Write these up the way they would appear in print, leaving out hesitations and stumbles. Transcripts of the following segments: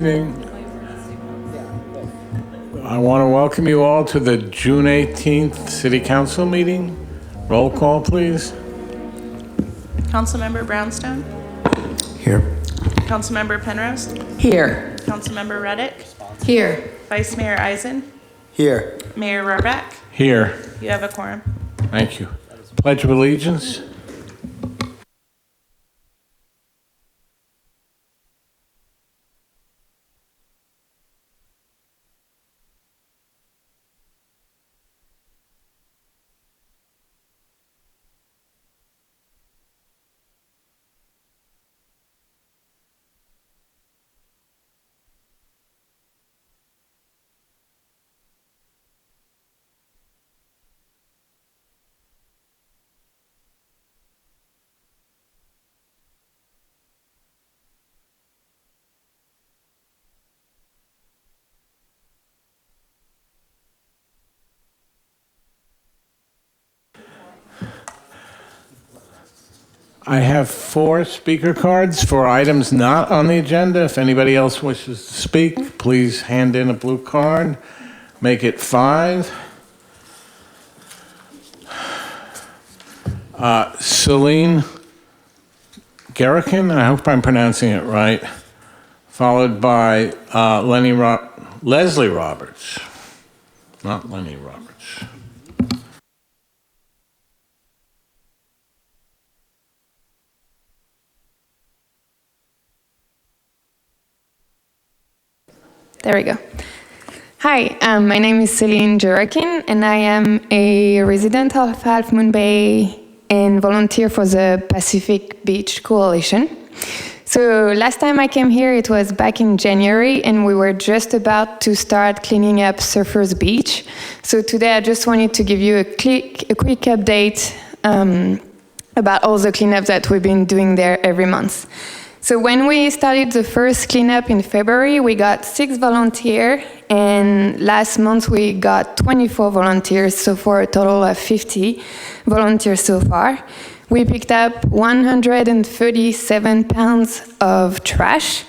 Evening. I want to welcome you all to the June 18th City Council meeting. Roll call, please. Councilmember Brownstone. Here. Councilmember Penrose. Here. Councilmember Reddick. Here. Vice Mayor Eisen. Here. Mayor Rohrbach. Here. You have a quorum. Thank you. Pledge of Allegiance. I have 4 speaker cards for items not on the agenda. If anybody else wishes to speak, please hand in a blue card. Make it 5. Celine Garrican, I hope I'm pronouncing it right, followed by Leslie Roberts, not Lenny Roberts. There we go. Hi, my name is Celine Jurakin, and I am a resident of Half Moon Bay and volunteer for the Pacific Beach Coalition. So last time I came here, it was back in January, and we were just about to start cleaning up Surfers Beach. So today I just wanted to give you a quick update about all the cleanup that we've been doing there every month. So when we started the first cleanup in February, we got 6 volunteers, and last month we got 24 volunteers, so for a total of 50 volunteers so far. We picked up 137 pounds of trash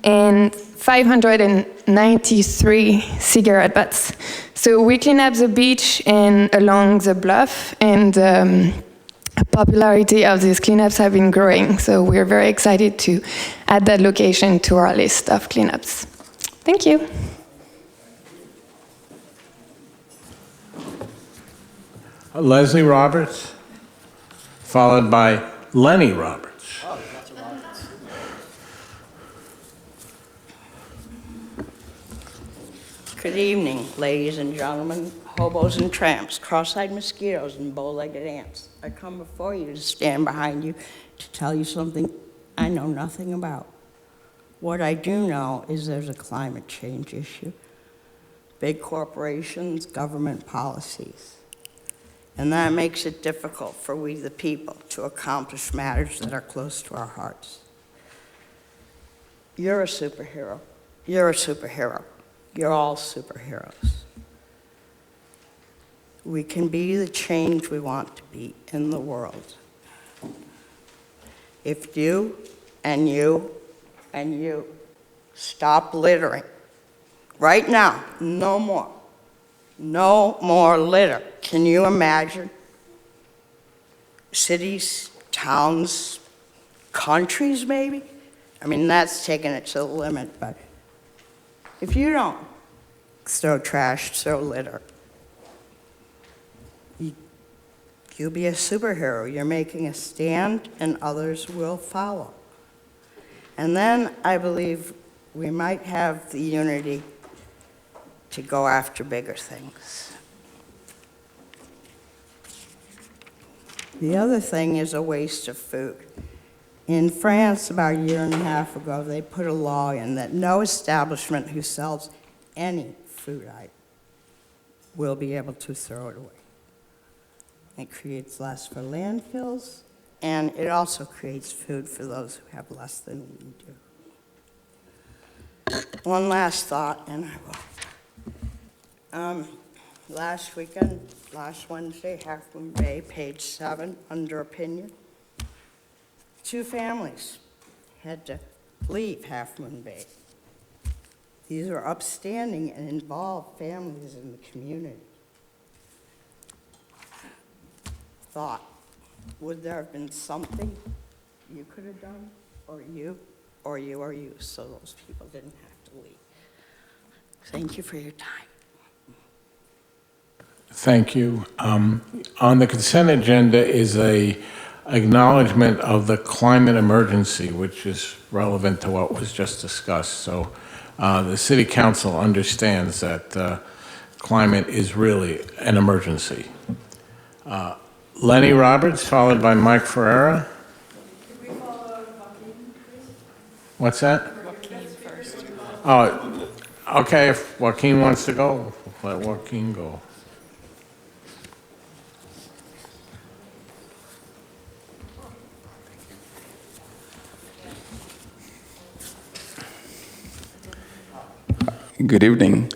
and 593 cigarette butts. So we cleaned up the beach and along the bluff, and popularity of these cleanups have been growing, so we're very excited to add that location to our list of cleanups. Thank you. Leslie Roberts, followed by Lenny Roberts. Good evening, ladies and gentlemen, hobos and tramps, cross-eyed mosquitoes and bow-legged ants. I come before you to stand behind you to tell you something I know nothing about. What I do know is there's a climate change issue, big corporations, government policies, and that makes it difficult for we the people to accomplish matters that are close to our hearts. You're a superhero. You're a superhero. You're all superheroes. We can be the change we want to be in the world. If you and you and you stop littering, right now, no more. No more litter. Can you imagine cities, towns, countries maybe? I mean, that's taking it to the limit, but if you don't throw trash, throw litter, you'll be a superhero. You're making a stand, and others will follow. And then I believe we might have the unity to go after bigger things. The other thing is a waste of food. In France, about a year and a half ago, they put a law in that no establishment who sells any food item will be able to throw it away. It creates less for landfills, and it also creates food for those who have less than we do. One last thought, and I will. Last Wednesday, Half Moon Bay, page 7, under opinion. 2 families had to leave Half Moon Bay These are upstanding and involved families in the community. Thought, would there have been something you could have done, or you, so those people didn't have to leave? Thank you for your time. Thank you. On the consent agenda is a acknowledgement of the climate emergency, which is relevant to what was just discussed. So the city council understands that climate is really an emergency. Lenny Roberts, followed by Mike Ferreira. Can we follow Joaquin, please? What's that? Joaquin first. Oh, okay, if Joaquin wants to go, let Joaquin go. Good evening.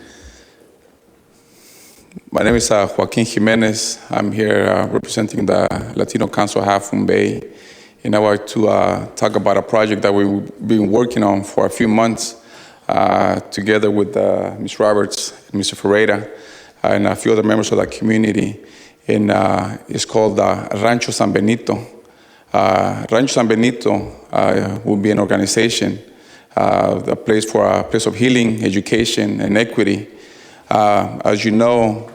My name is Joaquin Jimenez. I'm here representing the Latino Council of Half Moon Bay, and I want to talk about a project that we've been working on for a few months together with Ms. Roberts and Mr. Ferreira and a few other members of the community, and it's called Rancho San Benito. Rancho San Benito will be an organization, a place of healing, education, and equity. As you know,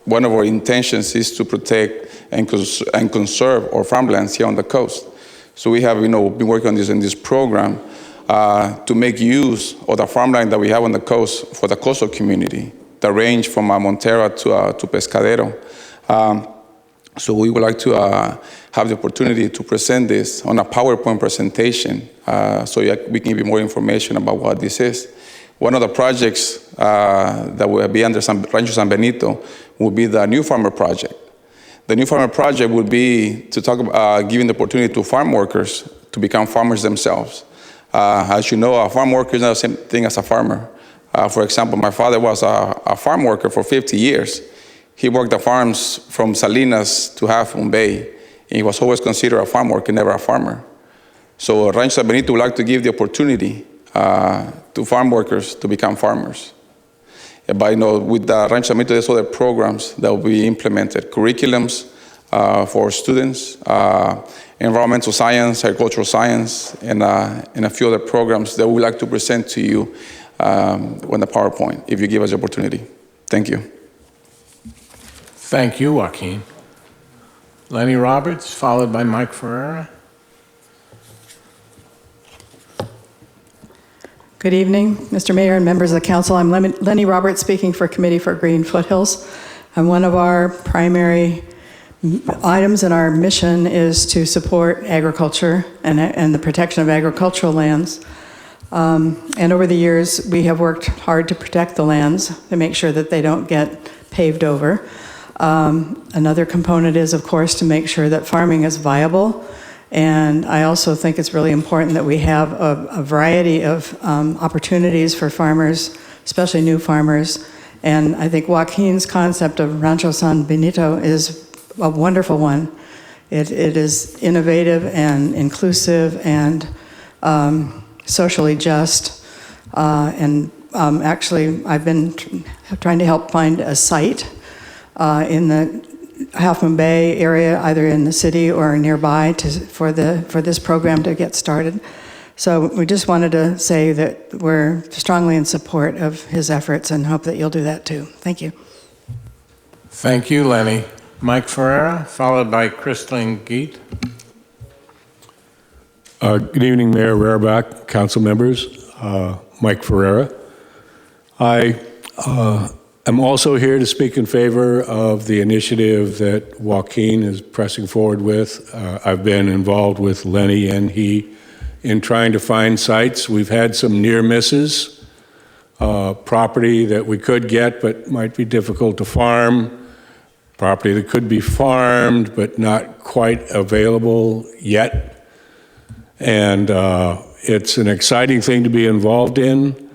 one of our intentions is to protect and conserve our farmlands here on the coast. So we have, been working on this program to make use of the farmland that we have on the coast for the coastal community, that range from Montera to Pescadero. So we would like to have the opportunity to present this on a PowerPoint presentation so we can give you more information about what this is. One of the projects that will be under Rancho San Benito will be the New Farmer Project. The New Farmer Project would be to talk about giving the opportunity to farm workers to become farmers themselves. As you know, a farm worker is not the same thing as a farmer. For example, my father was a farm worker for 50 years. He worked the farms from Salinas to Half Moon Bay, and he was always considered a farm worker, never a farmer. So Rancho San Benito would like to give the opportunity to farm workers to become farmers. But with the Rancho San Benito, there's other programs that will be implemented, curriculums for students, environmental science, agricultural science, and a few other programs that we would like to present to you on the PowerPoint, if you give us the opportunity. Thank you. Thank you, Joaquin. Lenny Roberts, followed by Mike Ferreira. Good evening, Mr. Mayor and members of the council. I'm Lenny Roberts, speaking for Committee for Green Foothills. And one of our primary items in our mission is to support agriculture and the protection of agricultural lands. And over the years, we have worked hard to protect the lands, to make sure that they don't get paved over. Another component is, of course, to make sure that farming is viable. And I also think it's really important that we have a variety of opportunities for farmers, especially new farmers. And I think Joaquin's concept of Rancho San Benito is a wonderful one. It is innovative and inclusive and socially just. Actually, I've been trying to help find a site in the Half Moon Bay area, either in the city or nearby, for this program to get started. So we just wanted to say that we're strongly in support of his efforts and hope that you'll do that too. Thank you. Thank you, Lenny. Mike Ferreira, followed by Christine Geet. Good evening, Mayor Rarebach, council members. Mike Ferreira. I am also here to speak in favor of the initiative that Joaquin is pressing forward with. I've been involved with Lenny and he in trying to find sites. We've had some near misses, property that we could get but might be difficult to farm, property that could be farmed but not quite available yet. And it's an exciting thing to be involved in.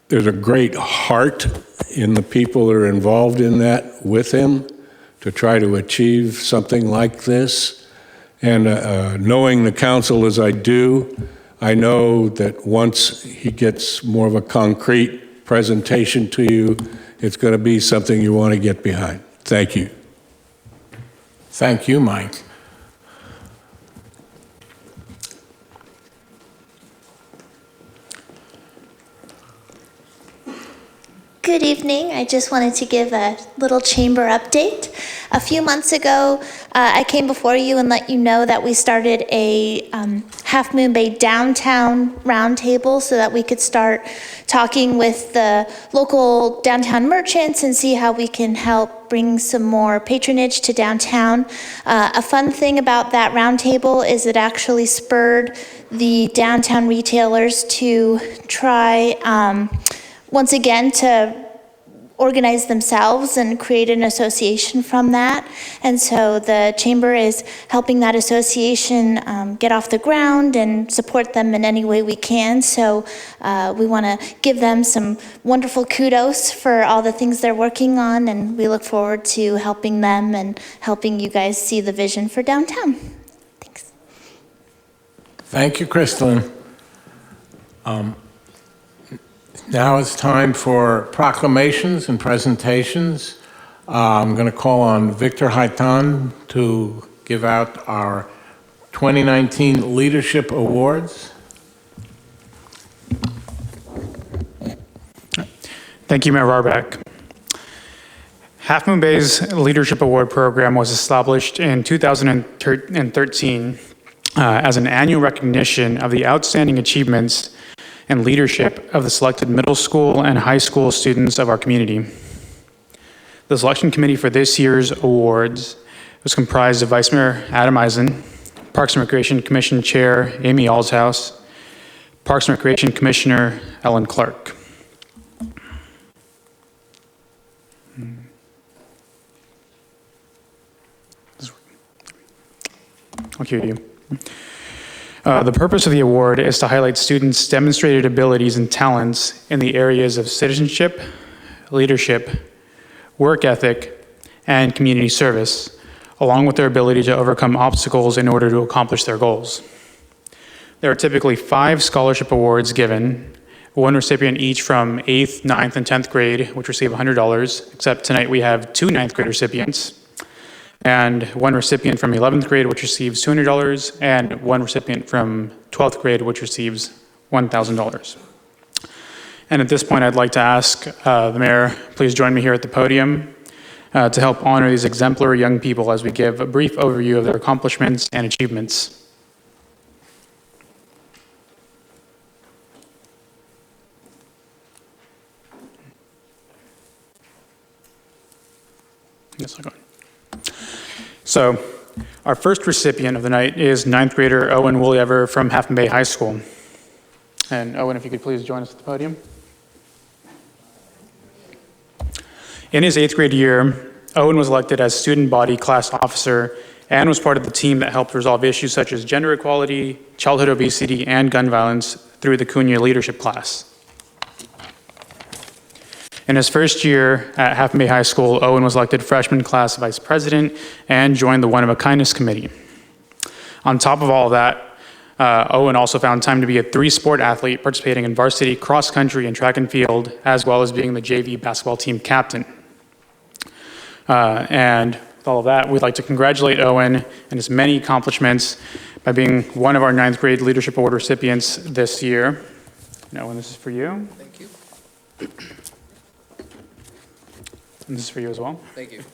There's a great heart in the people that are involved in that with him to try to achieve something like this. And knowing the council as I do, I know that once he gets more of a concrete presentation to you, it's going to be something you want to get behind. Thank you. Thank you, Mike. Good evening. I just wanted to give a little chamber update. A few months ago, I came before you and let you know that we started a Half Moon Bay downtown roundtable so that we could start talking with the local downtown merchants and see how we can help bring some more patronage to downtown. A fun thing about that roundtable is it actually spurred the downtown retailers to try once again to organize themselves and create an association from that. And so the chamber is helping that association get off the ground and support them in any way we can. So we want to give them some wonderful kudos for all the things they're working on, and we look forward to helping them and helping you guys see the vision for downtown. Thanks. Thank you, Crystalline. Now it's time for proclamations and presentations. I'm going to call on Victor Haitan to give out our 2019 Leadership Awards. Thank you, Mayor Rarback. Half Moon Bay's Leadership Award program was established in 2013 as an annual recognition of the outstanding achievements and leadership of the selected middle school and high school students of our community. The selection committee for this year's awards was comprised of Vice Mayor Adam Eisen, Parks and Recreation Commission Chair Amy Alshouse, Parks and Recreation Commissioner Ellen Clark. I'll cue you. The purpose of the award is to highlight students' demonstrated abilities and talents in the areas of citizenship, leadership, work ethic, and community service, along with their ability to overcome obstacles in order to accomplish their goals. There are typically 5 scholarship awards given, one recipient each from 8th, 9th, and 10th grade, which receive $100, except tonight we have 2 9th grade recipients, and one recipient from 11th grade, which receives $200, and one recipient from 12th grade, which receives $1,000. And at this point, I'd like to ask the mayor, please join me here at the podium to help honor these exemplary young people as we give a brief overview of their accomplishments and achievements. Yes, I'll go ahead. So, our first recipient of the night is 9th grader Owen Wooliever from Half Moon Bay High School. And Owen, if you could please join us at the podium. In his 8th grade year, Owen was elected as student body class officer and was part of the team that helped resolve issues such as gender equality, childhood obesity, and gun violence through the Cunha leadership class. In his first year at Half Moon Bay High School, Owen was elected freshman class vice president and joined the One of a Kindness committee. On top of all of that, Owen also found time to be a 3-sport athlete, participating in varsity cross country and track and field, as well as being the JV basketball team captain. And with all of that, we'd like to congratulate Owen and his many accomplishments by being one of our 9th grade Leadership Award recipients this year. And Owen, this is for you. Thank you. And this is for you as well. Thank you. And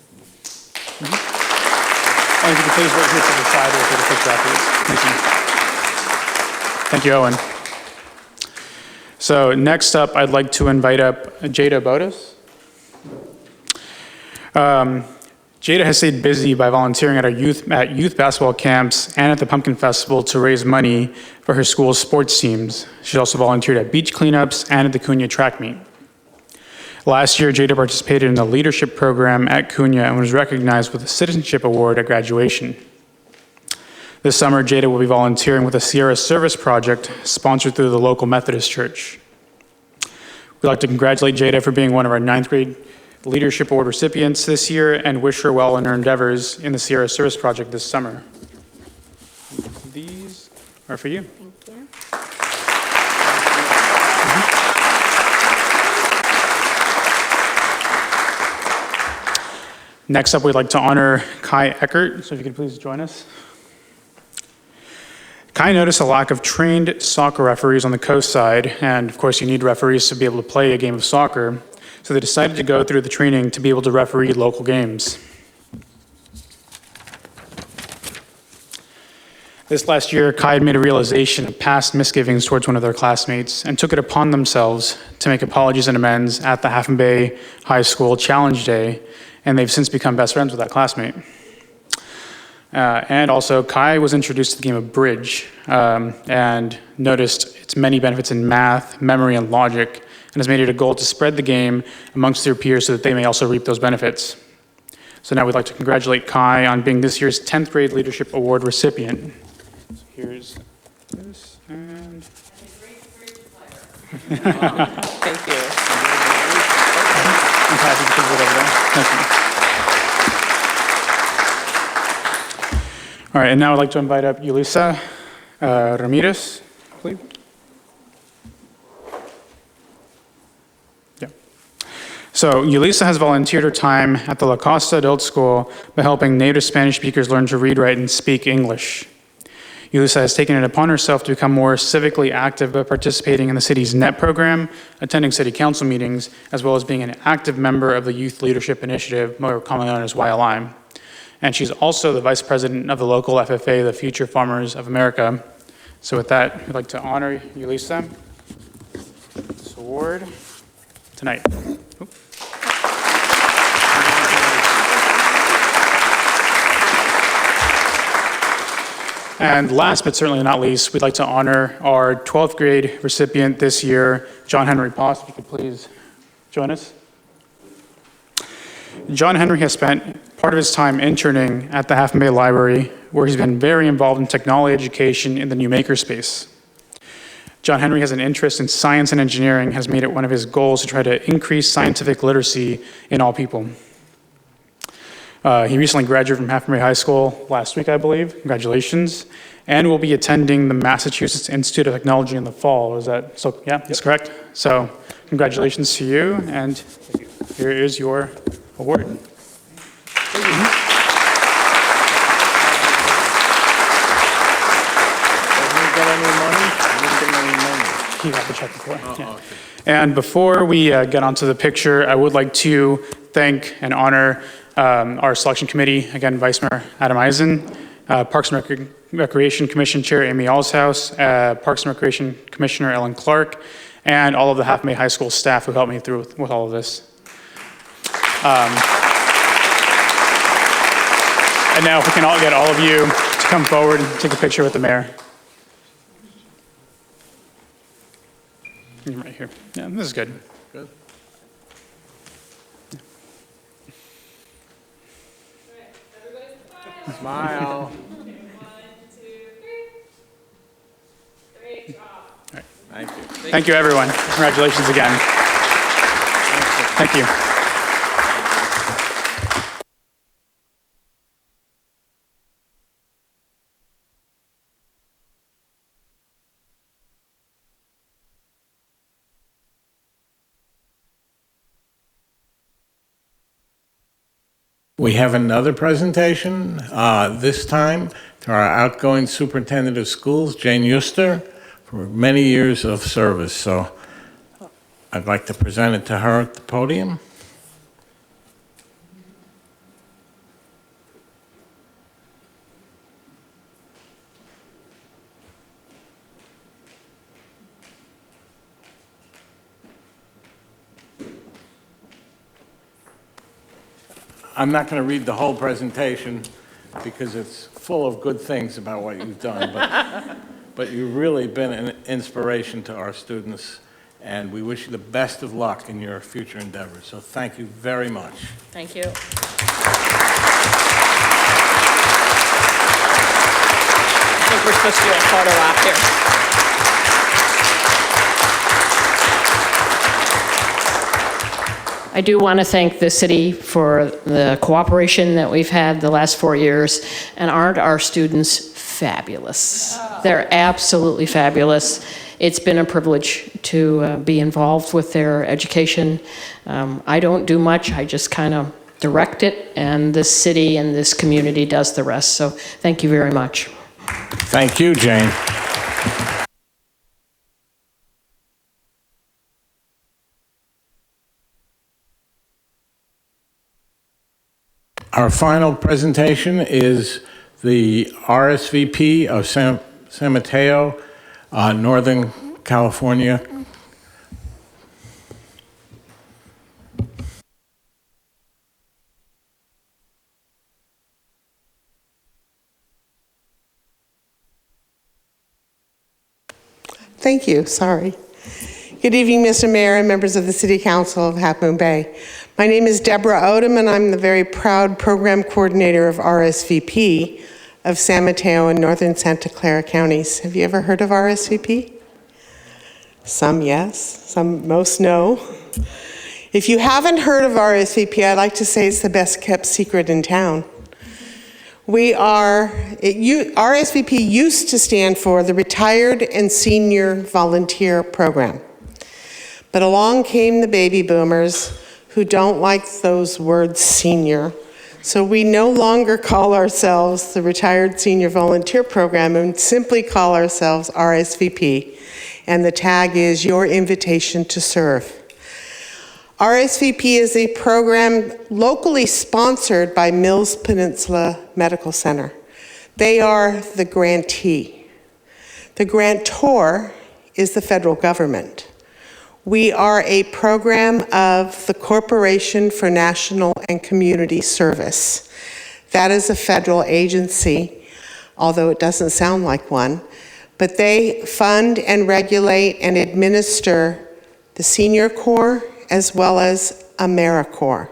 if you could please wait here to the side, we'll take a picture afterwards. Thank you, Owen. So next up, I'd like to invite up Jada Bodas. Jada has stayed busy by volunteering at youth basketball camps and at the Pumpkin Festival to raise money for her school's sports teams. She's also volunteered at beach cleanups and at the Cunha track meet. Last year, Jada participated in the leadership program at Cunha and was recognized with a citizenship award at graduation. This summer, Jada will be volunteering with the Sierra Service Project, sponsored through the local Methodist Church. We'd like to congratulate Jada for being one of our 9th grade Leadership Award recipients this year and wish her well in her endeavors in the Sierra Service Project this summer. are for you. Thank you. Next up, we'd like to honor Kai Eckert, so if you could please join us. Kai noticed a lack of trained soccer referees on the coast side, and of course you need referees to be able to play a game of soccer, so they decided to go through the training to be able to referee local games. This last year, Kai had made a realization of past misgivings towards one of their classmates and took it upon themselves to make apologies and amends at the Half Moon Bay High School Challenge Day, and they've since become best friends with that classmate. And also, Kai was introduced to the game of bridge and noticed its many benefits in math, memory, and logic, and has made it a goal to spread the game amongst their peers so that they may also reap those benefits. So now we'd like to congratulate Kai on being this year's 10th grade Leadership Award recipient. So here's this, and... Thank you. All right, and now I'd like to invite up Yulisa Ramirez, please. Yeah. So Yulisa has volunteered her time at the La Costa Adult School by helping native Spanish speakers learn to read, write, and speak English. Yulisa has taken it upon herself to become more civically active by participating in the city's NET program, attending city council meetings, as well as being an active member of the Youth Leadership Initiative, more commonly known as YLI. And she's also the vice president of the local FFA, the Future Farmers of America. So with that, we'd like to honor Yulisa with this award tonight. Oop. And last but certainly not least, we'd like to honor our 12th grade recipient this year, John Henry Post. If you could please join us. John Henry has spent part of his time interning at the Half Moon Bay Library, where he's been very involved in technology education in the new makerspace. John Henry has an interest in science and engineering, has made it one of his goals to try to increase scientific literacy in all people. He recently graduated from Half Moon Bay High School last week, I believe. Congratulations. And will be attending the Massachusetts Institute of Technology in the fall. Is that so? Yeah, that's correct. So congratulations to you, and here is your award. He got the check before. Yeah. Okay. And before we get onto the picture, I would like to thank and honor our selection committee, again, Vice Mayor Adam Eisen, Parks and Recreation Commission Chair Amy Allshouse, Parks and Recreation Commissioner Ellen Clark, and all of the Half Moon Bay High School staff who helped me through with all of this. And now if we can all get all of you to come forward and take a picture with the mayor. Right here. Yeah, this is good. Good. Smile. 1, 2, 3. Great job. All right. Thank you. Thank you, everyone. Congratulations again. Thank you. We have another presentation, this time to our outgoing superintendent of schools, Jane Euster, for many years of service. So I'd like to present it to her at the podium. I'm not going to read the whole presentation because it's full of good things about what you've done, but you've really been an inspiration to our students, and we wish you the best of luck in your future endeavors. So thank you very much. Thank you. I think we're supposed to do a photo op here. I do want to thank the city for the cooperation that we've had the last 4 years, and aren't our students fabulous. They're absolutely fabulous. It's been a privilege to be involved with their education. I don't do much, I just kind of direct it, and this city and this community does the rest. So thank you very much. Thank you, Jane. Our final presentation is the RSVP of San Mateo, Northern California. Thank you. Sorry. Good evening, Mr. Mayor and members of the City Council of Half Moon Bay. My name is Deborah Odom, and I'm the very proud program coordinator of RSVP of San Mateo and Northern Santa Clara counties. Have you ever heard of RSVP? Some yes, most no. If you haven't heard of RSVP, I'd like to say it's the best kept secret in town. RSVP used to stand for the Retired and Senior Volunteer Program. But along came the baby boomers who don't like those words senior. So we no longer call ourselves the Retired Senior Volunteer Program and simply call ourselves RSVP. And the tag is Your Invitation to Serve. RSVP is a program locally sponsored by Mills Peninsula Medical Center. They are the grantee. The grantor is the federal government. We are a program of the Corporation for National and Community Service. That is a federal agency, although it doesn't sound like one, but they fund and regulate and administer the Senior Corps as well as AmeriCorps.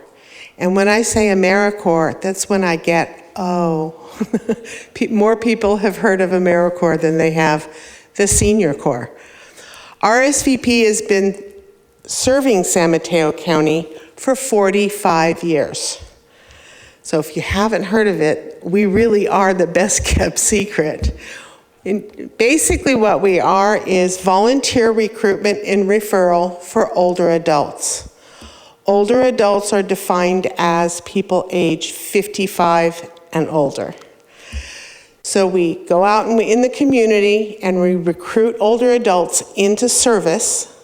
And when I say AmeriCorps, that's when I get, more people have heard of AmeriCorps than they have the Senior Corps. RSVP has been serving San Mateo County for 45 years. So if you haven't heard of it, we really are the best kept secret. And basically what we are is volunteer recruitment and referral for older adults. Older adults are defined as people age 55 and older. So we go out and in the community and we recruit older adults into service.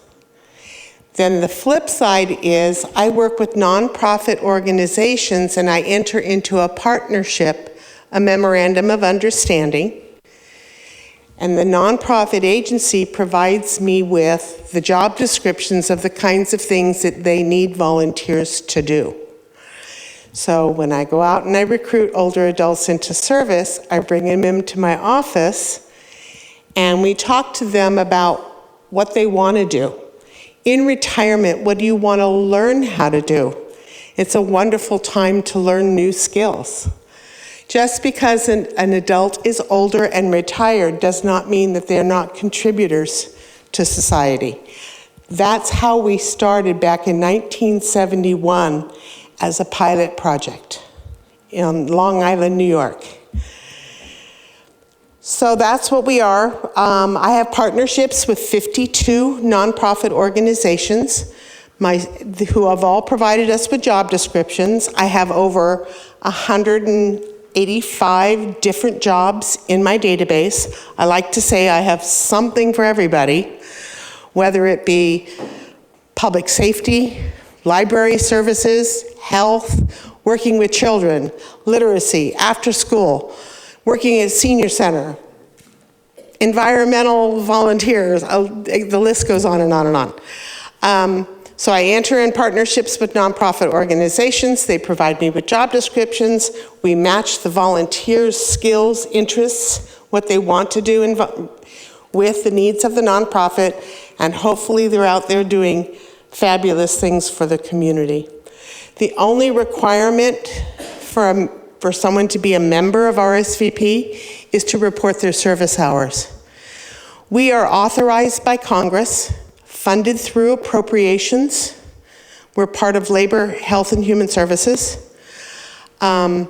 Then the flip side is I work with nonprofit organizations and I enter into a partnership, a memorandum of understanding. And the nonprofit agency provides me with the job descriptions of the kinds of things that they need volunteers to do. So when I go out and I recruit older adults into service, I bring them into my office and we talk to them about what they want to do. In retirement, what do you want to learn how to do? It's a wonderful time to learn new skills. Just because an adult is older and retired does not mean that they're not contributors to society. That's how we started back in 1971 as a pilot project in Long Island, New York. So that's what we are. I have partnerships with 52 nonprofit organizations who have all provided us with job descriptions. I have over 185 different jobs in my database. I like to say I have something for everybody, whether it be public safety, library services, health, working with children, literacy, after school, working at senior center, environmental volunteers, the list goes on and on and on. So I enter in partnerships with nonprofit organizations. They provide me with job descriptions. We match the volunteers' skills, interests, what they want to do with the needs of the nonprofit, and hopefully they're out there doing fabulous things for the community. The only requirement for someone to be a member of RSVP is to report their service hours. We are authorized by Congress, funded through appropriations. We're part of Labor, Health, and Human Services. And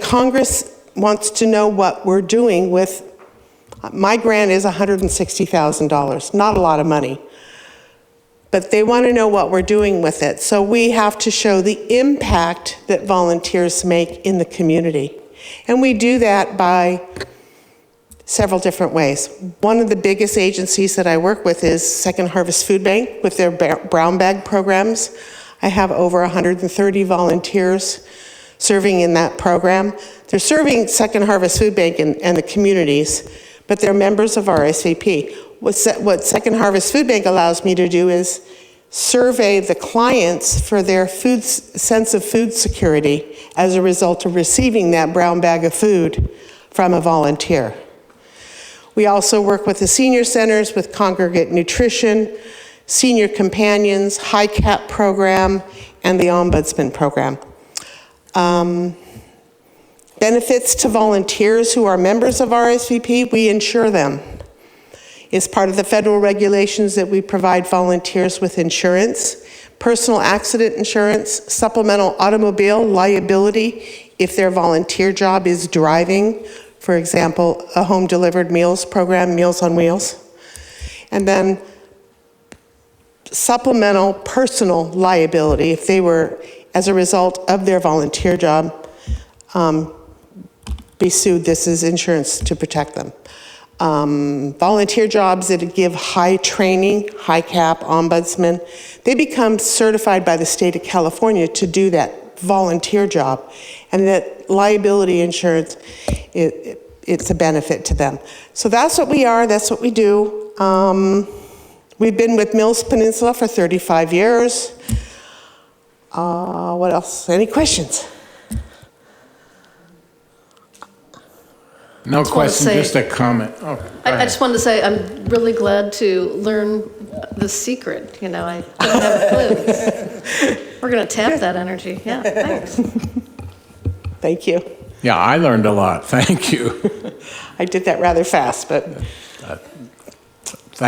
Congress wants to know what we're doing with, my grant is $160,000, not a lot of money. But they want to know what we're doing with it. So we have to show the impact that volunteers make in the community. And we do that by several different ways. One of the biggest agencies that I work with is Second Harvest Food Bank with their brown bag programs. I have over 130 volunteers serving in that program. They're serving Second Harvest Food Bank and the communities, but they're members of RSVP. What Second Harvest Food Bank allows me to do is survey the clients for their sense of food security as a result of receiving that brown bag of food from a volunteer. We also work with the senior centers with congregate nutrition, senior companions, high cap program, and the ombudsman program. Benefits to volunteers who are members of RSVP, we insure them. It's part of the federal regulations that we provide volunteers with insurance, personal accident insurance, supplemental automobile liability if their volunteer job is driving, for example, a home delivered meals program, Meals on Wheels. And then supplemental personal liability if they were, as a result of their volunteer job, be sued. This is insurance to protect them. Volunteer jobs that give high training, high cap, ombudsman, they become certified by the state of California to do that volunteer job. And that liability insurance, it's a benefit to them. So that's what we are, that's what we do. We've been with Mills Peninsula for 35 years. What else? Any questions? No question, just a comment. Oh, I just wanted to say I'm really glad to learn the secret. You know, I didn't have a clue. We're going to tap that energy. Yeah, thanks. Thank you. Yeah, I learned a lot. Thank you. I did that rather fast, but thank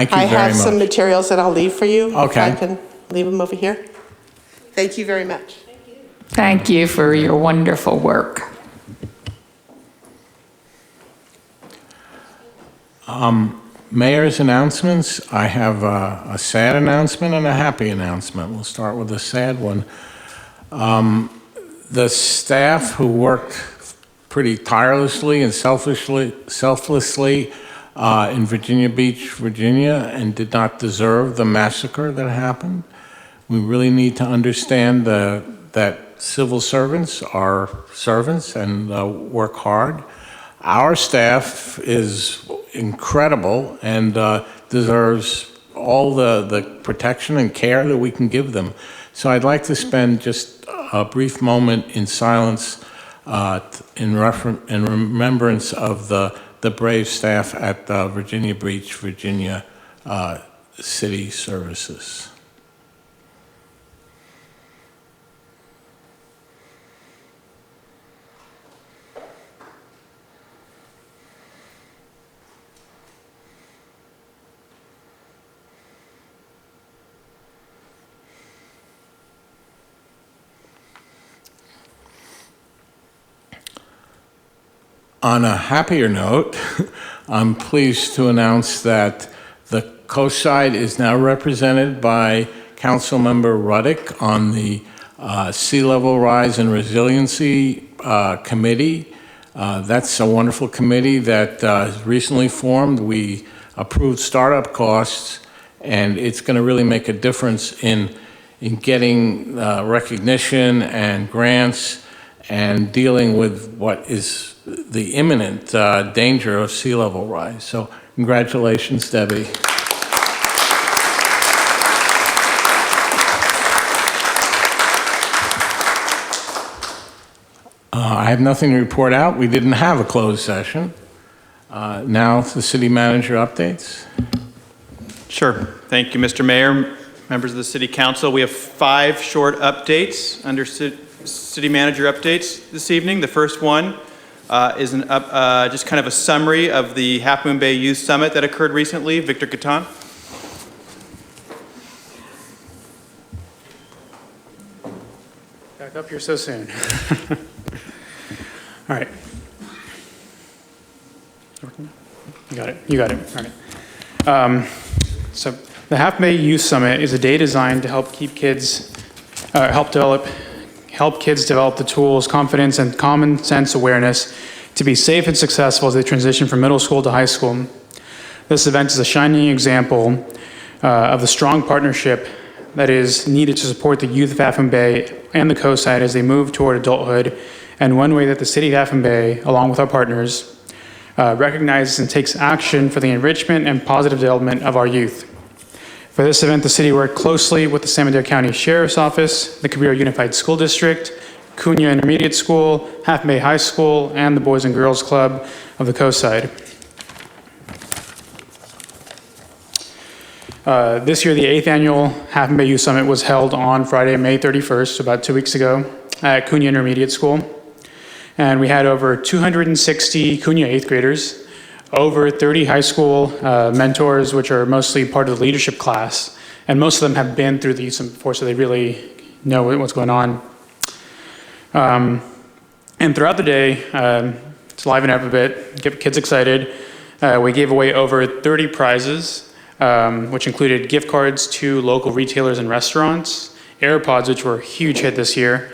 you very much. I have some materials that I'll leave for you. Okay. If I can leave them over here. Thank you very much. Thank you for your wonderful work. Mayor's announcements. I have a sad announcement and a happy announcement. We'll start with the sad one. The staff who worked pretty tirelessly and selflessly in Virginia Beach, Virginia, and did not deserve the massacre that happened. We really need to understand that civil servants are servants and work hard. Our staff is incredible and deserves all the protection and care that we can give them. So I'd like to spend just a brief moment in silence in remembrance of the brave staff at Virginia Beach, Virginia City Services. On a happier note, I'm pleased to announce that the Coast Side is now represented by Councilmember Ruddick on the Sea Level Rise and Resiliency Committee. That's a wonderful committee that has recently formed. We approved startup costs, and it's going to really make a difference in getting recognition and grants and dealing with what is the imminent danger of sea level rise. So congratulations, Debbie. I have nothing to report out. We didn't have a closed session. Now the city manager updates. Sure. Thank you, Mr. Mayor, members of the City Council. We have 5 short updates under city manager updates this evening. The first one is just kind of a summary of the Half Moon Bay Youth Summit that occurred recently. Victor Catan. Back up here so soon. All right. You got it. All right. So the Half Bay Youth Summit is a day designed to help kids develop the tools, confidence, and common sense awareness to be safe and successful as they transition from middle school to high school. This event is a shining example of the strong partnership that is needed to support the youth of Half Moon Bay and the coast-side as they move toward adulthood, and one way that the City of Half Moon Bay, along with our partners, recognizes and takes action for the enrichment and positive development of our youth. For this event, the city worked closely with the San Benito County Sheriff's Office, the Cabrillo Unified School District, Cunha Intermediate School, Half Moon Bay High School, and the Boys and Girls Club of the coast-side. This year, the 8th annual Half Moon Bay Youth Summit was held on Friday, May 31st, so about 2 weeks ago, at Cunha Intermediate School. And we had over 260 Cunha 8th graders, over 30 high school mentors, which are mostly part of the leadership class. And most of them have been through the youth summit before, so they really know what's going on. And throughout the day, to liven up a bit, get kids excited, we gave away over 30 prizes, which included gift cards to local retailers and restaurants, AirPods, which were a huge hit this year.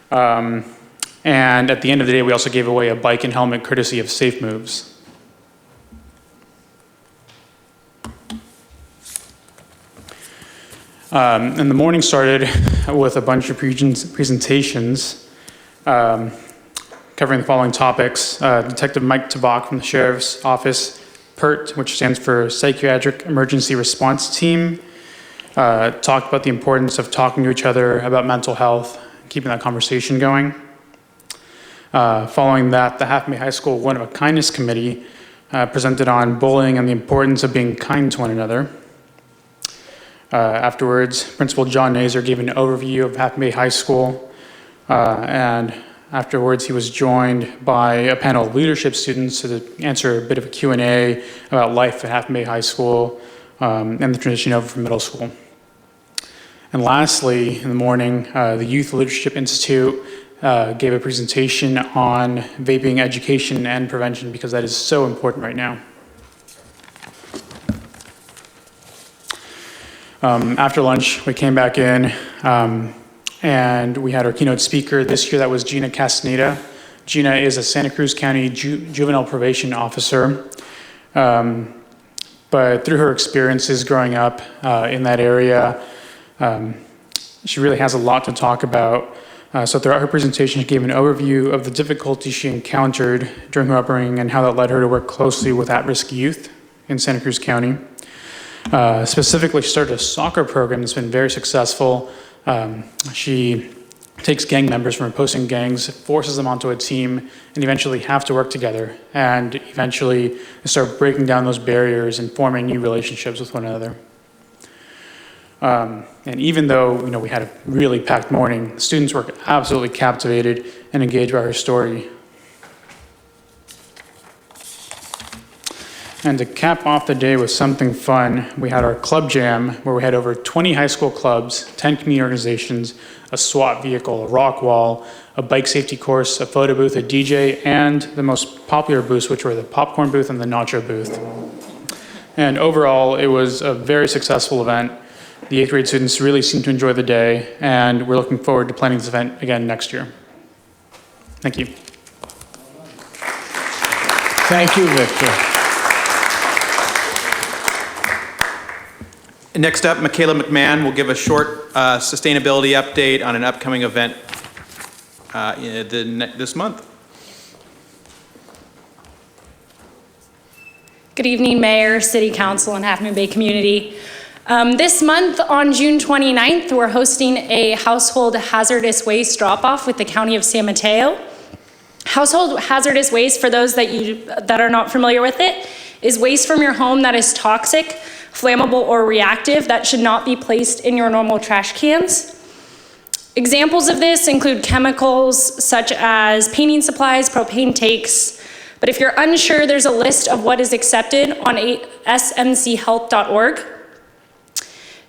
And at the end of the day, we also gave away a bike and helmet courtesy of Safe Moves. And the morning started with a bunch of presentations covering the following topics. Detective Mike Tabak from the Sheriff's Office, PERT, which stands for Psychiatric Emergency Response Team, talked about the importance of talking to each other about mental health, keeping that conversation going. Following that, the Half Moon Bay High School One of a Kindness Committee presented on bullying and the importance of being kind to one another. Afterwards, Principal John Nazer gave an overview of Half Moon Bay High School, and afterwards he was joined by a panel of leadership students to answer a bit of a Q&A about life at Half Moon Bay High School and the transition over from middle school. And lastly, in the morning, the Youth Leadership Institute gave a presentation on vaping education and prevention because that is so important right now. After lunch, we came back in and we had our keynote speaker this year. That was Gina Castaneda. Gina is a Santa Cruz County juvenile probation officer. But through her experiences growing up in that area, she really has a lot to talk about. So throughout her presentation, she gave an overview of the difficulties she encountered during her upbringing and how that led her to work closely with at-risk youth in Santa Cruz County. Specifically, she started a soccer program that's been very successful. She takes gang members from opposing gangs, forces them onto a team, and eventually have to work together. And eventually, they start breaking down those barriers and forming new relationships with one another. And even though we had a really packed morning, the students were absolutely captivated and engaged by her story. And to cap off the day with something fun, we had our club jam where we had over 20 high school clubs, 10 community organizations, a SWAT vehicle, a rock wall, a bike safety course, a photo booth, a DJ, and the most popular booths, which were the popcorn booth and the nacho booth. And overall, it was a very successful event. The 8th grade students really seemed to enjoy the day, and we're looking forward to planning this event again next year. Thank you. Thank you, Victor. Next up, Michaela McMahon will give a short sustainability update on an upcoming event this month. Good evening, Mayor, City Council, and Half Moon Bay community. This month, on June 29th, we're hosting a household hazardous waste drop-off with the County of San Mateo. Household hazardous waste, for those that are not familiar with it, is waste from your home that is toxic, flammable, or reactive that should not be placed in your normal trash cans. Examples of this include chemicals such as painting supplies, propane tanks, but if you're unsure, there's a list of what is accepted on smchealth.org.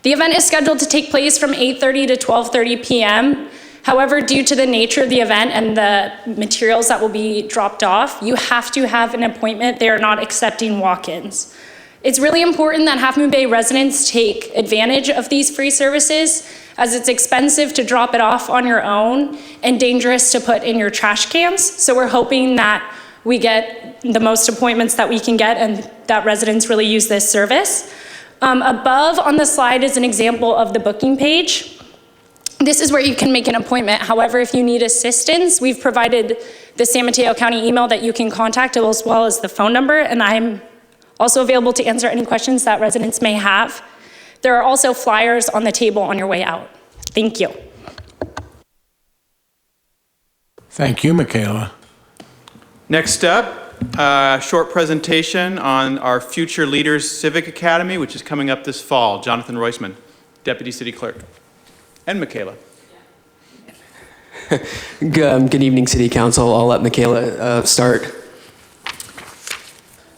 The event is scheduled to take place from 8:30 to 12:30 p.m. However, due to the nature of the event and the materials that will be dropped off, you have to have an appointment. They are not accepting walk-ins. It's really important that Half Moon Bay residents take advantage of these free services, as it's expensive to drop it off on your own and dangerous to put in your trash cans. So we're hoping that we get the most appointments that we can get and that residents really use this service. Above on the slide is an example of the booking page. This is where you can make an appointment. However, if you need assistance, we've provided the San Mateo County email that you can contact, as well as the phone number, and I'm also available to answer any questions that residents may have. There are also flyers on the table on your way out. Thank you. Thank you, Michaela. Next up, a short presentation on our Future Leaders Civic Academy, which is coming up this fall. Jonathan Roisman, Deputy City Clerk. And Michaela. Good evening, City Council. I'll let Michaela start.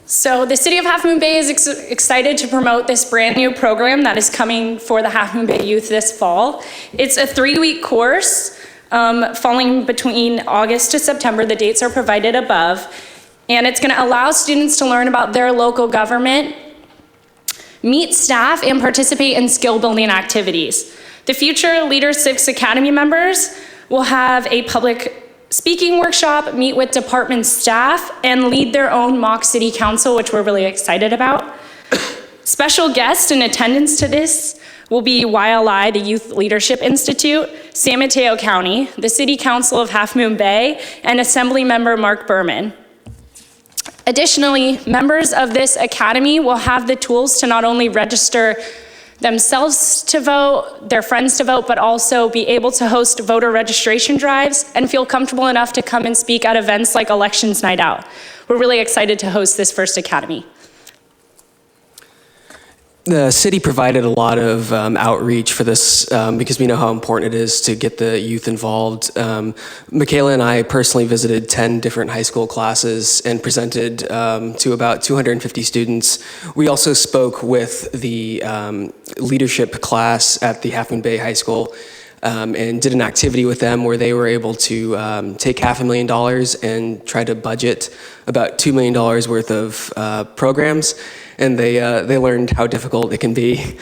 So the City of Half Moon Bay is excited to promote this brand new program that is coming for the Half Moon Bay youth this fall. It's a 3-week course falling between August to September. The dates are provided above. And it's going to allow students to learn about their local government, meet staff, and participate in skill building activities. The Future Leaders Civics Academy members will have a public speaking workshop, meet with department staff, and lead their own mock city council, which we're really excited about. Special guests in attendance to this will be YLI, the Youth Leadership Institute, San Mateo County, the City Council of Half Moon Bay, and Assembly Member Mark Berman. Additionally, members of this academy will have the tools to not only register themselves to vote, their friends to vote, but also be able to host voter registration drives and feel comfortable enough to come and speak at events like Elections Night Out. We're really excited to host this first academy. The city provided a lot of outreach for this because we know how important it is to get the youth involved. Michaela and I personally visited 10 different high school classes and presented to about 250 students. We also spoke with the leadership class at the Half Moon Bay High School and did an activity with them where they were able to take $500,000 and try to budget about $2 million worth of programs. And they learned how difficult it can be.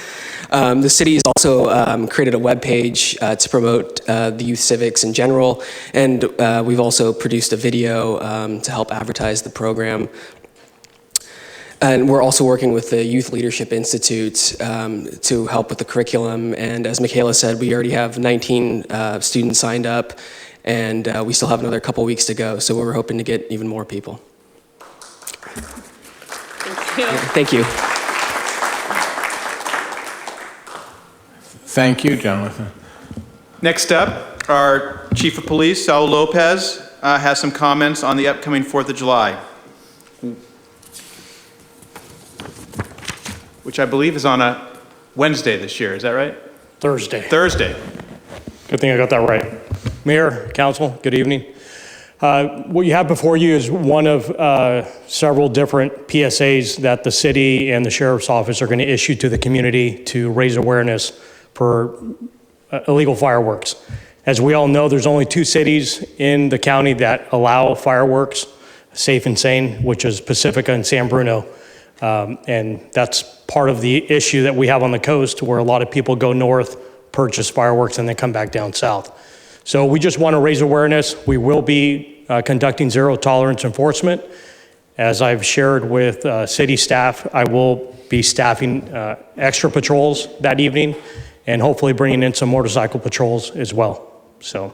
The city has also created a webpage to promote the youth civics in general, and we've also produced a video to help advertise the program. And we're also working with the Youth Leadership Institute to help with the curriculum. And as Michaela said, we already have 19 students signed up, and we still have another couple weeks to go. So we're hoping to get even more people. Thank you. Thank you, Jonathan. Next up, our Chief of Police, Saul Lopez, has some comments on the upcoming 4th of July, which I believe is on a Wednesday this year. Is that right? Thursday. Thursday. Good thing I got that right. Mayor, Council, good evening. What you have before you is one of several different PSAs that the city and the Sheriff's Office are going to issue to the community to raise awareness for illegal fireworks. As we all know, there's only 2 cities in the county that allow fireworks, safe and sane, which is Pacifica and San Bruno. And that's part of the issue that we have on the coast, where a lot of people go north, purchase fireworks, and then come back down south. So we just want to raise awareness. We will be conducting zero tolerance enforcement. As I've shared with city staff, I will be staffing extra patrols that evening and hopefully bringing in some motorcycle patrols as well. So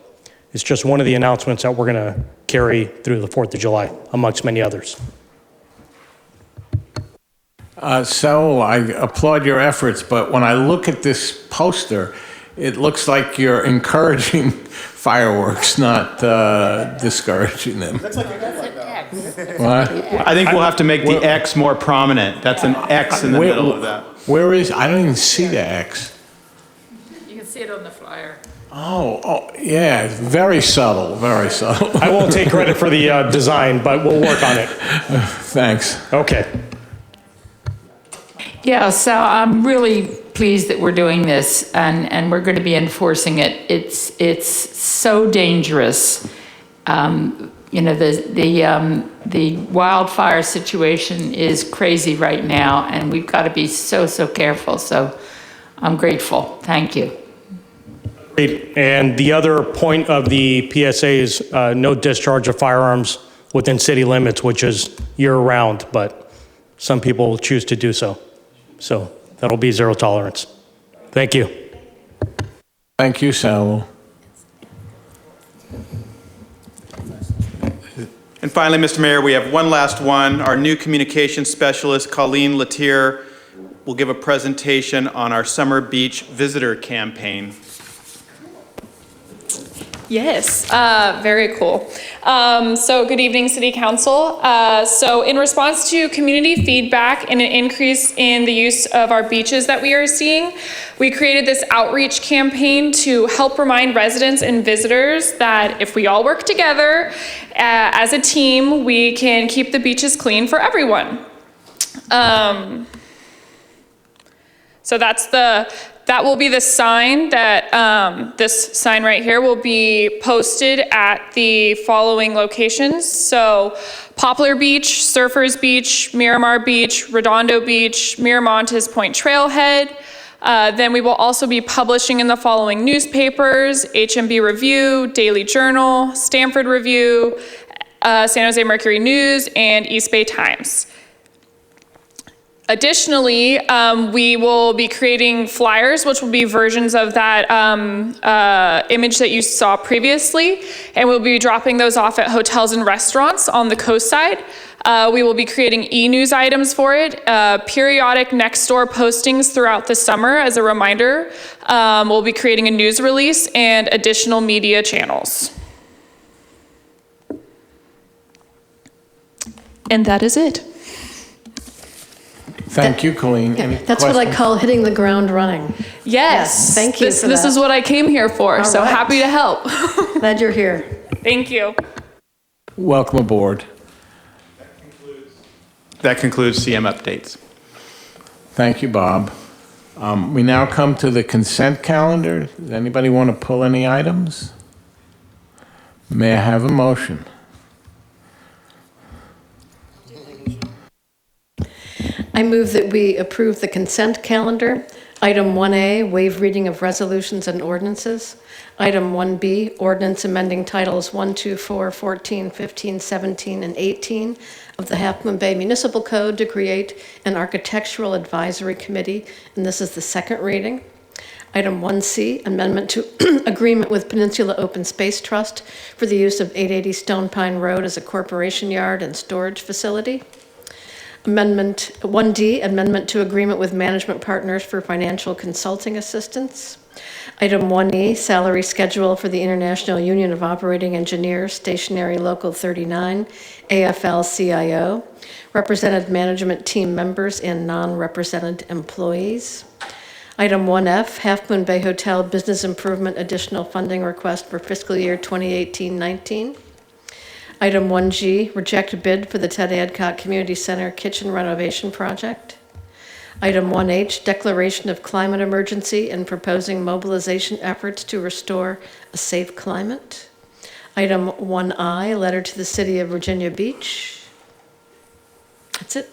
it's just one of the announcements that we're going to carry through the 4th of July, amongst many others. Saul, I applaud your efforts, but when I look at this poster, it looks like you're encouraging fireworks, not discouraging them. Looks like What? I think we'll have to make the X more prominent. That's an X in the middle of that. Where is? I don't even see the X. You can see it on the flyer. Oh, yeah, very subtle, very subtle. I won't take credit for the design, but we'll work on it. Thanks. Okay. Yeah, so I'm really pleased that we're doing this and we're going to be enforcing it. It's so dangerous. The wildfire situation is crazy right now, and we've got to be so careful. So I'm grateful. Thank you. Great. And the other point of the PSA is no discharge of firearms within city limits, which is year-round, but some people choose to do so. So that'll be zero tolerance. Thank you. Thank you, Sal. And finally, Mr. Mayor, we have one last one. Our new communications specialist, Colleen Latier, will give a presentation on our Summer Beach Visitor Campaign. Yes, very cool. So good evening, City Council. So in response to community feedback and an increase in the use of our beaches that we are seeing, we created this outreach campaign to help remind residents and visitors that if we all work together as a team, we can keep the beaches clean for everyone. So that will be the sign that, this sign right here will be posted at the following locations. So Poplar Beach, Surfers Beach, Miramar Beach, Redondo Beach, Miramontes Point Trailhead. Then we will also be publishing in the following newspapers: HMB Review, Daily Journal, Stanford Review, San Jose Mercury News, and East Bay Times. Additionally, we will be creating flyers, which will be versions of that image that you saw previously, and we'll be dropping those off at hotels and restaurants on the coast side. We will be creating e-news items for it, periodic next door postings throughout the summer as a reminder. We'll be creating a news release and additional media channels. And that is it. Thank you, Colleen. Any That's what I questions? call hitting the ground running. Yes. Thank you This for that. is what I came here for, All so right. happy to help. Glad you're here. Thank you. Welcome aboard. That concludes CM updates. Thank you, Bob. We now come to the consent calendar. Does anybody want to pull any items? May I have a motion? I move that we approve the consent calendar. Item 1A, waive reading of resolutions and ordinances. Item 1B, ordinance amending titles 1, 2, 4, 14, 15, 17, and 18 of the Half Moon Bay Municipal Code to create an architectural advisory committee, and this is the second reading. Item 1C, amendment to agreement with Peninsula Open Space Trust for the use of 880 Stone Pine Road as a corporation yard and storage facility. Amendment 1D, amendment to agreement with Management Partners for financial consulting assistance. Item 1E, salary schedule for the International Union of Operating Engineers, Stationary Local 39, AFL-CIO, represented management team members and non-represented employees. Item 1F, Half Moon Bay Hotel Business Improvement Additional Funding Request for fiscal year 2018-19. Item 1G, reject bid for the Ted Adcock Community Center Kitchen Renovation Project. Item 1H, declaration of climate emergency and proposing mobilization efforts to restore a safe climate. Item 1I, letter to the City of Virginia Beach. That's it.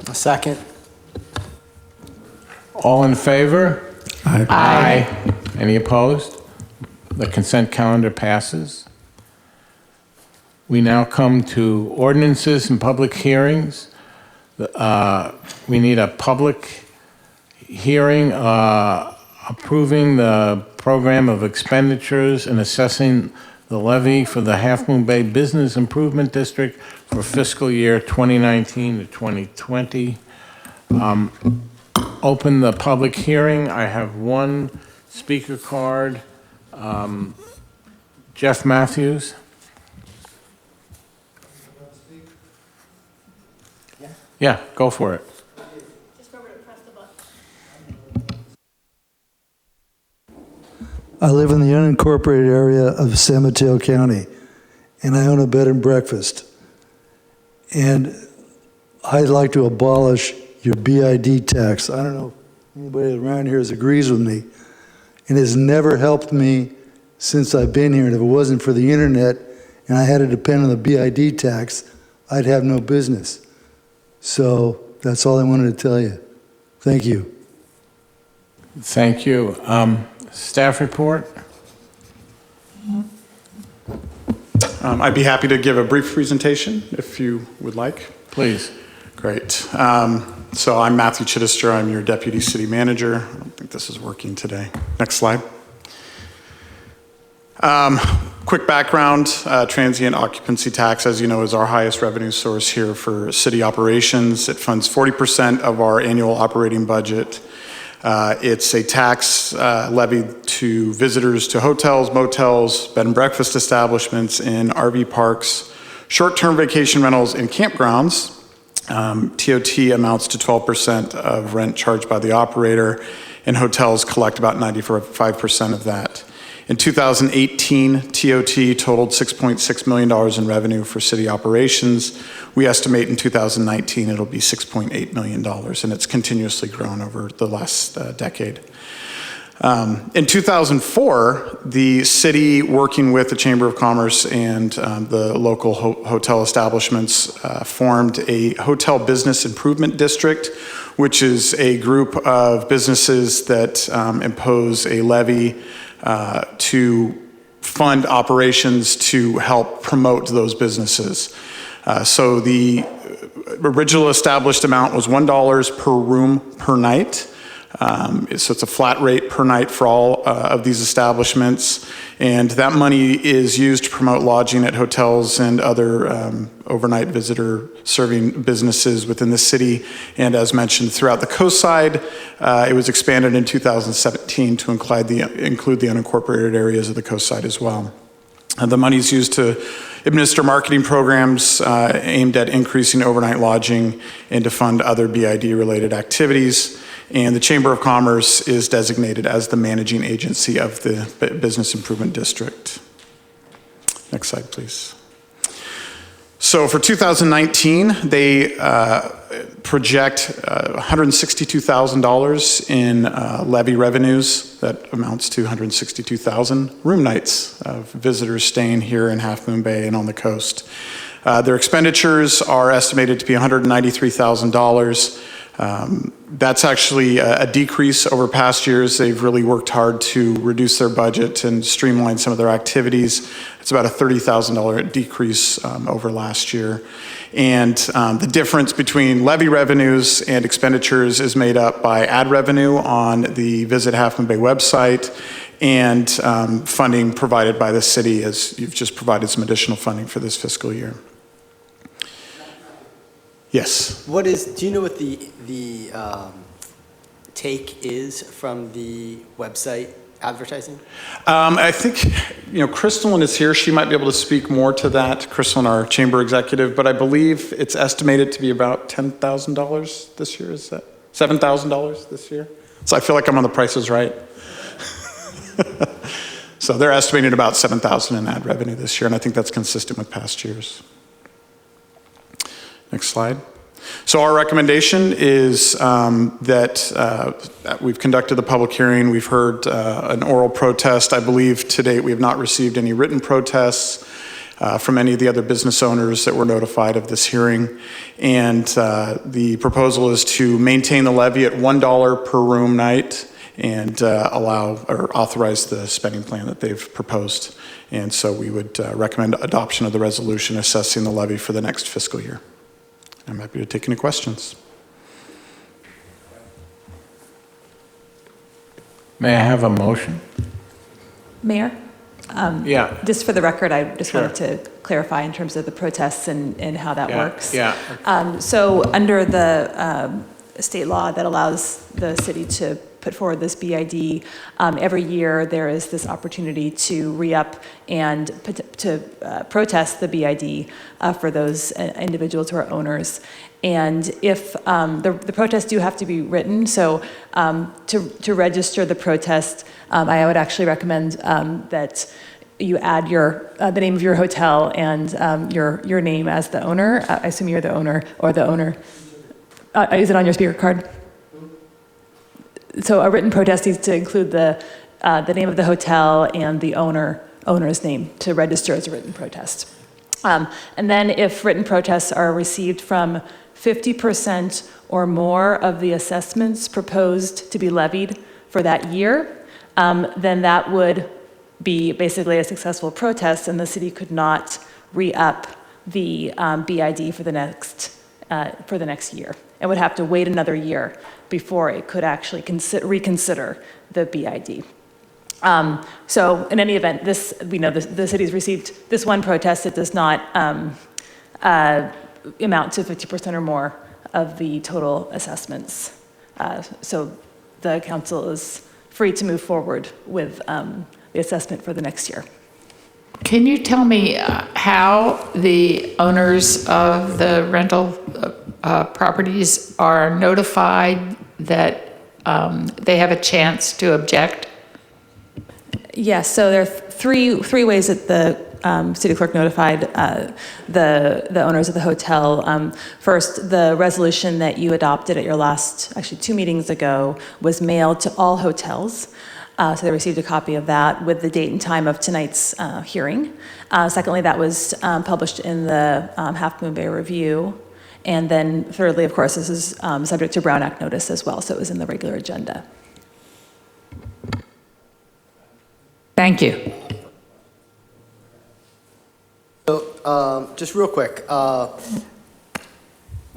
A second. All in favor? Aye. Any opposed? The consent calendar passes. We now come to ordinances and public hearings. We need a public hearing approving the program of expenditures and assessing the levy for the Half Moon Bay Business Improvement District for fiscal year 2019 to 2020. Open the public hearing. I have one speaker card. Jeff Matthews. Yeah, go for it. I live in the unincorporated area of San Mateo County, and I own a bed and breakfast. And I'd like to abolish your BID tax. I don't know if anybody around here agrees with me. And it's never helped me since I've been here. And if it wasn't for the internet and I had to depend on the BID tax, I'd have no business. So that's all I wanted to tell you. Thank you. Thank you. Staff report? I'd be happy to give a brief presentation if you would like. Please. Great. So I'm Matthew Chittister. I'm your Deputy City Manager. I don't think this is working today. Next slide. Quick background, transient occupancy tax, as you know, is our highest revenue source here for city operations. It funds 40% of our annual operating budget. It's a tax levied to visitors to hotels, motels, bed and breakfast establishments, in RV parks, short-term vacation rentals, and campgrounds. TOT amounts to 12% of rent charged by the operator, and hotels collect about 95% of that. In 2018, TOT totaled $6.6 million in revenue for city operations. We estimate in 2019 it'll be $6.8 million, and it's continuously grown over the last decade. In 2004, the city, working with the Chamber of Commerce and the local hotel establishments, formed a hotel business improvement district, which is a group of businesses that impose a levy to fund operations to help promote those businesses. So the original established amount was $1 per room per night. So it's a flat rate per night for all of these establishments. And that money is used to promote lodging at hotels and other overnight visitor serving businesses within the city. And as mentioned, throughout the coast side, it was expanded in 2017 to include the unincorporated areas of the coast side as well. The money is used to administer marketing programs aimed at increasing overnight lodging and to fund other BID-related activities. And the Chamber of Commerce is designated as the managing agency of the Business Improvement District. Next slide, please. So for 2019, they project $162,000 in levy revenues. That amounts to 162,000 room nights of visitors staying here in Half Moon Bay and on the coast. Their expenditures are estimated to be $193,000. That's actually a decrease over past years. They've really worked hard to reduce their budget and streamline some of their activities. It's about a $30,000 decrease over last year. And the difference between levy revenues and expenditures is made up by ad revenue on the Visit Half Moon Bay website and funding provided by the city, as you've just provided some additional funding for this fiscal year. Yes. Do you know what the take is from the website advertising? I think, Crystalline is here. She might be able to speak more to that, Crystalline, our chamber executive, but I believe it's estimated to be about $10,000 this year. Is that $7,000 this year? So I feel like I'm on the Price is Right. So they're estimating about $7,000 in ad revenue this year, and I think that's consistent with past years. Next slide. So our recommendation is that we've conducted the public hearing. We've heard an oral protest. I believe to date we have not received any written protests from any of the other business owners that were notified of this hearing. And the proposal is to maintain the levy at $1 per room night and allow or authorize the spending plan that they've proposed. And so we would recommend adoption of the resolution assessing the levy for the next fiscal year. I'm happy to take any questions. May I have a motion? Mayor? Yeah. Just for the record, I just Sure. wanted to clarify in terms of the protests and how that works. Yeah. So under the state law that allows the city to put forward this BID, every year there is this opportunity to re-up and to protest the BID for those individuals who are owners. And if the protests do have to be written, so to register the protest, I would actually recommend that you add the name of your hotel and your name as the owner. I assume you're the owner or the owner. Is it on your speaker card? So a written protest needs to include the name of the hotel and the owner's name to register as a written protest. And then if written protests are received from 50% or more of the assessments proposed to be levied for that year, then that would be basically a successful protest, and the city could not re-up the BID for the next year. It would have to wait another year before it could actually reconsider the BID. So in any event, we know the city's received this one protest. It does not amount to 50% or more of the total assessments. So the council is free to move forward with the assessment for the next year. Can you tell me how the owners of the rental properties are notified that they have a chance to object? Yes, so there are three ways that the city clerk notified the owners of the hotel. First, the resolution that you adopted at your actually 2 meetings ago was mailed to all hotels. So they received a copy of that with the date and time of tonight's hearing. Secondly, that was published in the Half Moon Bay Review. And then thirdly, of course, this is subject to Brown Act notice as well, so it was in the regular agenda. Thank you. So, just real quick,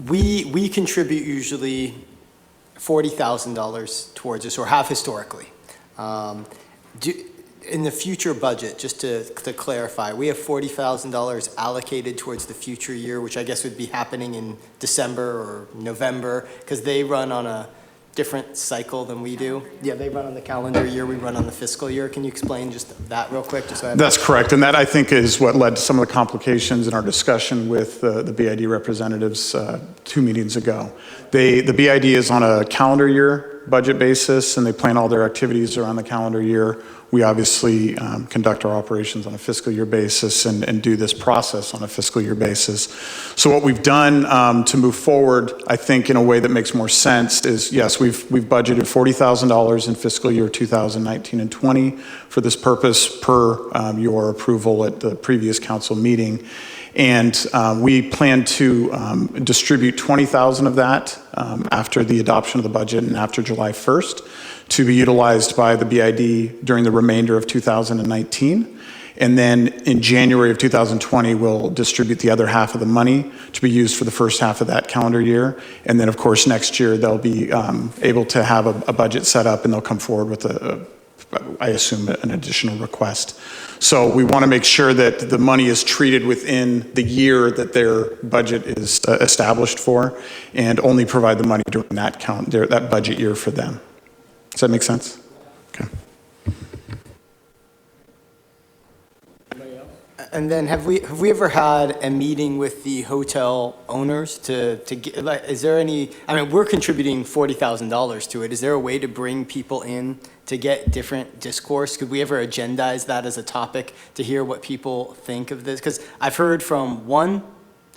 we contribute usually $40,000 towards this, or have historically. In the future budget, just to clarify, we have $40,000 allocated towards the future year, which I guess would be happening in December or November, because they run on a different cycle than we do. Yeah, they run on the calendar year, we run on the fiscal year. Can you explain just that real quick? Just so That's correct, and that I think is what led to some of the complications in our discussion with the BID representatives 2 meetings ago. The BID is on a calendar year budget basis, and they plan all their activities around the calendar year. We obviously conduct our operations on a fiscal year basis and do this process on a fiscal year basis. So what we've done to move forward, I think in a way that makes more sense, is yes, we've budgeted $40,000 in fiscal year 2019 and 20 for this purpose per your approval at the previous council meeting. And we plan to distribute $20,000 of that after the adoption of the budget and after July 1st to be utilized by the BID during the remainder of 2019. And then in January of 2020, we'll distribute the other half of the money to be used for the first half of that calendar year. And then, of course, next year they'll be able to have a budget set up, and they'll come forward with I assume, an additional request. So we want to make sure that the money is treated within the year that their budget is established for, and only provide the money during that budget year for them. Does that make sense? Okay. And then have we ever had a meeting with the hotel owners to get, like, is there any, I mean, we're contributing $40,000 to it. Is there a way to bring people in to get different discourse? Could we ever agendize that as a topic to hear what people think of this? Because I've heard from one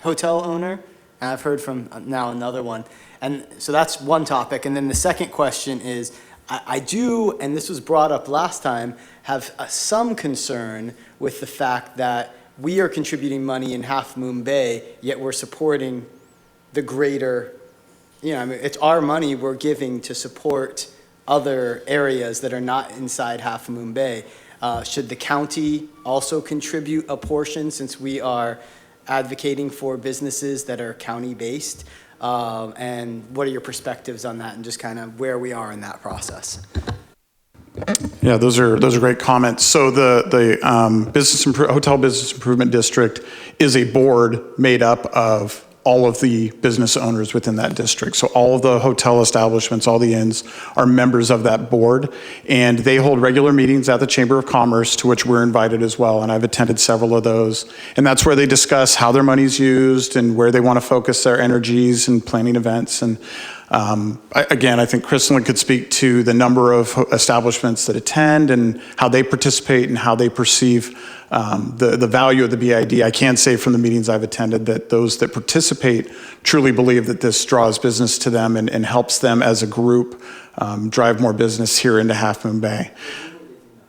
hotel owner, and I've heard from now another one. And so that's one topic. And then the second question is, I do, and this was brought up last time, have some concern with the fact that we are contributing money in Half Moon Bay, yet we're supporting the greater, I mean, it's our money we're giving to support other areas that are not inside Half Moon Bay. Should the county also contribute a portion, since we are advocating for businesses that are county-based? And what are your perspectives on that, and just kind of where we are in that process? Yeah, those are great comments. So the Hotel Business Improvement District is a board made up of all of the business owners within that district. So all of the hotel establishments, all the inns are members of that board, and they hold regular meetings at the Chamber of Commerce, to which we're invited as well, and I've attended several of those. And that's where they discuss how their money's used and where they want to focus their energies and planning events. And Again, I think Crystalline could speak to the number of establishments that attend and how they participate and how they perceive the value of the BID. I can say from the meetings I've attended that those that participate truly believe that this draws business to them and helps them as a group drive more business here into Half Moon Bay.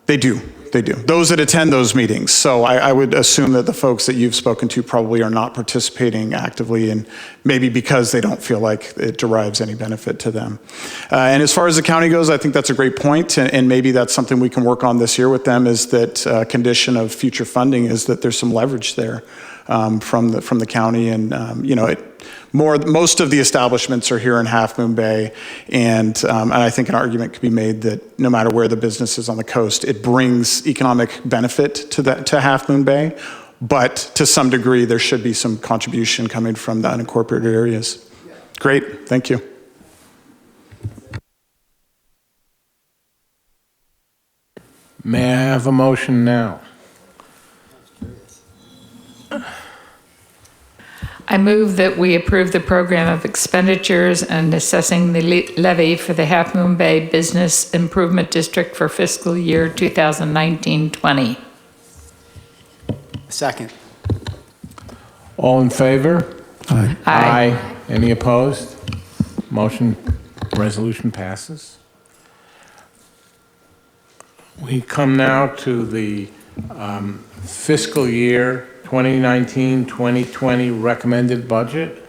They do. They do. Those that attend those meetings. So I would assume that the folks that you've spoken to probably are not participating actively, and maybe because they don't feel like it derives any benefit to them. And as far as the county goes, I think that's a great point, and maybe that's something we can work on this year with them, is that condition of future funding is that there's some leverage there from the county. And most of the establishments are here in Half Moon Bay, and I think an argument could be made that no matter where the business is on the coast, it brings economic benefit to Half Moon Bay, but to some degree there should be some contribution coming from the unincorporated areas. Great, thank you. May I have a motion now? I move that we approve the program of expenditures and assessing the levy for the Half Moon Bay Business Improvement District for fiscal year 2019-20. Second. All in favor? Aye. Aye. Any opposed? Resolution passes. We come now to the fiscal year 2019-2020 recommended budget.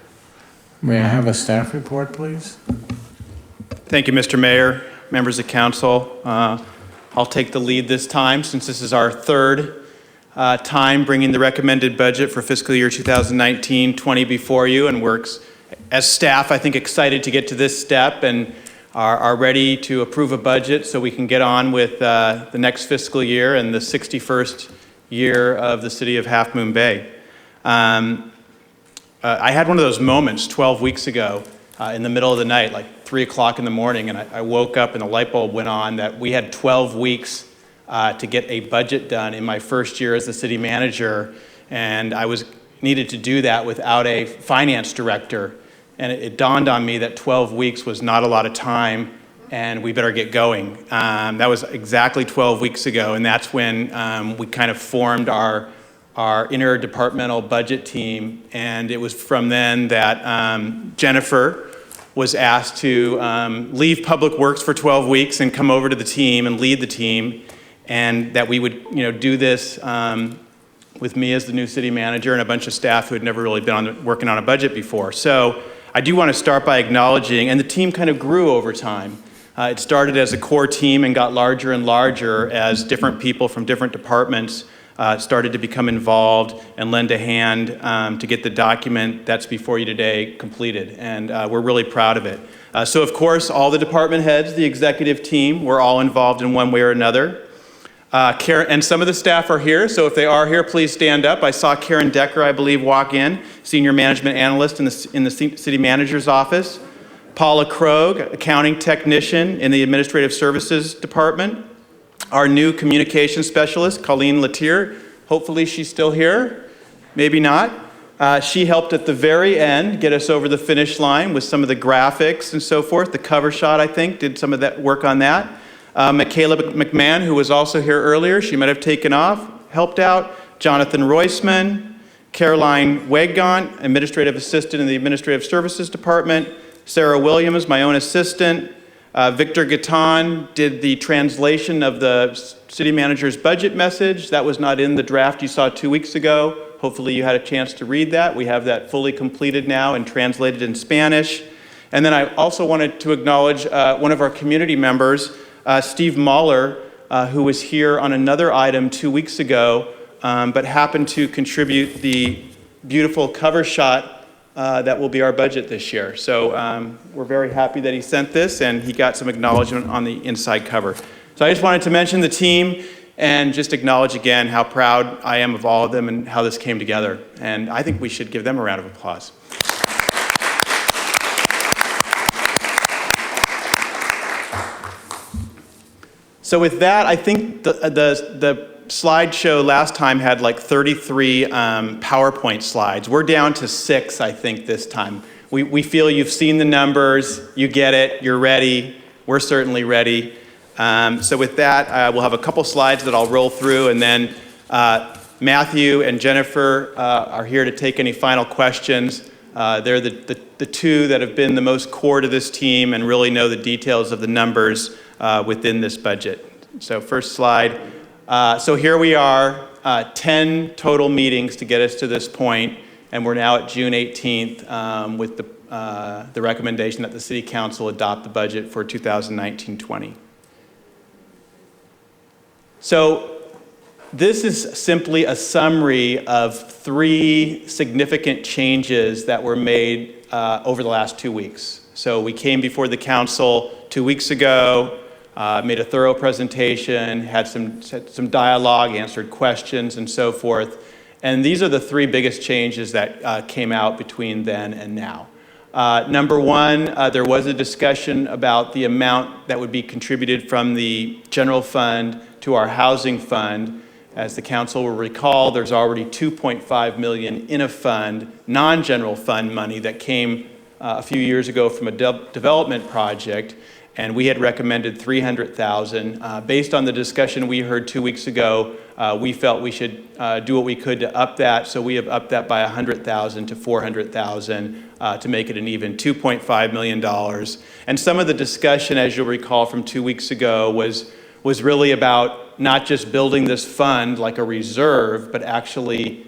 May I have a staff report, please? Thank you, Mr. Mayor, members of council. I'll take the lead this time since this is our third time bringing the recommended budget for fiscal year 2019-20 before you, and we're, as staff, I think, excited to get to this step and are ready to approve a budget so we can get on with the next fiscal year and the 61st year of the city of Half Moon Bay. I had one of those moments 12 weeks ago in the middle of the night, like 3 o'clock in the morning, and I woke up and the light bulb went on that we had 12 weeks to get a budget done in my first year as the city manager, and I needed to do that without a finance director. And it dawned on me that 12 weeks was not a lot of time, and we better get going. That was exactly 12 weeks ago, and that's when we kind of formed our interdepartmental budget team, and it was from then that Jennifer was asked to leave Public Works for 12 weeks and come over to the team and lead the team, and that we would do this with me as the new city manager and a bunch of staff who had never really been working on a budget before. So I do want to start by acknowledging, and the team kind of grew over time. It started as a core team and got larger and larger as different people from different departments started to become involved and lend a hand to get the document that's before you today completed. And we're really proud of it. So of course, all the department heads, the executive team, were all involved in one way or another. Karen, and some of the staff are here, so if they are here, please stand up. I saw Karen Decker, I believe, walk in, Senior Management Analyst in the City Manager's Office. Paula Krogh, Accounting Technician in the Administrative Services Department. Our new Communication Specialist, Colleen Latier. Hopefully she's still here, maybe not. She helped at the very end get us over the finish line with some of the graphics and so forth. The cover shot, I think, did some of that work on that. Michaela McMahon, who was also here earlier, she might have taken off, helped out. Jonathan Roisman, Caroline Weggaunt, Administrative Assistant in the Administrative Services Department. Sarah Williams, my own assistant. Victor Gatton did the translation of the city manager's budget message. That was not in the draft you saw 2 weeks ago. Hopefully you had a chance to read that. We have that fully completed now and translated in Spanish. And then I also wanted to acknowledge one of our community members, Steve Mahler, who was here on another item 2 weeks ago, but happened to contribute the beautiful cover shot that will be our budget this year. So we're very happy that he sent this, and he got some acknowledgement on the inside cover. So I just wanted to mention the team and just acknowledge again how proud I am of all of them and how this came together. And I think we should give them a round of applause. So with that, I think the slideshow last time had like 33 PowerPoint slides. We're down to 6, I think, this time. we feel you've seen the numbers, you get it, you're ready. We're certainly ready. So with that, we'll have a couple slides that I'll roll through, and then Matthew and Jennifer are here to take any final questions. They're the two that have been the most core to this team and really know the details of the numbers within this budget. So first slide. So here we are, 10 total meetings to get us to this point, and we're now at June 18th with the recommendation that the City Council adopt the budget for 2019-20. So this is simply a summary of 3 significant changes that were made over the last 2 weeks. So we came before the council 2 weeks ago, made a thorough presentation, had some dialogue, answered questions, and so forth. And these are the 3 biggest changes that came out between then and now. Number one, there was a discussion about the amount that would be contributed from the general fund to our housing fund. As the council will recall, there's already $2.5 million in a fund, non-general fund money that came a few years ago from a development project, and we had recommended $300,000. Based on the discussion we heard 2 weeks ago, we felt we should do what we could to up that, so we have upped that by $100,000 to $400,000 to make it an even $2.5 million. And some of the discussion, as you'll recall from 2 weeks ago, was really about not just building this fund like a reserve, but actually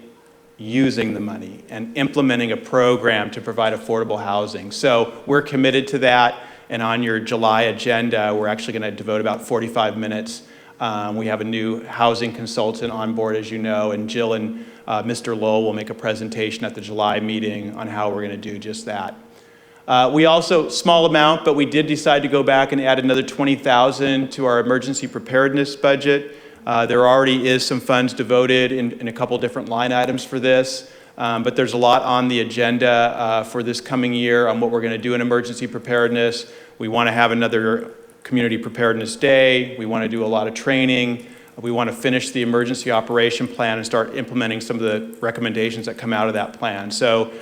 using the money and implementing a program to provide affordable housing. So we're committed to that, and on your July agenda, we're actually going to devote about 45 minutes. We have a new housing consultant on board, as you know, and Jill and Mr. Lowell will make a presentation at the July meeting on how we're going to do just that. We also, small amount, but we did decide to go back and add another $20,000 to our emergency preparedness budget. There already is some funds devoted in a couple different line items for this, but there's a lot on the agenda for this coming year on what we're going to do in emergency preparedness. We want to have another community preparedness day. We want to do a lot of training. We want to finish the emergency operation plan and start implementing some of the recommendations that come out of that plan. So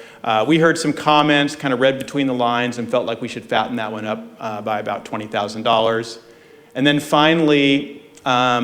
we heard some comments, kind of read between the lines, and felt like we should fatten that one up by about $20,000. And then finally,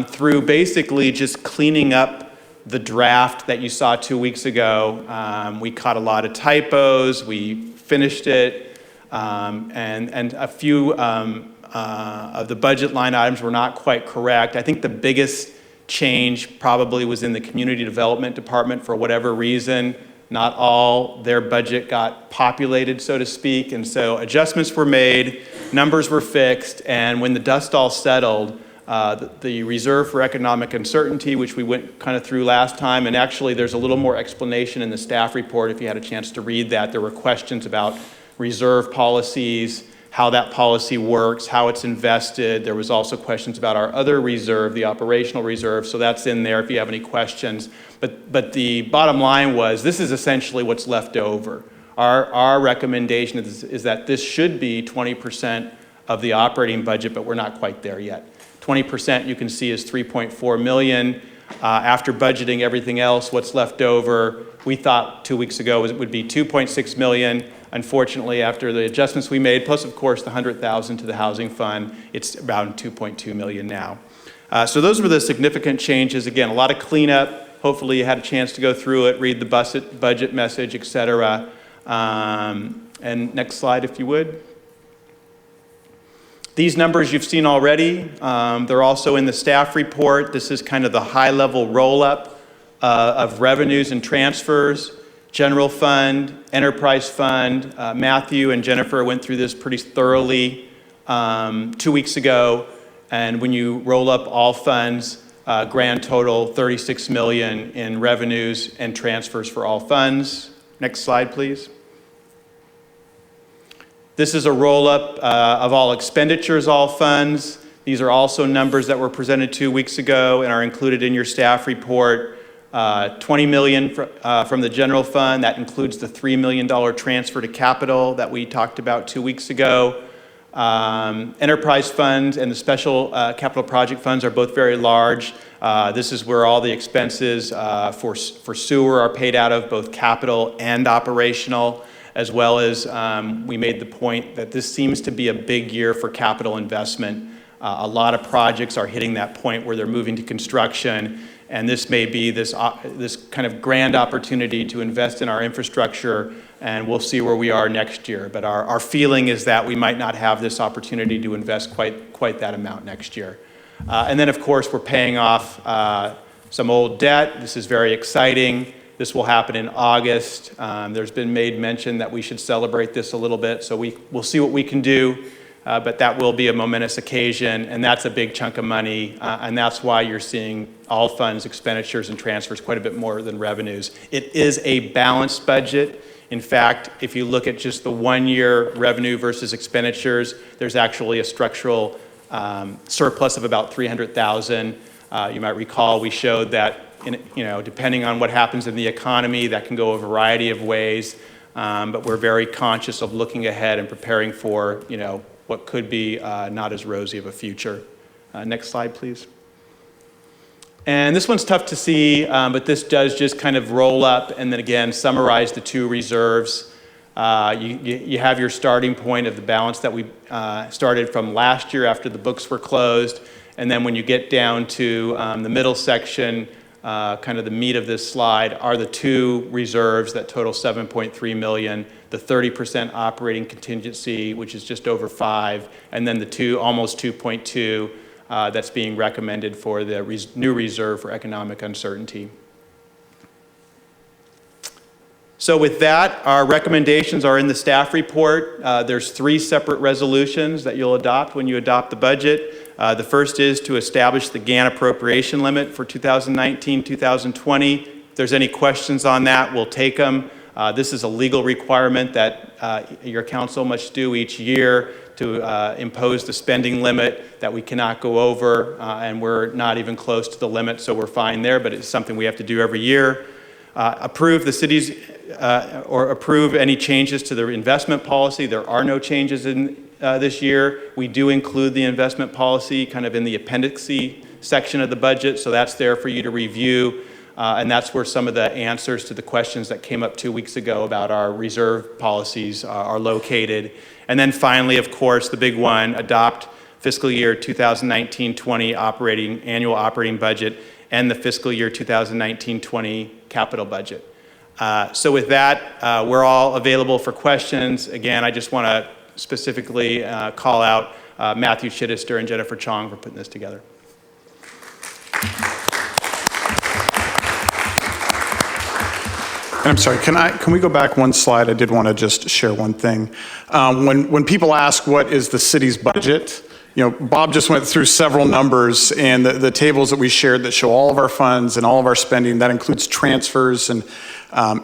through basically just cleaning up the draft that you saw 2 weeks ago, we caught a lot of typos, we finished it, and a few of the budget line items were not quite correct. I think the biggest change probably was in the community development department. For whatever reason, not all their budget got populated, so to speak, and so adjustments were made, numbers were fixed, and when the dust all settled, the reserve for economic uncertainty, which we went kind of through last time, and actually there's a little more explanation in the staff report if you had a chance to read that. There were questions about reserve policies, how that policy works, how it's invested. There was also questions about our other reserve, the operational reserve, so that's in there if you have any questions. But the bottom line was, this is essentially what's left over. Our recommendation is that this should be 20% of the operating budget, but we're not quite there yet. 20% you can see is $3.4 million. After budgeting everything else, what's left over, we thought 2 weeks ago it would be $2.6 million. Unfortunately, after the adjustments we made, plus of course the $100,000 to the housing fund, it's around $2.2 million now. So those were the significant changes. Again, a lot of cleanup. Hopefully you had a chance to go through it, read the budget message, etc. And next slide, if you would. These numbers you've seen already. They're also in the staff report. This is kind of the high-level roll-up of revenues and transfers. General fund, enterprise fund. Matthew and Jennifer went through this pretty thoroughly 2 weeks ago. And when you roll up all funds, grand total $36 million in revenues and transfers for all funds. Next slide, please. This is a roll-up of all expenditures, all funds. These are also numbers that were presented 2 weeks ago and are included in your staff report. $20 million from the general fund. That includes the $3 million transfer to capital that we talked about 2 weeks ago. Enterprise funds and the special capital project funds are both very large. This is where all the expenses for sewer are paid out of, both capital and operational. as well as we made the point that this seems to be a big year for capital investment. A lot of projects are hitting that point where they're moving to construction, and this may be this kind of grand opportunity to invest in our infrastructure, and we'll see where we are next year. But our feeling is that we might not have this opportunity to invest quite that amount next year. And then, of course, we're paying off some old debt. This is very exciting. This will happen in August. There's been made mention that we should celebrate this a little bit, so we'll see what we can do. But that will be a momentous occasion, and that's a big chunk of money, and that's why you're seeing all funds, expenditures, and transfers quite a bit more than revenues. It is a balanced budget. In fact, if you look at just the one-year revenue versus expenditures, there's actually a structural surplus of about $300,000. You might recall we showed that, depending on what happens in the economy, that can go a variety of ways, but we're very conscious of looking ahead and preparing for, what could be not as rosy of a future. Next slide, please. And this one's tough to see, but this does just kind of roll up and then again summarize the two reserves. You have your starting point of the balance that we started from last year after the books were closed. And then when you get down to the middle section, kind of the meat of this slide, are the two reserves that total $7.3 million, the 30% operating contingency, which is just over 5, and then the almost 2.2 that's being recommended for the new reserve for economic uncertainty. So with that, our recommendations are in the staff report. There's 3 separate resolutions that you'll adopt when you adopt the budget. The first is to establish the GAN appropriation limit for 2019-2020. If there's any questions on that, we'll take them. This is a legal requirement that your council must do each year to impose the spending line that we cannot go over, and we're not even close to the limit, so we're fine there, but it's something we have to do every year. Approve the city's, or approve any changes to the investment policy. There are no changes in this year. We do include the investment policy kind of in the appendix-y section of the budget, so that's there for you to review. And that's where some of the answers to the questions that came up 2 weeks ago about our reserve policies are located. And then finally, of course, the big one, adopt fiscal year 2019-20 annual operating budget and the fiscal year 2019-20 capital budget. So with that, we're all available for questions. Again, I just want to specifically call out Matthew Chittister and Jennifer Chong for putting this together. And I'm sorry, can we go back one slide? I did want to just share one thing. When people ask what is the city's budget, Bob just went through several numbers, and the tables that we shared that show all of our funds and all of our spending, that includes transfers, and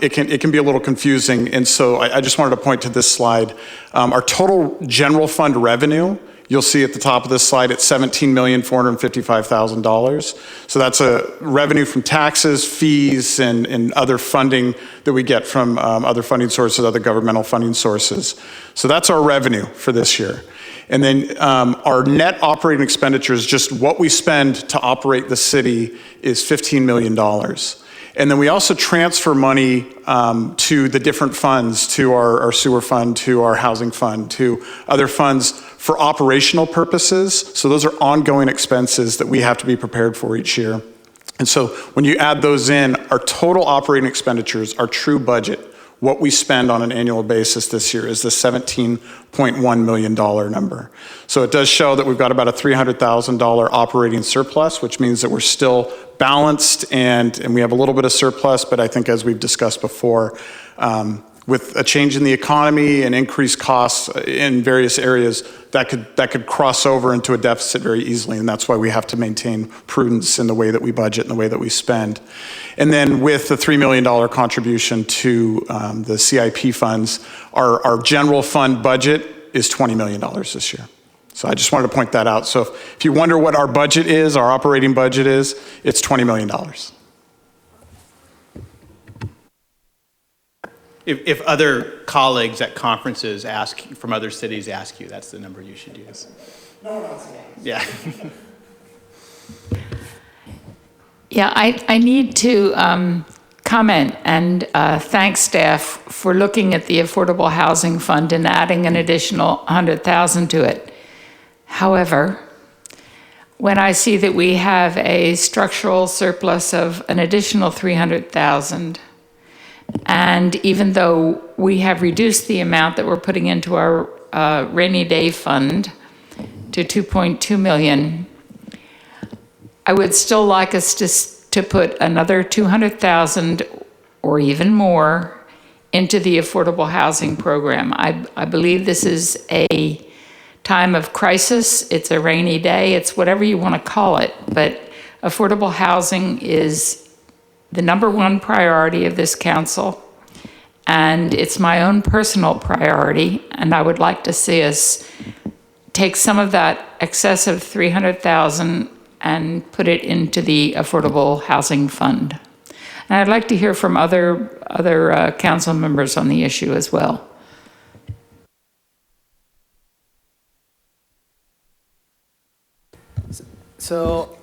it can be a little confusing. And so I just wanted to point to this slide. Our total general fund revenue, you'll see at the top of this slide, it's $17,455,000. So that's a revenue from taxes, fees, and other funding that we get from other funding sources, other governmental funding sources. So that's our revenue for this year. And then our net operating expenditures, just what we spend to operate the city, is $15 million. And then we also transfer money to the different funds, to our sewer fund, to our housing fund, to other funds for operational purposes. So those are ongoing expenses that we have to be prepared for each year. And so when you add those in, our total operating expenditures, our true budget, what we spend on an annual basis this year is the $17.1 million number. So it does show that we've got about a $300,000 operating surplus, which means that we're still balanced and we have a little bit of surplus, but I think as we've discussed before, with a change in the economy and increased costs in various areas, that could cross over into a deficit very easily, and that's why we have to maintain prudence in the way that we budget and the way that we spend. And then with the $3 million contribution to the CIP funds, our general fund budget is $20 million this year. So I just wanted to point that out. So if you wonder what our budget is, our operating budget is, it's $20 million. If other colleagues at conferences from other cities ask you, that's the number you should use. No one else. Yeah. Yeah, I need to comment and thank staff for looking at the Affordable Housing Fund and adding an additional 100,000 to it. However, when I see that we have a structural surplus of an additional 300,000, and even though we have reduced the amount that we're putting into our rainy day fund to 2.2 million, I would still like us to put another 200,000 or even more into the affordable housing program. I believe this is a time of crisis. It's a rainy day. It's whatever you want to call it. But affordable housing is the #1 priority of this council. And it's my own personal priority. And I would like to see us take some of that excessive 300,000 and put it into the Affordable Housing Fund. And I'd like to hear from other council members on the issue as well. So,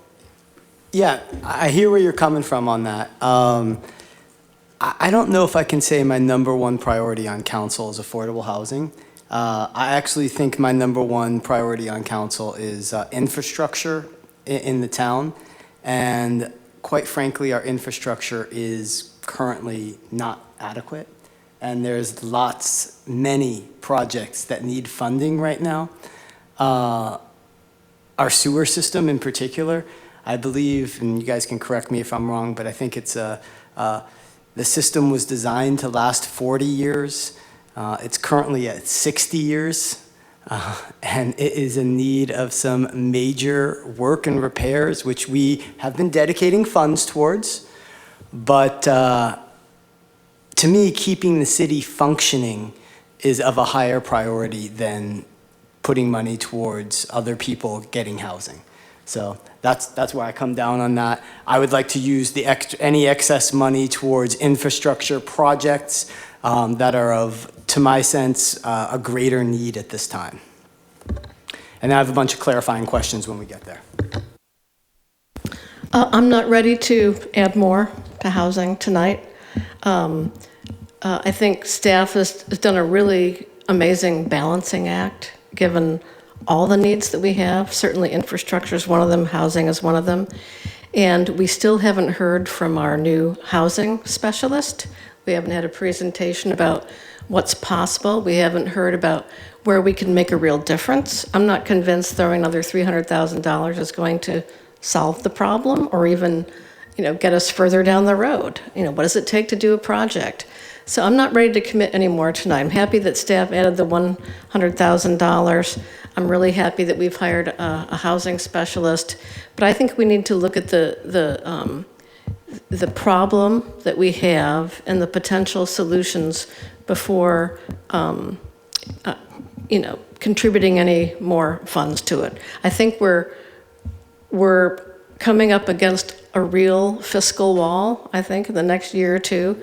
yeah, I hear where you're coming from on that. I don't know if I can say my #1 priority on council is affordable housing. I actually think my #1 priority on council is infrastructure in the town. And quite frankly, our infrastructure is currently not adequate. And there's many projects that need funding right now. Our sewer system in particular, I believe, and you guys can correct me if I'm wrong, but I think it's the system was designed to last 40 years. It's currently at 60 years, and it is in need of some major work and repairs, which we have been dedicating funds towards. But to me, keeping the city functioning is of a higher priority than putting money towards other people getting housing. So that's where I come down on that. I would like to use any excess money towards infrastructure projects that are of, to my sense, a greater need at this time. And I have a bunch of clarifying questions when we get there. I'm not ready to add more to housing tonight. I think staff has done a really amazing balancing act, given all the needs that we have. Certainly infrastructure is one of them, housing is one of them. And we still haven't heard from our new housing specialist. We haven't had a presentation about what's possible. We haven't heard about where we can make a real difference. I'm not convinced throwing another $300,000 is going to solve the problem or even, get us further down the road. What does it take to do a project? So I'm not ready to commit anymore tonight. I'm happy that staff added the $100,000. I'm really happy that we've hired a housing specialist. But I think we need to look at the problem that we have and the potential solutions before, contributing any more funds to it. I think we're coming up against a real fiscal wall, I think, in the next year or two.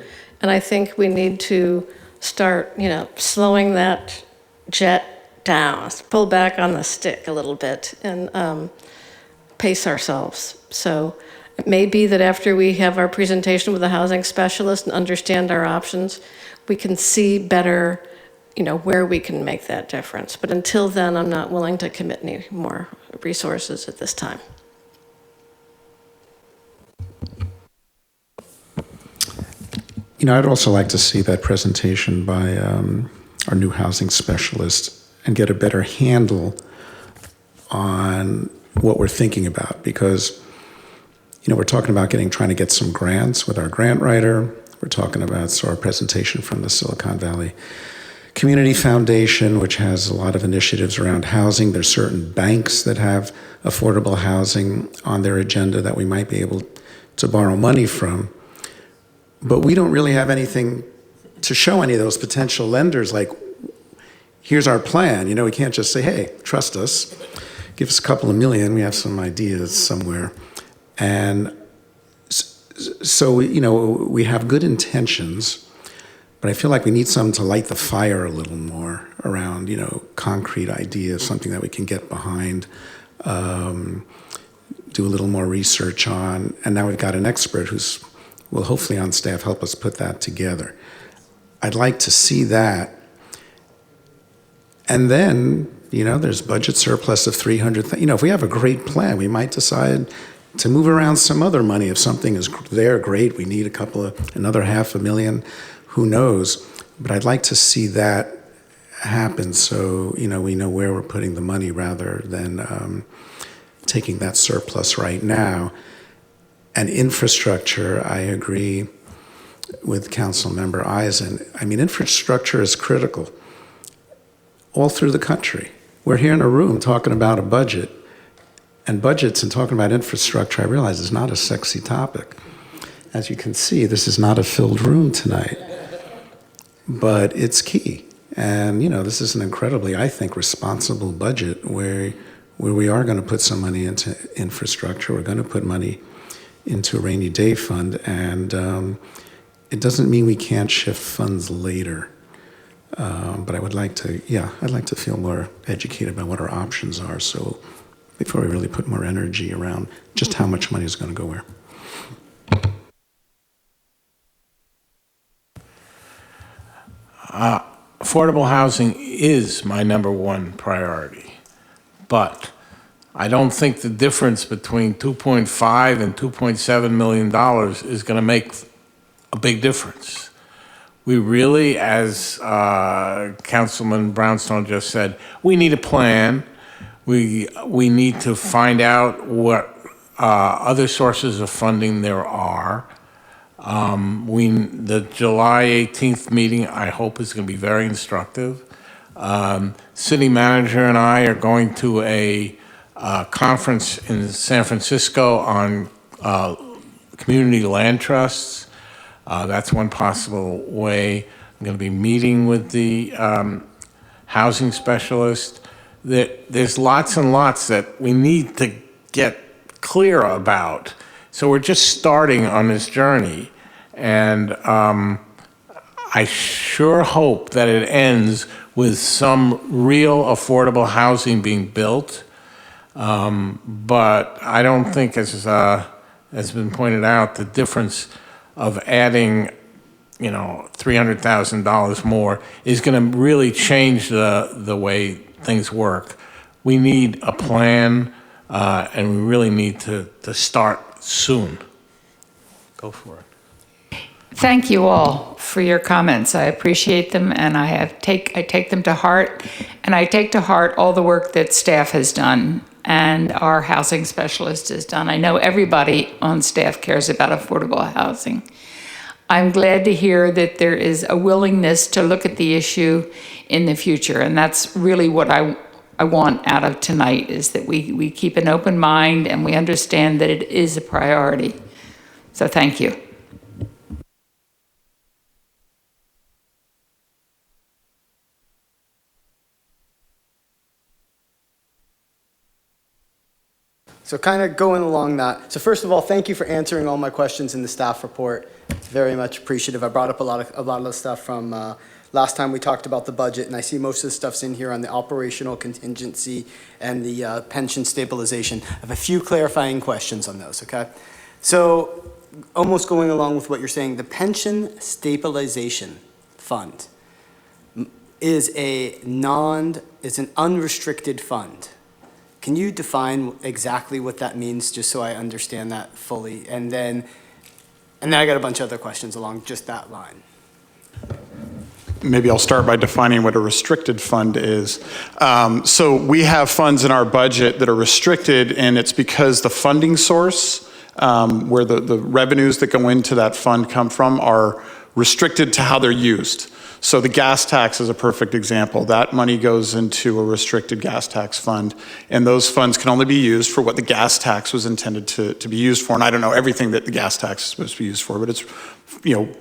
And I think we need to start, slowing that jet down, pull back on the stick a little bit and pace ourselves. So it may be that after we have our presentation with the housing specialist and understand our options, we can see better, where we can make that difference. But until then, I'm not willing to commit any more resources at this time. I'd also like to see that presentation by our new housing specialist and get a better handle on what we're thinking about, because, we're talking about trying to get some grants with our grant writer. We're talking about our presentation from the Silicon Valley Community Foundation, which has a lot of initiatives around housing. There's certain banks that have affordable housing on their agenda that we might be able to borrow money from. But we don't really have anything to show any of those potential lenders, like, here's our plan. We can't just say, hey, trust us, give us a couple of million, we have some ideas somewhere. And so, we have good intentions, but I feel like we need something to light the fire a little more around, concrete ideas, something that we can get behind, do a little more research on. And now we've got an expert who's will hopefully on staff help us put that together. I'd like to see that. And then, there's budget surplus of 300. If we have a great plan, we might decide to move around some other money. If something is there, great. We need another $500,000. Who knows? But I'd like to see that happen so, we know where we're putting the money rather than taking that surplus right now. And infrastructure, I agree with Councilmember Eisen. Infrastructure is critical all through the country. We're here in a room talking about a budget, and budgets and talking about infrastructure, I realize, is not a sexy topic. As you can see, this is not a filled room tonight, but it's key. And, this is an incredibly, I think, responsible budget where we are going to put some money into infrastructure. We're going to put money into a rainy day fund, and it doesn't mean we can't shift funds later. But I'd like to feel more educated about what our options are, so before we really put more energy around just how much money is going to go where. Affordable housing is my number one priority, but I don't think the difference between $2.5 and $2.7 million is going to make a big difference. We really, as Councilman Brownstone just said, we need a plan. We need to find out what other sources of funding there are. The July 18th meeting, I hope, is going to be very instructive. City manager and I are going to a conference in San Francisco on community land trusts. That's one possible way. I'm going to be meeting with the housing specialist. There's lots and lots that we need to get clear about. So we're just starting on this journey. And I sure hope that it ends with some real affordable housing being built. But I don't think, as has been pointed out, the difference of adding, $300,000 more is going to really change the way things work. We need a plan, and we really need to start soon. Go for it. Thank you all for your comments. I appreciate them, and I take them to heart, and I take to heart all the work that staff has done and our housing specialist has done. I know everybody on staff cares about affordable housing. I'm glad to hear that there is a willingness to look at the issue in the future, and that's really what I want out of tonight, is that we keep an open mind and we understand that it is a priority. So thank you. So kind of going along that. So first of all, thank you for answering all my questions in the staff report. It's very much appreciative. I brought up a lot of the stuff from last time we talked about the budget, and I see most of the stuff's in here on the operational contingency and the pension stabilization. I have a few clarifying questions on those, okay? So almost going along with what you're saying, the pension stabilization fund is an unrestricted fund. Can you define exactly what that means, just so I understand that fully? And then I got a bunch of other questions along just that line. Maybe I'll start by defining what a restricted fund is. So we have funds in our budget that are restricted, and it's because the funding source, where the revenues that go into that fund come from, are restricted to how they're used. So the gas tax is a perfect example. That money goes into a restricted gas tax fund, and those funds can only be used for what the gas tax was intended to be used for. And I don't know everything that the gas tax is supposed to be used for, but it's,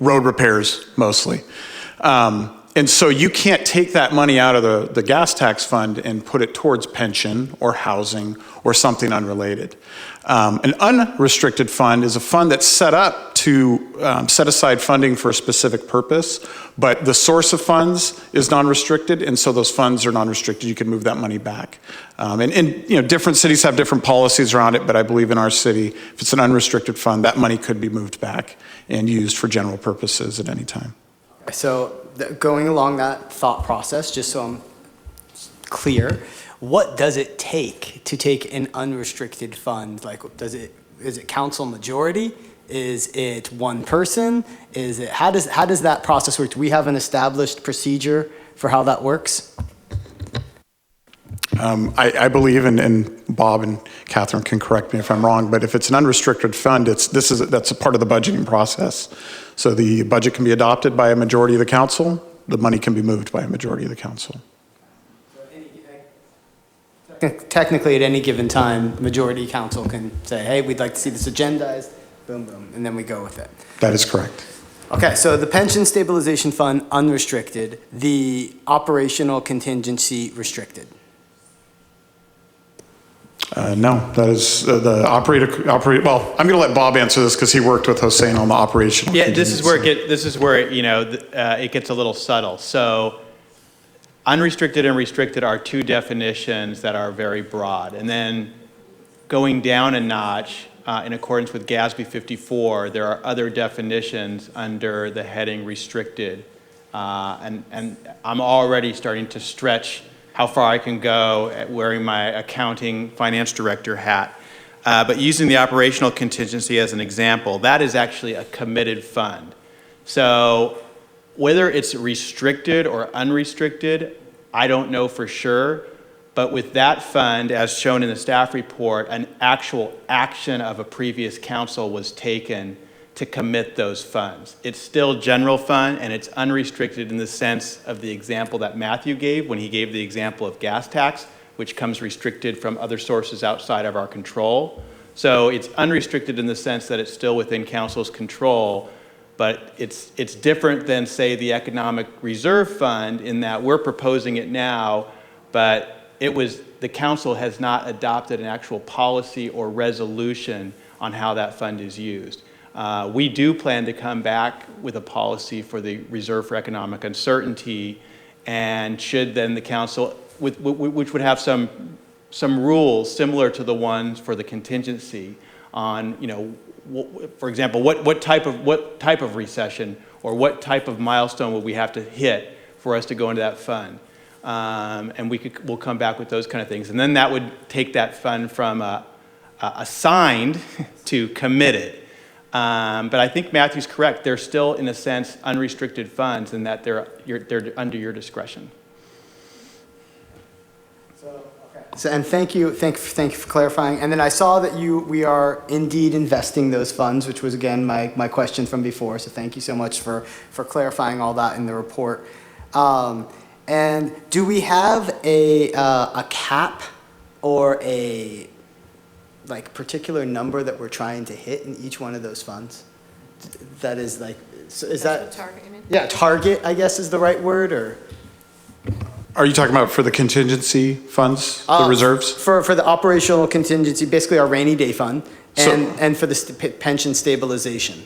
road repairs mostly. And so you can't take that money out of the gas tax fund and put it towards pension or housing or something unrelated. An unrestricted fund is a fund that's set up to set aside funding for a specific purpose, but the source of funds is non-restricted, and so those funds are non-restricted. You can move that money back. Different cities have different policies around it, but I believe in our city, if it's an unrestricted fund, that money could be moved back and used for general purposes at any time. So going along that thought process, just so I'm clear, what does it take to take an unrestricted fund? Like, is it council majority? Is it one person? How does that process work? Do we have an established procedure for how that works? I believe, and Bob and Catherine can correct me if I'm wrong, but if it's an unrestricted fund, that's a part of the budgeting process. So the budget can be adopted by a majority of the council. The money can be moved by a majority of the council. Technically, at any given time, majority council can say, hey, we'd like to see this agendized, boom, boom, and then we go with it. That is correct. Okay, so the pension stabilization fund, unrestricted, the operational contingency, restricted. No, that is the operator. Well, I'm going to let Bob answer this because he worked with Hossein on the operational. Yeah, this is where it gets a little subtle. So, unrestricted and restricted are two definitions that are very broad, and then going down a notch in accordance with GASB 54, there are other definitions under the heading restricted, and I'm already starting to stretch how far I can go at wearing my accounting finance director hat. But using the operational contingency as an example, that is actually a committed fund. So whether it's restricted or unrestricted, I don't know for sure. But with that fund, as shown in the staff report, an actual action of a previous council was taken to commit those funds. It's still general fund, and it's unrestricted in the sense of the example that Matthew gave when he gave the example of gas tax, which comes restricted from other sources outside of our control. So it's unrestricted in the sense that it's still within council's control, but it's different than, say, the Economic Reserve Fund in that we're proposing it now, but the council has not adopted an actual policy or resolution on how that fund is used. We do plan to come back with a policy for the Reserve for Economic Uncertainty, and should then the council, which would have some rules similar to the ones for the contingency on, for example, what type of recession or what type of milestone would we have to hit for us to go into that fund, and we'll come back with those kind of things, and then that would take that fund from assigned to committed. But I think Matthew's correct. They're still, in a sense, unrestricted funds, in that they're under your discretion. So, and thank you for clarifying. And then I saw that we are indeed investing those funds, which was again my question from before. So thank you so much for clarifying all that in the report. And do we have a cap or a particular number that we're trying to hit in each one of those funds? That is is that target, you mean? Yeah, target, I guess is the right word, or? Are you talking about for the contingency funds, the reserves? For the operational contingency, basically our rainy day fund, and for the pension stabilization.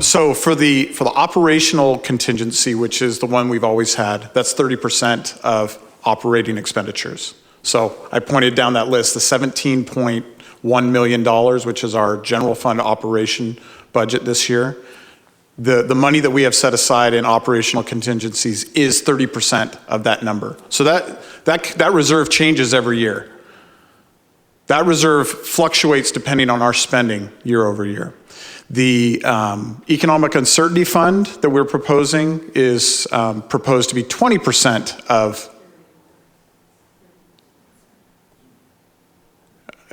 So for the operational contingency, which is the one we've always had, that's 30% of operating expenditures. So I pointed down that list, the $17.1 million, which is our general fund operation budget this year. The money that we have set aside in operational contingencies is 30% of that number. So that reserve changes every year. That reserve fluctuates depending on our spending year over year. The economic uncertainty fund that we're proposing is proposed to be 20% of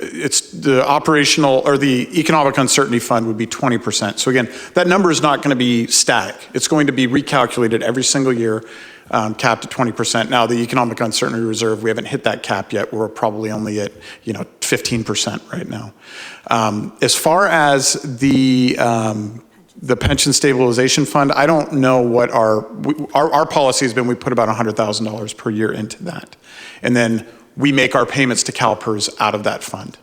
it's the operational, or the economic uncertainty fund would be 20%. So again, that number is not going to be static. It's going to be recalculated every single year, capped at 20%. Now the economic uncertainty reserve, we haven't hit that cap yet. We're probably only at 15% right now. As far as the pension stabilization fund, I don't know what our policy has been. We put about $100,000 per year into that, and then we make our payments to CalPERS out of that fund.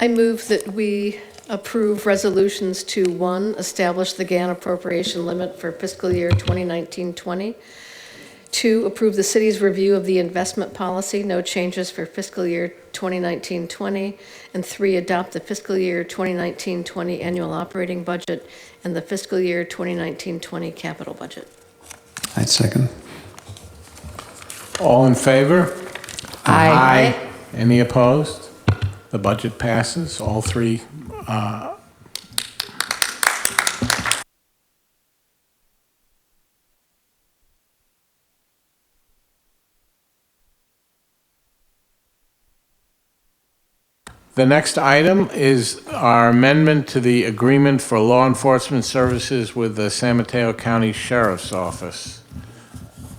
I move that we approve resolutions to, 1, establish the GAN appropriation limit for fiscal year 2019-20. 2, approve the city's review of the investment policy, no changes for fiscal year 2019-20. And 3, adopt the fiscal year 2019-20 annual operating budget and the fiscal year 2019-20 capital budget. I'd second. All in favor? Aye. Any opposed? The budget passes, all three. The next item is our amendment to the agreement for law enforcement services with the San Mateo County Sheriff's Office.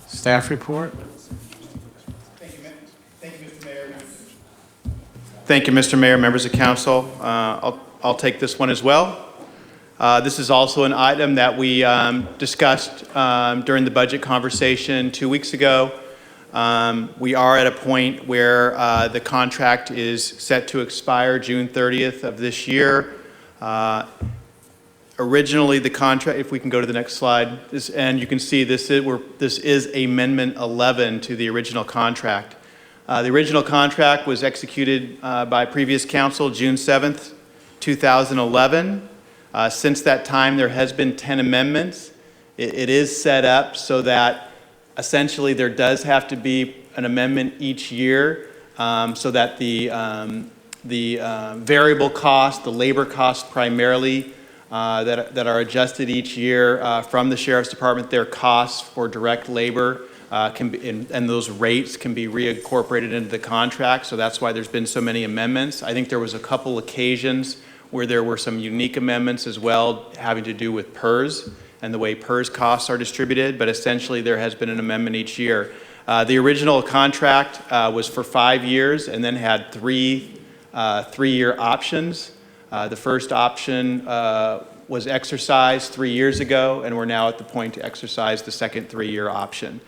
Staff report? Thank you, Mr. Mayor, members of council. I'll take this one as well. This is also an item that we discussed during the budget conversation 2 weeks ago. We are at a point where the contract is set to expire June 30th of this year. Originally, the contract, if we can go to the next slide, and you can see this is Amendment 11 to the original contract. The original contract was executed by previous council June 7th, 2011. Since that time, there has been 10 amendments. It is set up so that essentially there does have to be an amendment each year so that the variable cost, the labor costs primarily that are adjusted each year from the Sheriff's Department, their costs for direct labor can be, and those rates can be reincorporated into the contract. So that's why there's been so many amendments. I think there was a couple occasions where there were some unique amendments as well having to do with PERS and the way PERS costs are distributed, but essentially there has been an amendment each year. The original contract was for 5 years and then had three-year options. The first option was exercised 3 years ago, and we're now at the point to exercise the second 3-year option.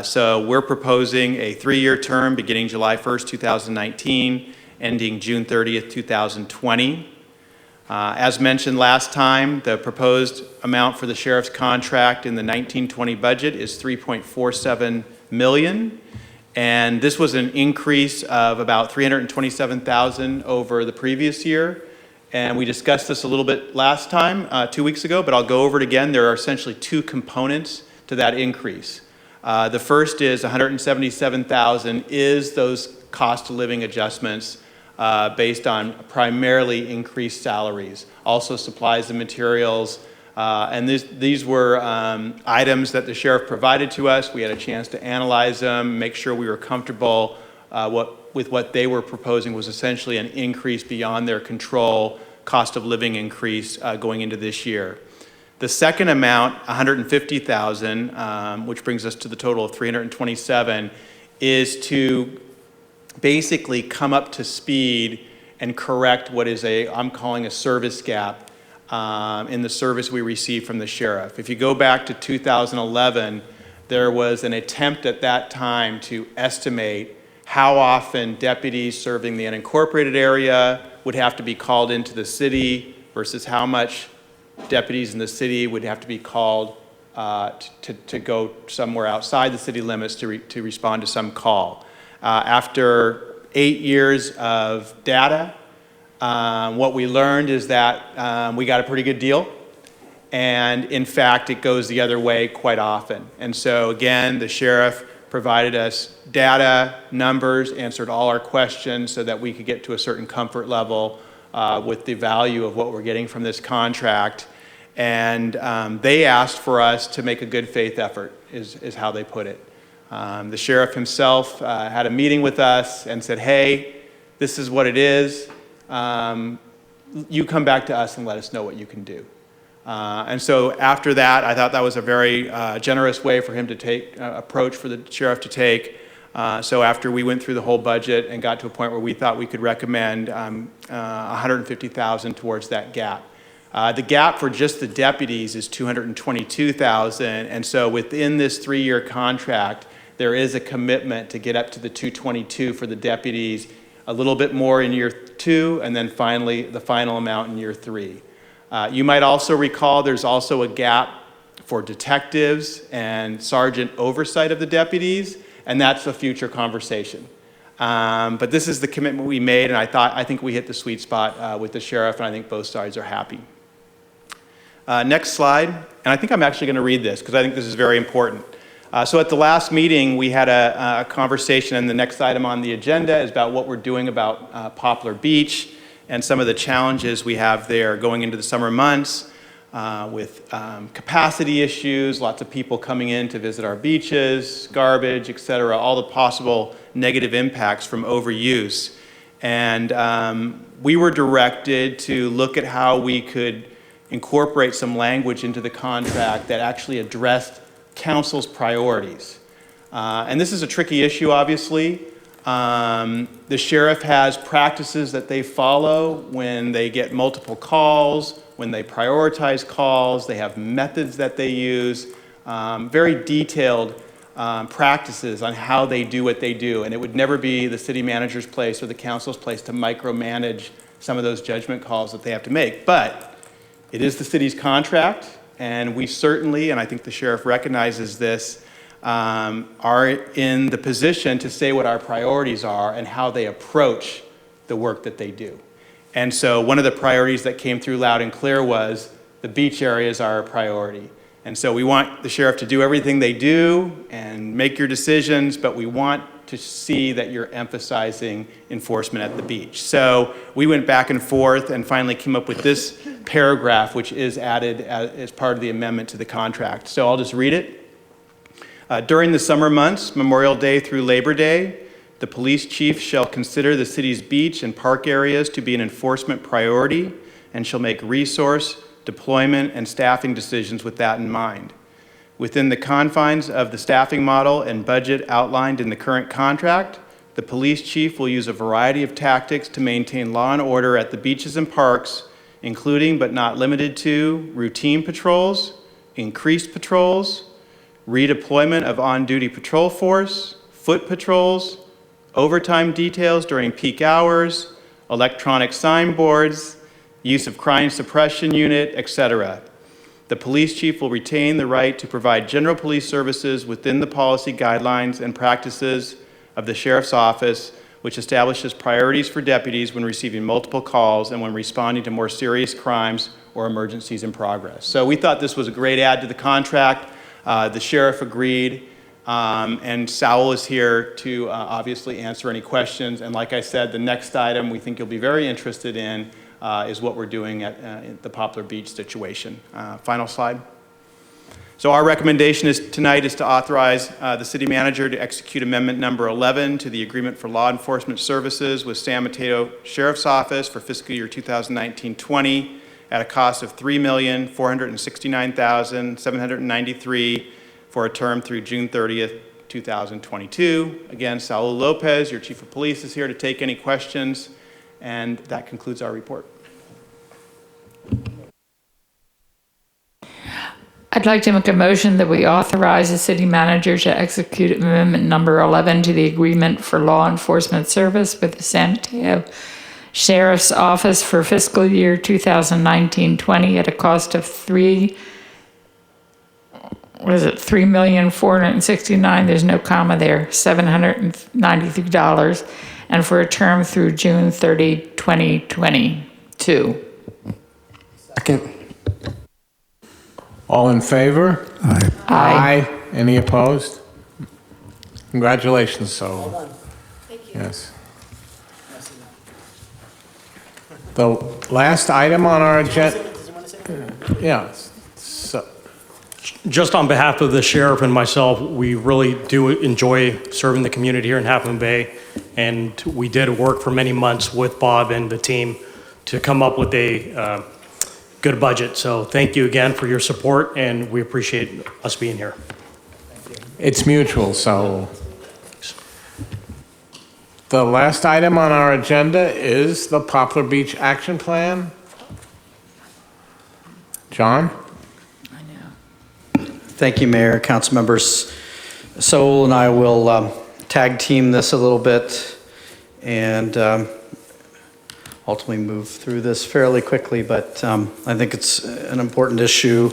So we're proposing a 3-year term beginning July 1st, 2019, ending June 30th, 2020. As mentioned last time, the proposed amount for the sheriff's contract in the 1920 budget is $3.47 million. And this was an increase of about $327,000 over the previous year. And we discussed this a little bit last time, 2 weeks ago, but I'll go over it again. There are essentially two components to that increase. The first is $177,000 is those cost of living adjustments based on primarily increased salaries, also supplies and materials. And these were items that the sheriff provided to us. We had a chance to analyze them, make sure we were comfortable with what they were proposing was essentially an increase beyond their control, cost of living increase going into this year. The second amount, $150,000, which brings us to the total of $327,000, is to basically come up to speed and correct what is I'm calling a service gap in the service we receive from the sheriff. If you go back to 2011, there was an attempt at that time to estimate how often deputies serving the unincorporated area would have to be called into the city versus how much deputies in the city would have to be called to go somewhere outside the city limits to respond to some call. After 8 years of data, what we learned is that we got a pretty good deal. And in fact, it goes the other way quite often. And so again, the sheriff provided us data, numbers, answered all our questions so that we could get to a certain comfort level with the value of what we're getting from this contract. And they asked for us to make a good faith effort, is how they put it. The sheriff himself had a meeting with us and said, hey, this is what it is. You come back to us and let us know what you can do. And so after that, I thought that was a very generous way for him to take, approach for the sheriff to take. So after we went through the whole budget and got to a point where we thought we could recommend $150,000 towards that gap. The gap for just the deputies is $222,000, and so within this 3-year contract, there is a commitment to get up to the $222,000 for the deputies, a little bit more in year 2, and then finally the final amount in year 3. You might also recall there's also a gap for detectives and sergeant oversight of the deputies, and that's a future conversation. But this is the commitment we made, and I think we hit the sweet spot with the sheriff, and I think both sides are happy. Next slide, and I think I'm actually going to read this because I think this is very important. So at the last meeting, we had a conversation, and the next item on the agenda is about what we're doing about Poplar Beach and some of the challenges we have there going into the summer months with capacity issues, lots of people coming in to visit our beaches, garbage, et cetera, all the possible negative impacts from overuse. And we were directed to look at how we could incorporate some language into the contract that actually addressed council's priorities. And this is a tricky issue, obviously. The sheriff has practices that they follow when they get multiple calls, when they prioritize calls. They have methods that they use, very detailed practices on how they do what they do. And it would never be the city manager's place or the council's place to micromanage some of those judgment calls that they have to make. But it is the city's contract, and we certainly, and I think the sheriff recognizes this, are in the position to say what our priorities are and how they approach the work that they do. And so one of the priorities that came through loud and clear was the beach areas are a priority. And so we want the sheriff to do everything they do and make your decisions, but we want to see that you're emphasizing enforcement at the beach. So we went back and forth and finally came up with this paragraph, which is added as part of the amendment to the contract. So I'll just read it. During the summer months, Memorial Day through Labor Day, the police chief shall consider the city's beach and park areas to be an enforcement priority and shall make resource, deployment, and staffing decisions with that in mind. Within the confines of the staffing model and budget outlined in the current contract, the police chief will use a variety of tactics to maintain law and order at the beaches and parks, including but not limited to routine patrols, increased patrols, redeployment of on-duty patrol force, foot patrols, overtime details during peak hours, electronic signboards, use of crime suppression unit, etc. The police chief will retain the right to provide general police services within the policy guidelines and practices of the sheriff's office, which establishes priorities for deputies when receiving multiple calls and when responding to more serious crimes or emergencies in progress. So we thought this was a great add to the contract. The sheriff agreed, and Saul is here to obviously answer any questions. And like I said, the next item we think you'll be very interested in is what we're doing at the Poplar Beach situation. Final slide. So our recommendation tonight is to authorize the city manager to execute amendment number 11 to the agreement for law enforcement services with San Mateo Sheriff's Office for fiscal year 2019-20 at a cost of $3,469,793 for a term through June 30th, 2022. Again, Saul Lopez, your chief of police, is here to take any questions, and that concludes our report. I'd like to make a motion that we authorize the city manager to execute amendment number 11 to the agreement for law enforcement service with the San Mateo Sheriff's Office for fiscal year 2019-20 at a cost of $3,469,000, there's no comma there, $793, and for a term through June 30, 2022. Second. All in favor? Aye. Aye. Any opposed? Congratulations, Saul. Well done. Thank you. Yes. The last item on our agenda. Yeah. So, Just on behalf of the sheriff and myself, we really do enjoy serving the community here in Half Moon Bay, and we did work for many months with Bob and the team to come up with a good budget. So thank you again for your support, and we appreciate us being here. it's mutual, so. The last item on our agenda is the Poplar Beach Action Plan. John? Thank you, Mayor, council members. Sol and I will tag team this a little bit, and ultimately move through this fairly quickly, but I think it's an important issue.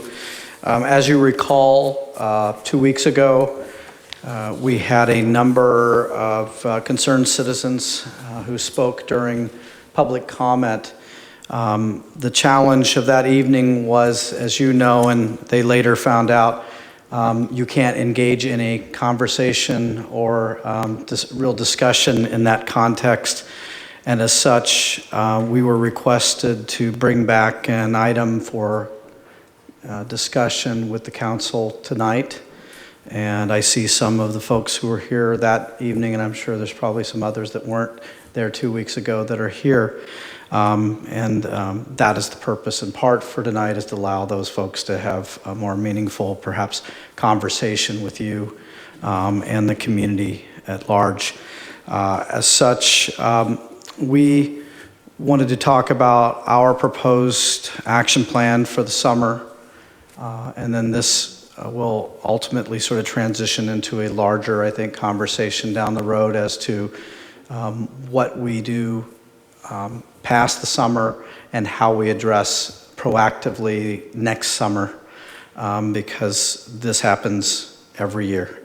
As you recall, 2 weeks ago, we had a number of concerned citizens who spoke during public comment. The challenge of that evening was, as you know, and they later found out, you can't engage in a conversation or real discussion in that context. And as such, we were requested to bring back an item for discussion with the council tonight. And I see some of the folks who were here that evening, and I'm sure there's probably some others that weren't there 2 weeks ago that are here. That is the purpose in part for tonight, is to allow those folks to have a more meaningful, perhaps, conversation with you and the community at large. As such, we wanted to talk about our proposed action plan for the summer, and then this will ultimately sort of transition into a larger, I think, conversation down the road as to what we do past the summer and how we address proactively next summer, because this happens every year.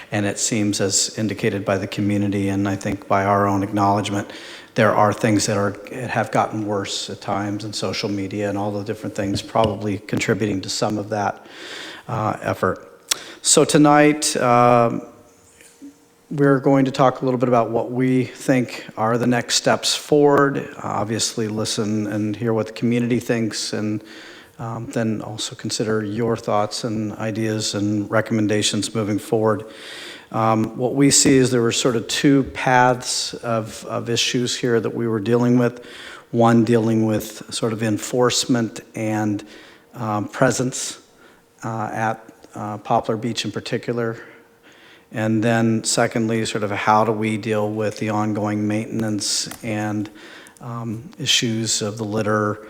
And it seems, as indicated by the community and I think by our own acknowledgement, there are things that have gotten worse at times, and social media and all the different things probably contributing to some of that effort. So tonight, we're going to talk a little bit about what we think are the next steps forward, obviously listen and hear what the community thinks, and then also consider your thoughts and ideas and recommendations moving forward. What we see is there were sort of two paths of issues here that we were dealing with. One dealing with sort of enforcement and presence at Poplar Beach in particular. And then secondly, sort of how do we deal with the ongoing maintenance and issues of the litter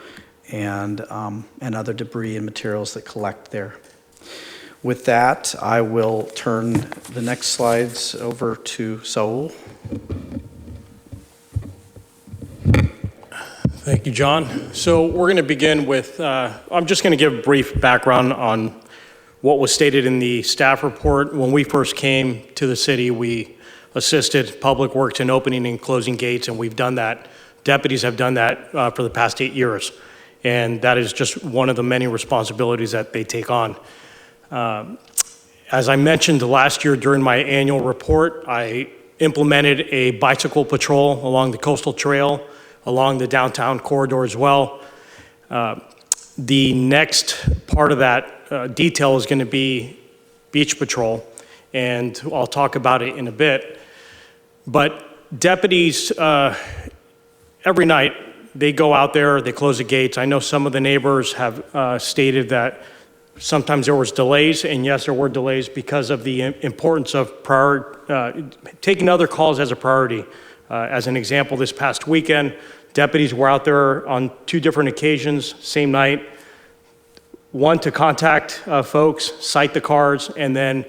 and other debris and materials that collect there. With that, I will turn the next slides over to Saul. Thank you, John. So we're going to begin with, I'm just going to give a brief background on what was stated in the staff report. When we first came to the city, we assisted Public Works in opening and closing gates, and we've done that. Deputies have done that for the past 8 years, and that is just one of the many responsibilities that they take on. As I mentioned last year during my annual report, I implemented a bicycle patrol along the coastal trail, along the downtown corridor as well. The next part of that detail is going to be beach patrol, and I'll talk about it in a bit. But deputies, every night, they go out there, they close the gates. I know some of the neighbors have stated that sometimes there was delays, and yes, there were delays because of the importance of taking other calls as a priority. As an example, this past weekend, deputies were out there on 2 different occasions, same night. One to contact folks, cite the cars, and then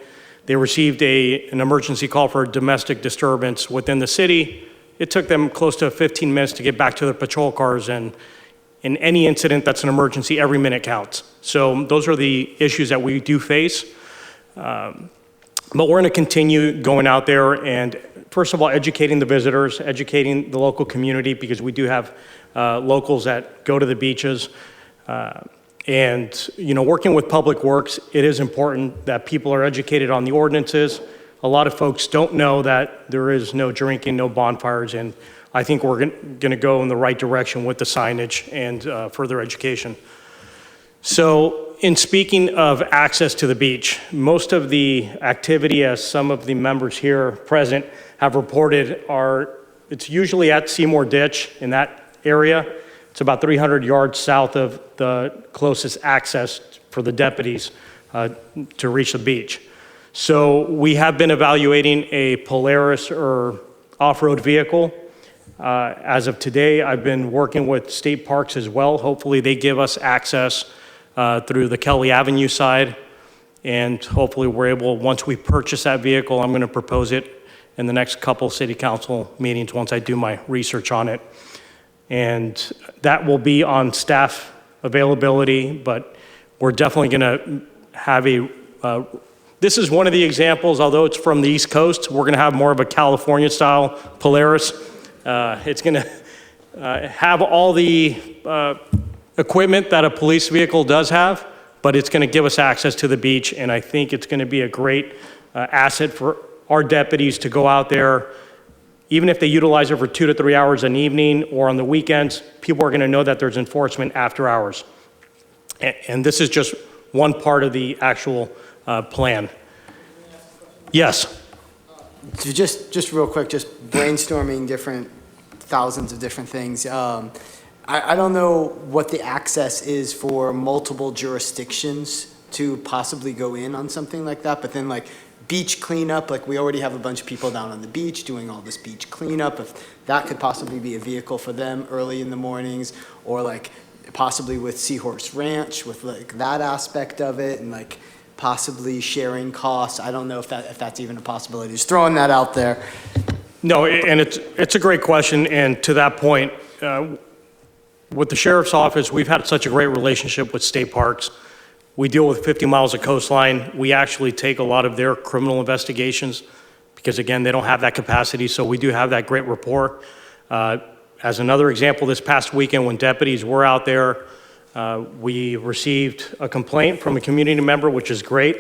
they received an emergency call for a domestic disturbance within the city. It took them close to 15 minutes to get back to their patrol cars, and in any incident that's an emergency, every minute counts. So those are the issues that we do face. But we're going to continue going out there and, first of all, educating the visitors, educating the local community, because we do have locals that go to the beaches. And, working with Public Works, it is important that people are educated on the ordinances. A lot of folks don't know that there is no drinking, no bonfires, and I think we're going to go in the right direction with the signage and further education. So in speaking of access to the beach, most of the activity, as some of the members here present have reported, it's usually at Seymour Ditch in that area. It's about 300 yards south of the closest access for the deputies to reach the beach. So we have been evaluating a Polaris or off-road vehicle. As of today, I've been working with state parks as well. Hopefully they give us access through the Kelly Avenue side, and hopefully we're able, once we purchase that vehicle, I'm going to propose it in the next couple city council meetings once I do my research on it. And that will be on staff availability, but we're definitely going to have this is one of the examples, although it's from the East Coast, we're going to have more of a California-style Polaris. It's going to have all the equipment that a police vehicle does have, but it's going to give us access to the beach, and I think it's going to be a great asset for our deputies to go out there. Even if they utilize it for 2 to 3 hours an evening or on the weekends, people are going to know that there's enforcement after hours. And this is just one part of the actual plan. Yes. So just real quick, just brainstorming thousands of different things. I don't know what the access is for multiple jurisdictions to possibly go in on something like that, but then like beach cleanup, like we already have a bunch of people down on the beach doing all this beach cleanup. If that could possibly be a vehicle for them early in the mornings, or like possibly with Seahorse Ranch with like that aspect of it, and like possibly sharing costs. I don't know if that's even a possibility. Just throwing that out there. No, and it's a great question, and to that point, with the sheriff's office, we've had such a great relationship with state parks. We deal with 50 miles of coastline. We actually take a lot of their criminal investigations because, again, they don't have that capacity, so we do have that great rapport. As another example, this past weekend when deputies were out there, we received a complaint from a community member, which is great.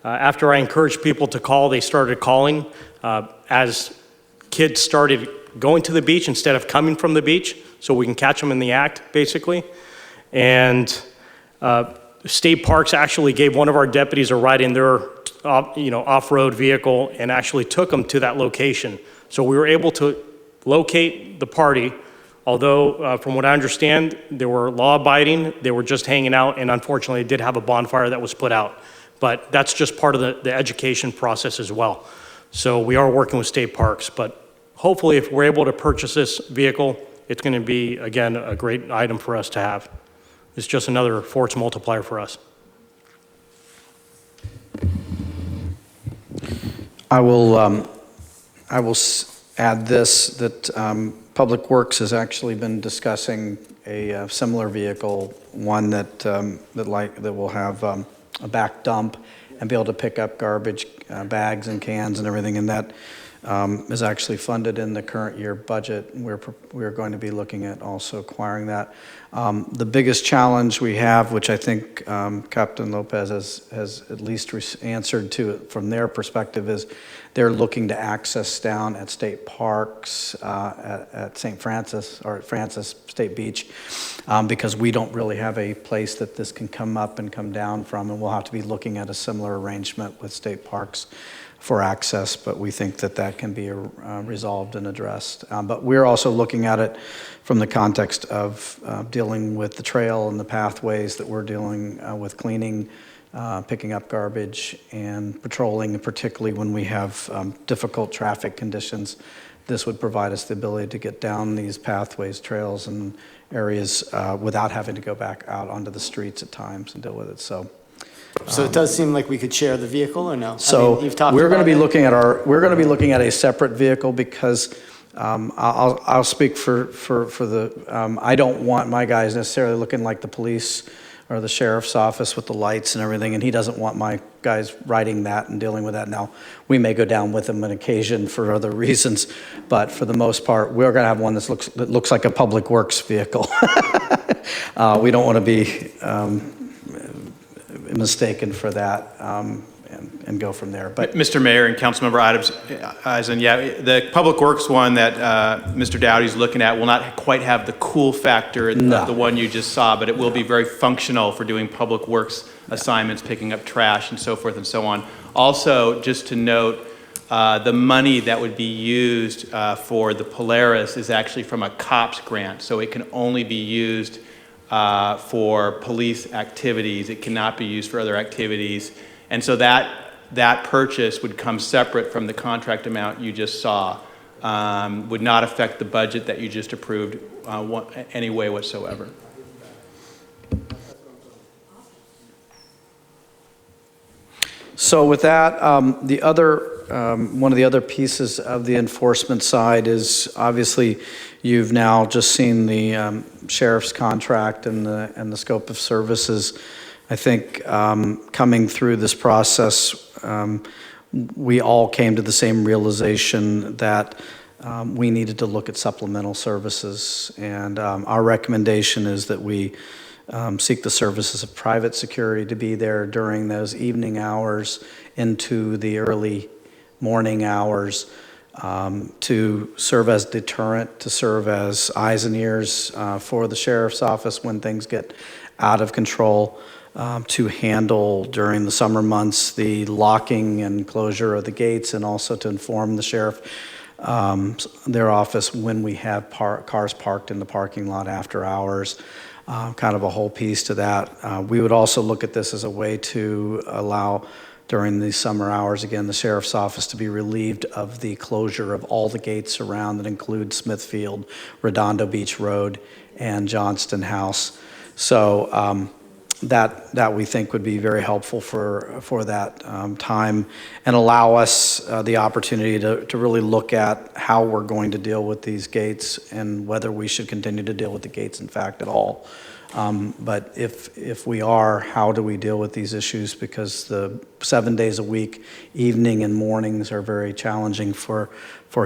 After I encouraged people to call, they started calling. As kids started going to the beach instead of coming from the beach, so we can catch them in the act, basically. And state parks actually gave one of our deputies a ride in their off-road vehicle and actually took them to that location. So we were able to locate the party, although from what I understand, they were law-abiding, they were just hanging out, and unfortunately did have a bonfire that was put out. But that's just part of the education process as well. So we are working with state parks, but hopefully if we're able to purchase this vehicle, it's going to be, again, a great item for us to have. It's just another force multiplier for us. I will add this, that Public Works has actually been discussing a similar vehicle, one that will have a back dump and be able to pick up garbage bags and cans and everything, and that is actually funded in the current year budget. We're going to be looking at also acquiring that. The biggest challenge we have, which I think Captain Lopez has at least answered to it from their perspective, is they're looking to access down at state parks, at St. Francis or at Francis State Beach, because we don't really have a place that this can come up and come down from, and we'll have to be looking at a similar arrangement with state parks for access, but we think that can be resolved and addressed. But we're also looking at it from the context of dealing with the trail and the pathways that we're dealing with cleaning, picking up garbage, and patrolling, particularly when we have difficult traffic conditions. This would provide us the ability to get down these pathways, trails, and areas without having to go back out onto the streets at times and deal with it. So it does seem like we could share the vehicle, or no? So I mean, you've talked we're going to about be it. looking at a separate vehicle because I'll speak for the I don't want my guys necessarily looking like the police or the sheriff's office with the lights and everything, and he doesn't want my guys riding that and dealing with that. Now, we may go down with him on occasion for other reasons, but for the most part, we're going to have one that looks like a public works vehicle. We don't want to be mistaken for that, and go from there. But Mr. Mayor and Councilmember Eisen, the Public Works one that Mr. Dowdy's looking at will not quite have the cool factor of the one you just saw, but it will be very functional for doing public works assignments, picking up trash and so forth and so on. Also, just to note, the money that would be used for the Polaris is actually from a COPS grant, so it can only be used for police activities. It cannot be used for other activities. And so that purchase would come separate from the contract amount you just saw, would not affect the budget that you just approved any way whatsoever. so with that, the other one of the other pieces of the enforcement side is obviously you've now just seen the sheriff's contract and the scope of services. I think coming through this process, we all came to the same realization that we needed to look at supplemental services. And our recommendation is that we seek the services of private security to be there during those evening hours into the early morning hours, to serve as deterrent, to serve as eyes and ears for the sheriff's office when things get out of control, to handle during the summer months the locking and closure of the gates, and also to inform the sheriff, their office, when we have cars parked in the parking lot after hours. Kind of a whole piece to that. We would also look at this as a way to allow, during the summer hours, again, the sheriff's office to be relieved of the closure of all the gates around that include Smithfield, Redondo Beach Road, and Johnston House. So that we think would be very helpful for that time, and allow us the opportunity to really look at how we're going to deal with these gates and whether we should continue to deal with the gates, in fact, at all. But if we are, how do we deal with these issues? Because the 7 days a week, evening and mornings, are very challenging for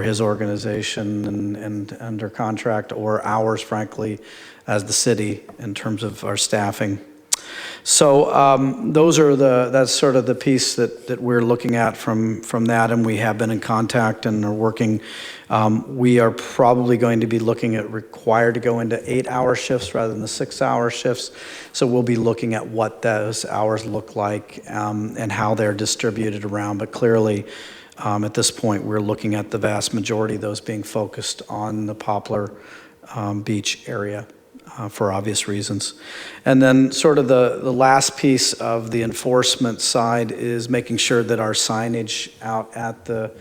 his organization and under contract, or ours, frankly, as the city, in terms of our staffing. So that's sort of the piece that we're looking at from that, and we have been in contact and are working. We are probably going to be looking at required to go into 8-hour shifts rather than the 6-hour shifts. So we'll be looking at what those hours look like and how they're distributed around. But clearly, at this point, we're looking at the vast majority of those being focused on the Poplar Beach area. For obvious reasons. And then sort of the last piece of the enforcement side is making sure that our signage out at the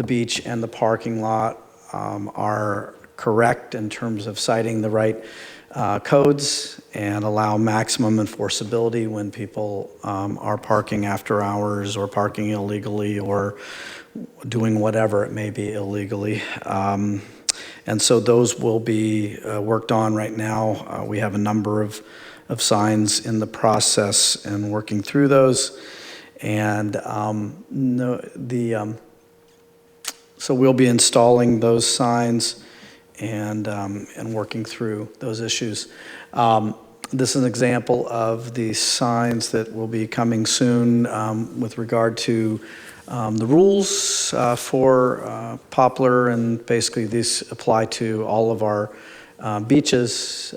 beach and the parking lot are correct in terms of citing the right codes and allow maximum enforceability when people are parking after hours or parking illegally or doing whatever it may be illegally. And so those will be worked on right now. We have a number of signs in the process and working through those. And so we'll be installing those signs and working through those issues. This is an example of the signs that will be coming soon with regard to the rules for Poplar, and basically these apply to all of our beaches.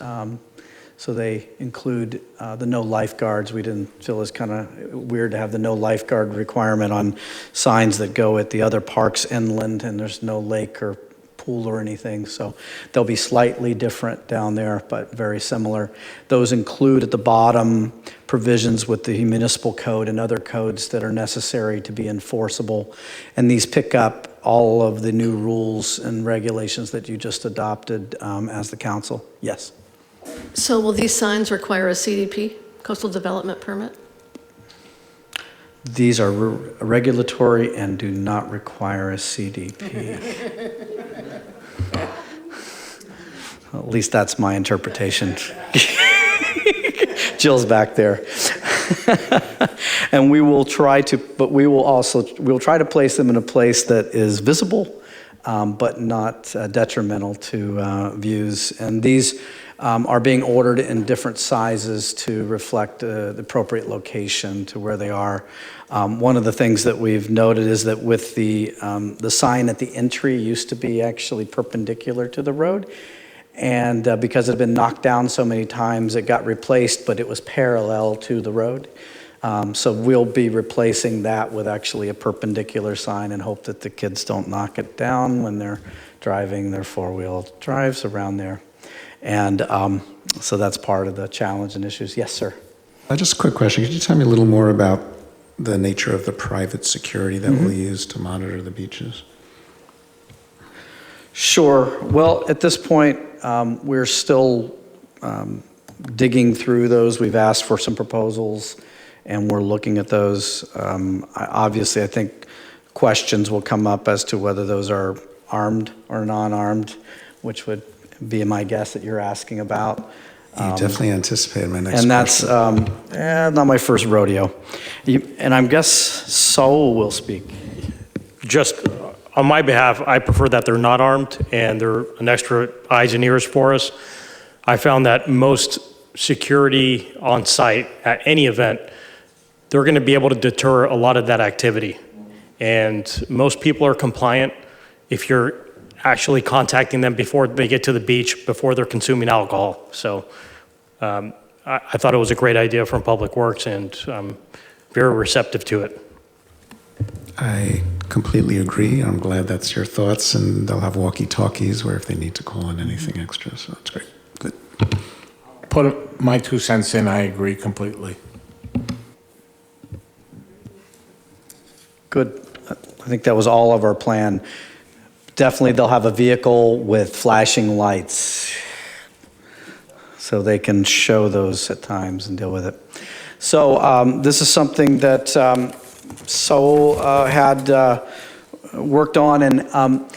So they include the no lifeguards. We didn't feel it was kind of weird to have the no lifeguard requirement on signs that go at the other parks inland, and there's no lake or pool or anything. So they'll be slightly different down there, but very similar. Those include at the bottom provisions with the municipal code and other codes that are necessary to be enforceable. And these pick up all of the new rules and regulations that you just adopted as the council. Yes. So will these signs require a CDP, coastal development permit? These are regulatory and do not require a CDP. At least that's my interpretation. Jill's back there. And we will try to, but we'll try to place them in a place that is visible, but not detrimental to views. And these are being ordered in different sizes to reflect the appropriate location to where they are. One of the things that we've noted is that with the sign at the entry used to be actually perpendicular to the road. And because it had been knocked down so many times, it got replaced, but it was parallel to the road. So we'll be replacing that with actually a perpendicular sign and hope that the kids don't knock it down when they're driving their four-wheel drives around there. And so that's part of the challenge and issues. Yes, sir. Just a quick question. Could you tell me a little more about the nature of the private security that we'll use to monitor the beaches? Sure. Well, at this point, we're still digging through those. We've asked for some proposals, and we're looking at those. Obviously, I think questions will come up as to whether those are armed or non-armed, which would be my guess that you're asking about. You definitely anticipated my next And that's question. not my first rodeo. And I guess Saul will speak. Just on my behalf, I prefer that they're not armed and they're an extra eyes and ears for us. I found that most security on site at any event, they're going to be able to deter a lot of that activity. And most people are compliant if you're actually contacting them before they get to the beach, before they're consuming alcohol. So I thought it was a great idea from Public Works, and I'm very receptive to it. I completely agree. I'm glad that's your thoughts, and they'll have walkie-talkies where if they need to call in anything extra, so that's great. Good. Put my 2 cents in, I agree completely. Good. I think that was all of our plan. Definitely, they'll have a vehicle with flashing lights, so they can show those at times and deal with it. So this is something that Saul had worked on, and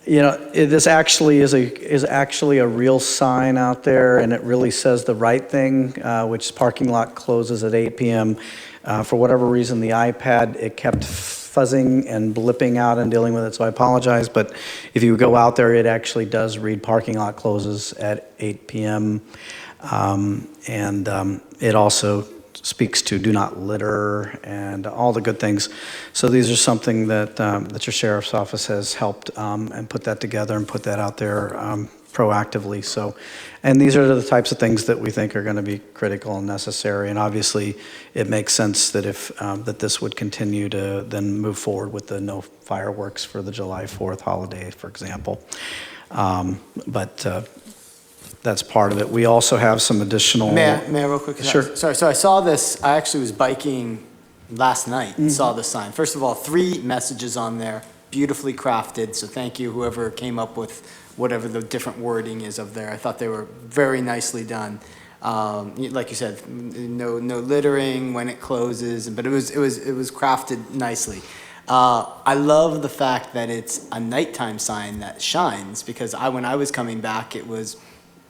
this actually is actually a real sign out there, and it really says the right thing, which is parking lot closes at 8 p.m. For whatever reason, the iPad, it kept fuzzing and blipping out and dealing with it, so I apologize, but if you go out there, it actually does read parking lot closes at 8 p.m. It also speaks to do not litter and all the good things. So these are something that that your sheriff's office has helped and put that together and put that out there proactively. So, and these are the types of things that we think are going to be critical and necessary. And obviously, it makes sense that if that this would continue to then move forward with the no fireworks for the July 4th holiday, for example. That's part of it. We also have some additional. May I real quick? Sure. Sorry. So I saw this. I actually was biking last night and saw the sign. First of all, 3 messages on there, beautifully crafted. So thank you, whoever came up with whatever the different wording is of there. I thought they were very nicely done. Like you said, no littering when it closes, but it was crafted nicely. I love the fact that it's a nighttime sign that shines, because when I was coming back, it was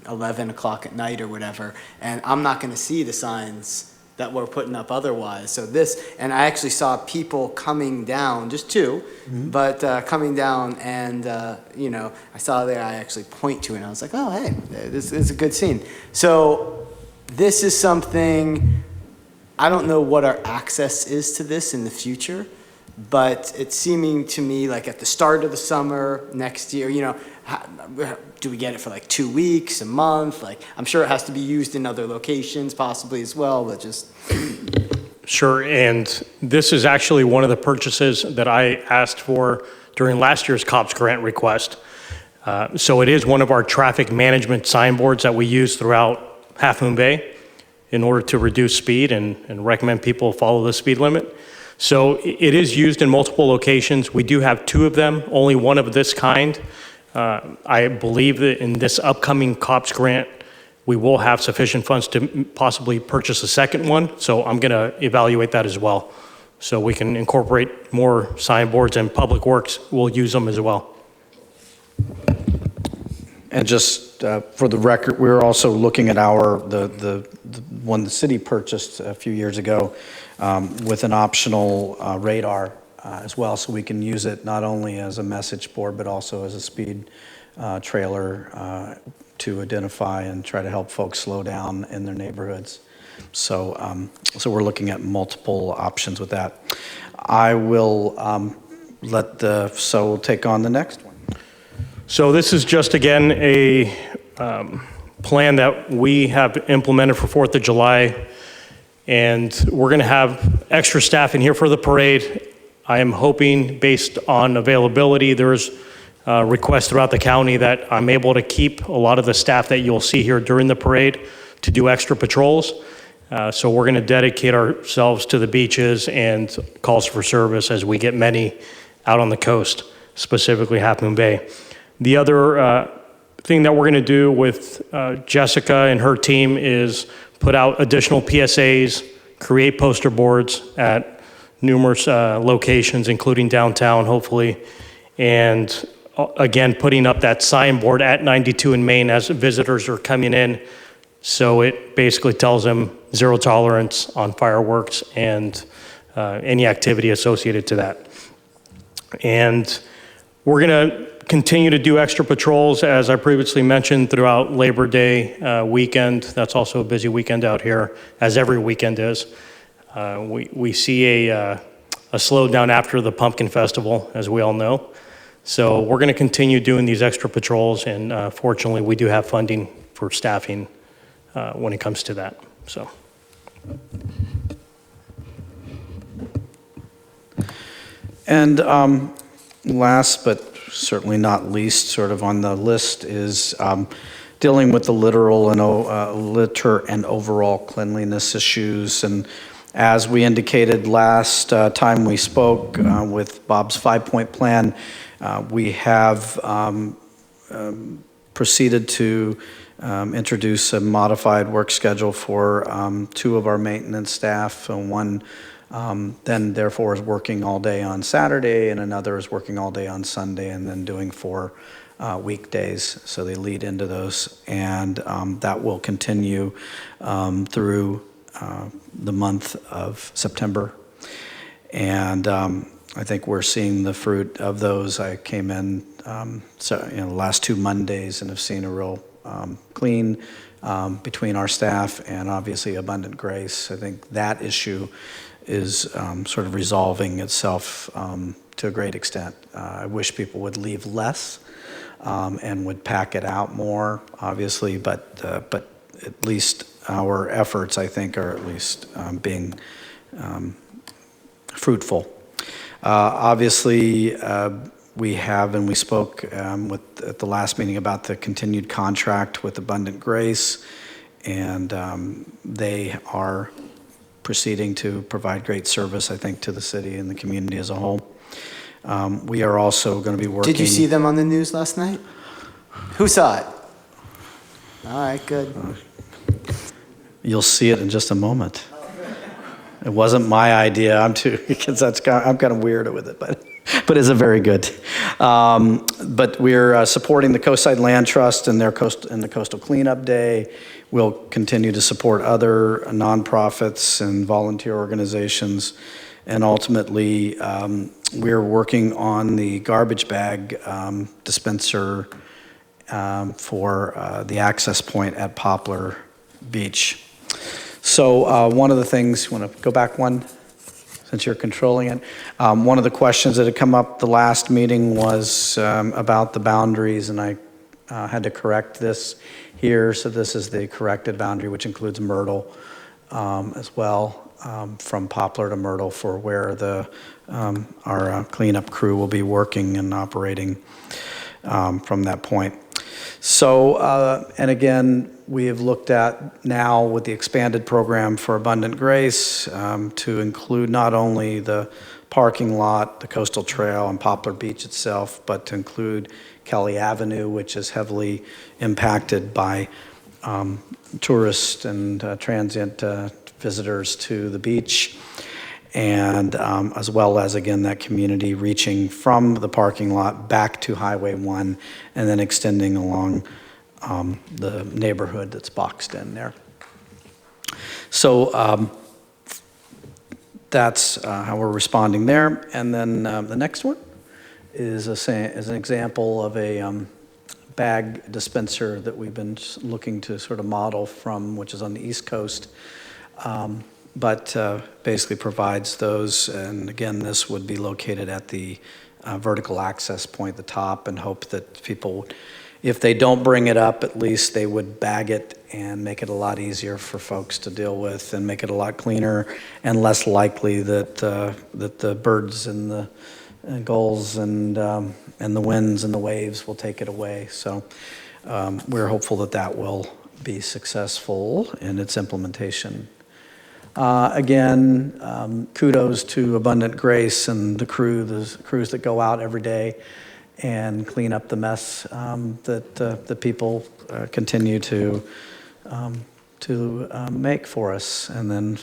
11 o'clock at night or whatever, and I'm not going to see the signs that we're putting up otherwise. So and I actually saw people coming down, just 2, but coming down, and I saw there, I actually point to it, and I was like, oh, hey, this is a good scene. So this is something, I don't know what our access is to this in the future, but it's seeming to me like at the start of the summer next year, do we get it for like 2 weeks, a month? Like, I'm sure it has to be used in other locations possibly as well, but just. Sure, and this is actually one of the purchases that I asked for during last year's COPS grant request. So it is one of our traffic management signboards that we use throughout Half Moon Bay in order to reduce speed and recommend people follow the speed limit. So it is used in multiple locations. We do have 2 of them, only one of this kind. I believe that in this upcoming COPS grant, we will have sufficient funds to possibly purchase a second one. So I'm going to evaluate that as well. So we can incorporate more signboards, and Public Works will use them as well. And just for the record, we're also looking at the one the city purchased a few years ago with an optional radar as well, so we can use it not only as a message board but also as a speed trailer to identify and try to help folks slow down in their neighborhoods. So we're looking at multiple options with that. I will we'll take on the next one. So this is just, again, a plan that we have implemented for 4th of July, and we're going to have extra staff in here for the parade. I am hoping, based on availability, there's requests throughout the county that I'm able to keep a lot of the staff that you'll see here during the parade to do extra patrols. So we're going to dedicate ourselves to the beaches and calls for service as we get many out on the coast, specifically Half Moon Bay. The other thing that we're going to do with Jessica and her team is put out additional PSAs, create poster boards at numerous locations, including downtown, hopefully. And again, putting up that signboard at 92 in Main as visitors are coming in. So it basically tells them 0 tolerance on fireworks and any activity associated to that. And we're going to continue to do extra patrols, as I previously mentioned, throughout Labor Day weekend. That's also a busy weekend out here, as every weekend is. We see a slowdown after the Pumpkin Festival, as we all know. So we're going to continue doing these extra patrols, and fortunately, we do have funding for staffing when it comes to that. So. And last but certainly not least, sort of on the list, is dealing with the litter and overall cleanliness issues. And as we indicated last time we spoke with Bob's 5-point plan, we have proceeded to introduce a modified work schedule for 2 of our maintenance staff. One then therefore is working all day on Saturday, and another is working all day on Sunday, and then doing 4 weekdays. So they lead into those, and that will continue through the month of September. And I think we're seeing the fruit of those. I came in the last 2 Mondays and have seen a real clean between our staff and obviously Abundant Grace. I think that issue is sort of resolving itself to a great extent. I wish people would leave less and would pack it out more, obviously, but at least our efforts, I think, are at least being fruitful. Obviously, we have, and we spoke at the last meeting about the continued contract with Abundant Grace, and they are proceeding to provide great service, I think, to the city and the community as a whole. We are also going to be working... Did you see them on the news last night? Who saw it? All right, good. You'll see it in just a moment. It wasn't my idea. Because I'm kind of weird with it, but it's a very good. But we're supporting the Coastside Land Trust and the Coastal Cleanup Day. We'll continue to support other nonprofits and volunteer organizations. And ultimately, we're working on the garbage bag dispenser for the access point at Poplar Beach. So one of the things, want to go back one, since you're controlling it? One of the questions that had come up the last meeting was about the boundaries, and I had to correct this here. So this is the corrected boundary, which includes Myrtle as well, from Poplar to Myrtle, for where our cleanup crew will be working and operating from that point. So, and again, we have looked at now with the expanded program for Abundant Grace to include not only the parking lot, the coastal trail, and Poplar Beach itself, but to include Kelly Avenue, which is heavily impacted by tourists and transient visitors to the beach, and as well as, again, that community reaching from the parking lot back to Highway 1 and then extending along the neighborhood that's boxed in there. So that's how we're responding there. And then the next one is an example of a bag dispenser that we've been looking to sort of model from, which is on the East Coast. But basically provides those, and again, this would be located at the vertical access point at the top, and hope that people, if they don't bring it up, at least they would bag it and make it a lot easier for folks to deal with, and make it a lot cleaner and less likely that the birds and the gulls and the winds and the waves will take it away. So we're hopeful that that will be successful in its implementation. Again, kudos to Abundant Grace and the crews that go out every day and clean up the mess that the people continue to make for us. And then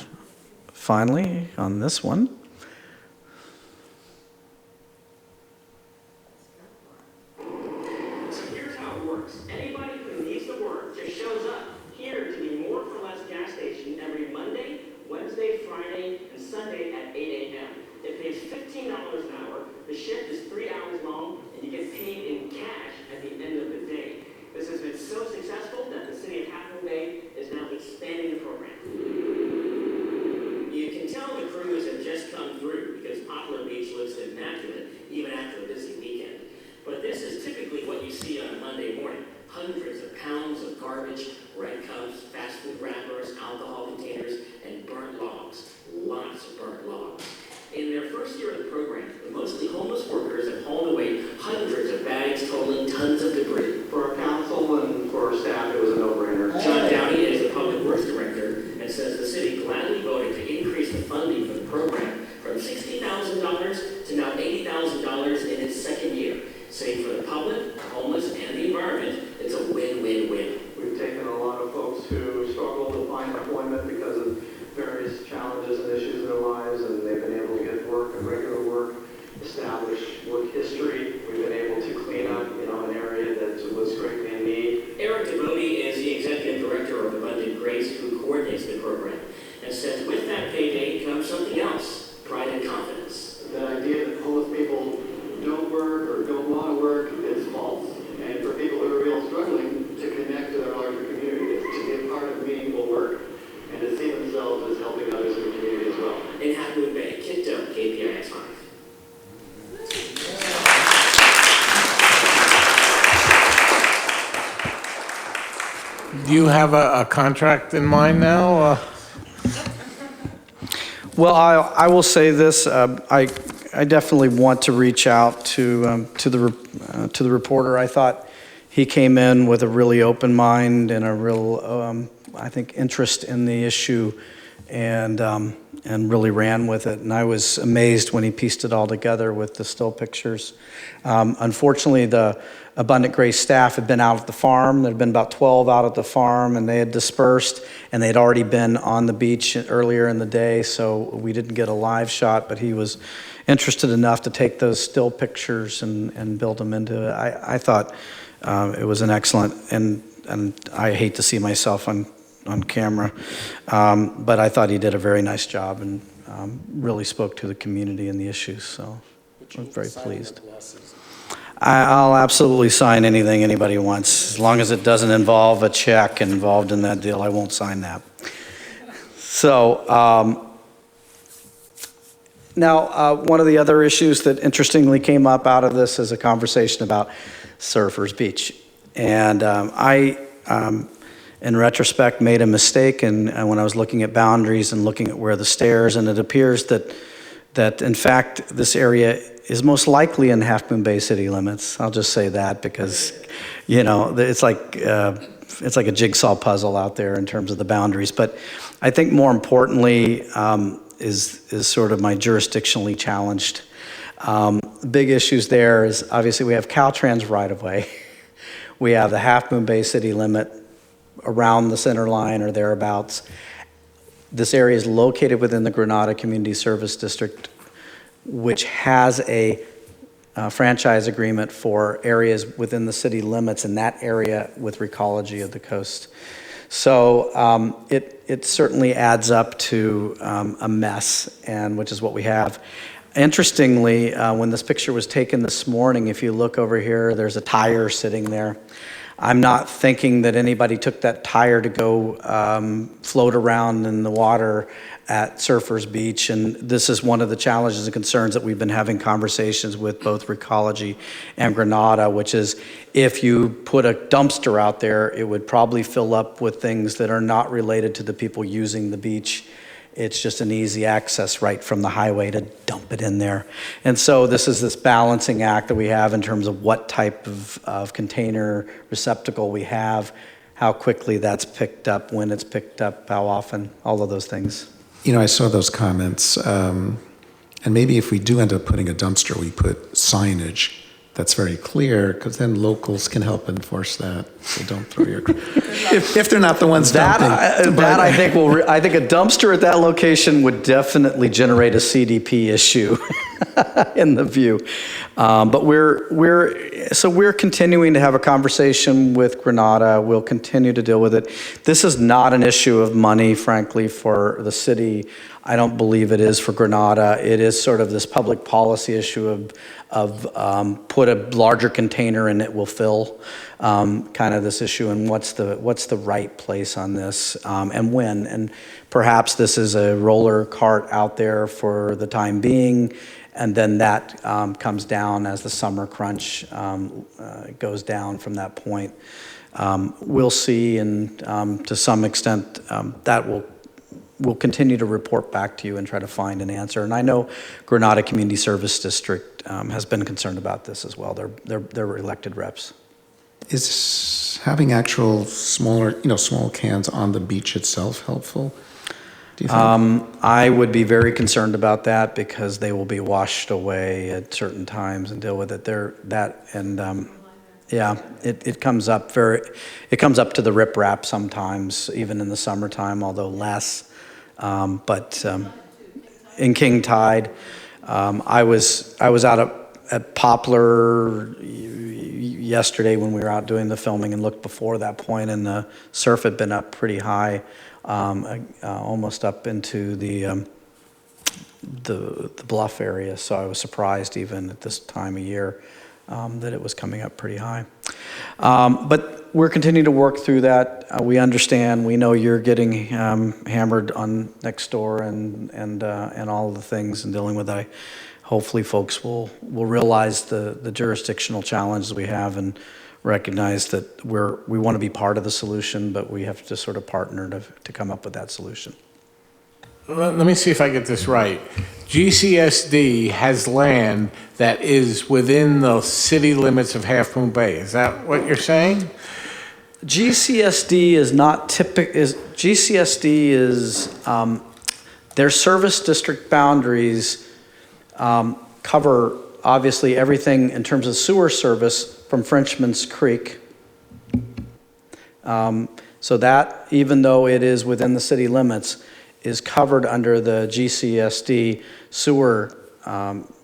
finally, on this one, you get paid in cash at the end of the day. This has been so successful that the city of Half Moon Bay is now expanding the program. You can tell the crews have just come through because Poplar Beach looks immaculate even after a busy weekend. But this is typically what you see on a Monday morning. Hundreds of pounds of garbage, red cups, fast food wrappers, alcohol containers, and burnt logs. Lots of burnt logs. In their first year of the program, the mostly homeless workers have hauled away hundreds of bags totaling tons of debris. For our council and for our staff, it was a no-brainer. John Downey is the Public Works Director and says the city gladly voted to increase the funding for the program from $60,000 to now $80,000 in its second year. Saying for the public, the homeless, and the environment, it's a win-win-win. We've taken a lot of folks who struggle to find employment because of various challenges and issues in their lives, and they've been able to get work and regular work, establish work history. We've been able to clean up, an area that was greatly in need. Eric Devoti is the Executive Director of Abundant Grace, who coordinates the program, and says with that payday comes something else, pride and confidence. The idea that homeless people don't work or don't want to work is false. And for people who are real struggling to connect to their larger community, to be a part of meaningful work, and to see themselves as helping others in the community as well. In Half Moon Bay, Kit Doe, KPIX 5. Do you have a contract in mind now? Well, I will say this. I definitely want to reach out to the reporter. I thought he came in with a really open mind and a real, I think, interest in the issue, and really ran with it. And I was amazed when he pieced it all together with the still pictures. Unfortunately, the Abundant Grace staff had been out at the farm. There had been about 12 out at the farm, and they had dispersed, and they'd already been on the beach earlier in the day, so we didn't get a live shot, but he was interested enough to take those still pictures and build them into it. I thought it was an excellent, and I hate to see myself on camera, but I thought he did a very nice job and really spoke to the community and the issues, so I was very pleased. I'll absolutely sign anything anybody wants. As long as it doesn't involve a check involved in that deal, I won't sign that. So now one of the other issues that interestingly came up out of this is a conversation about Surfers Beach. And I, in retrospect, made a mistake when I was looking at boundaries and looking at where the stairs, and it appears that in fact this area is most likely in Half Moon Bay city limits. I'll just say that because, it's like a jigsaw puzzle out there in terms of the boundaries. But I think more importantly is sort of my jurisdictionally challenged. Big issues there is obviously we have Caltrans right-of-way. We have the Half Moon Bay city limit around the center line or thereabouts. This area is located within the Granada Community Service District, which has a franchise agreement for areas within the city limits in that area with Recology of the Coast. So it certainly adds up to a mess, and which is what we have. Interestingly, when this picture was taken this morning, if you look over here, there's a tire sitting there. I'm not thinking that anybody took that tire to go float around in the water at Surfers Beach, and this is one of the challenges and concerns that we've been having conversations with both Recology and Granada, which is if you put a dumpster out there, it would probably fill up with things that are not related to the people using the beach. It's just an easy access right from the highway to dump it in there. And so this is this balancing act that we have in terms of what type of container receptacle we have, how quickly that's picked up, when it's picked up, how often, all of those things. I saw those comments, and maybe if we do end up putting a dumpster, we put signage that's very clear, because then locals can help enforce that. So don't throw your if they're not the ones dumping. I think a dumpster at that location would definitely generate a CDP issue in the view. But we're continuing to have a conversation with Granada. We'll continue to deal with it. This is not an issue of money, frankly, for the city. I don't believe it is for Granada. It is sort of this public policy issue of put a larger container and it will fill, kind of this issue, and what's the right place on this, and when. And perhaps this is a roller cart out there for the time being, and then that comes down as the summer crunch goes down from that point. We'll see, and to some extent, that we'll continue to report back to you and try to find an answer. And I know Granada Community Service District has been concerned about this as well. They're elected reps. Is having actual smaller, small cans on the beach itself helpful? Do you think? I would be very concerned about that because they will be washed away at certain times and deal with it. Yeah, it comes up to the riprap sometimes, even in the summertime, although less. But in King Tide, I was out at Poplar yesterday when we were out doing the filming and looked before that point, and the surf had been up pretty high, almost up into the bluff area. So I was surprised even at this time of year that it was coming up pretty high. But we're continuing to work through that. We understand. We know you're getting hammered on next door and all of the things and dealing with that. Hopefully, folks will realize the jurisdictional challenges we have and recognize that we want to be part of the solution, but we have to sort of partner to come up with that solution. Let me see if I get this right. GCSD has land that is within the city limits of Half Moon Bay. Is that what you're saying? GCSD is not typical. GCSD is their service district boundaries cover obviously everything in terms of sewer service from Frenchman's Creek. So that, even though it is within the city limits, is covered under the GCSD sewer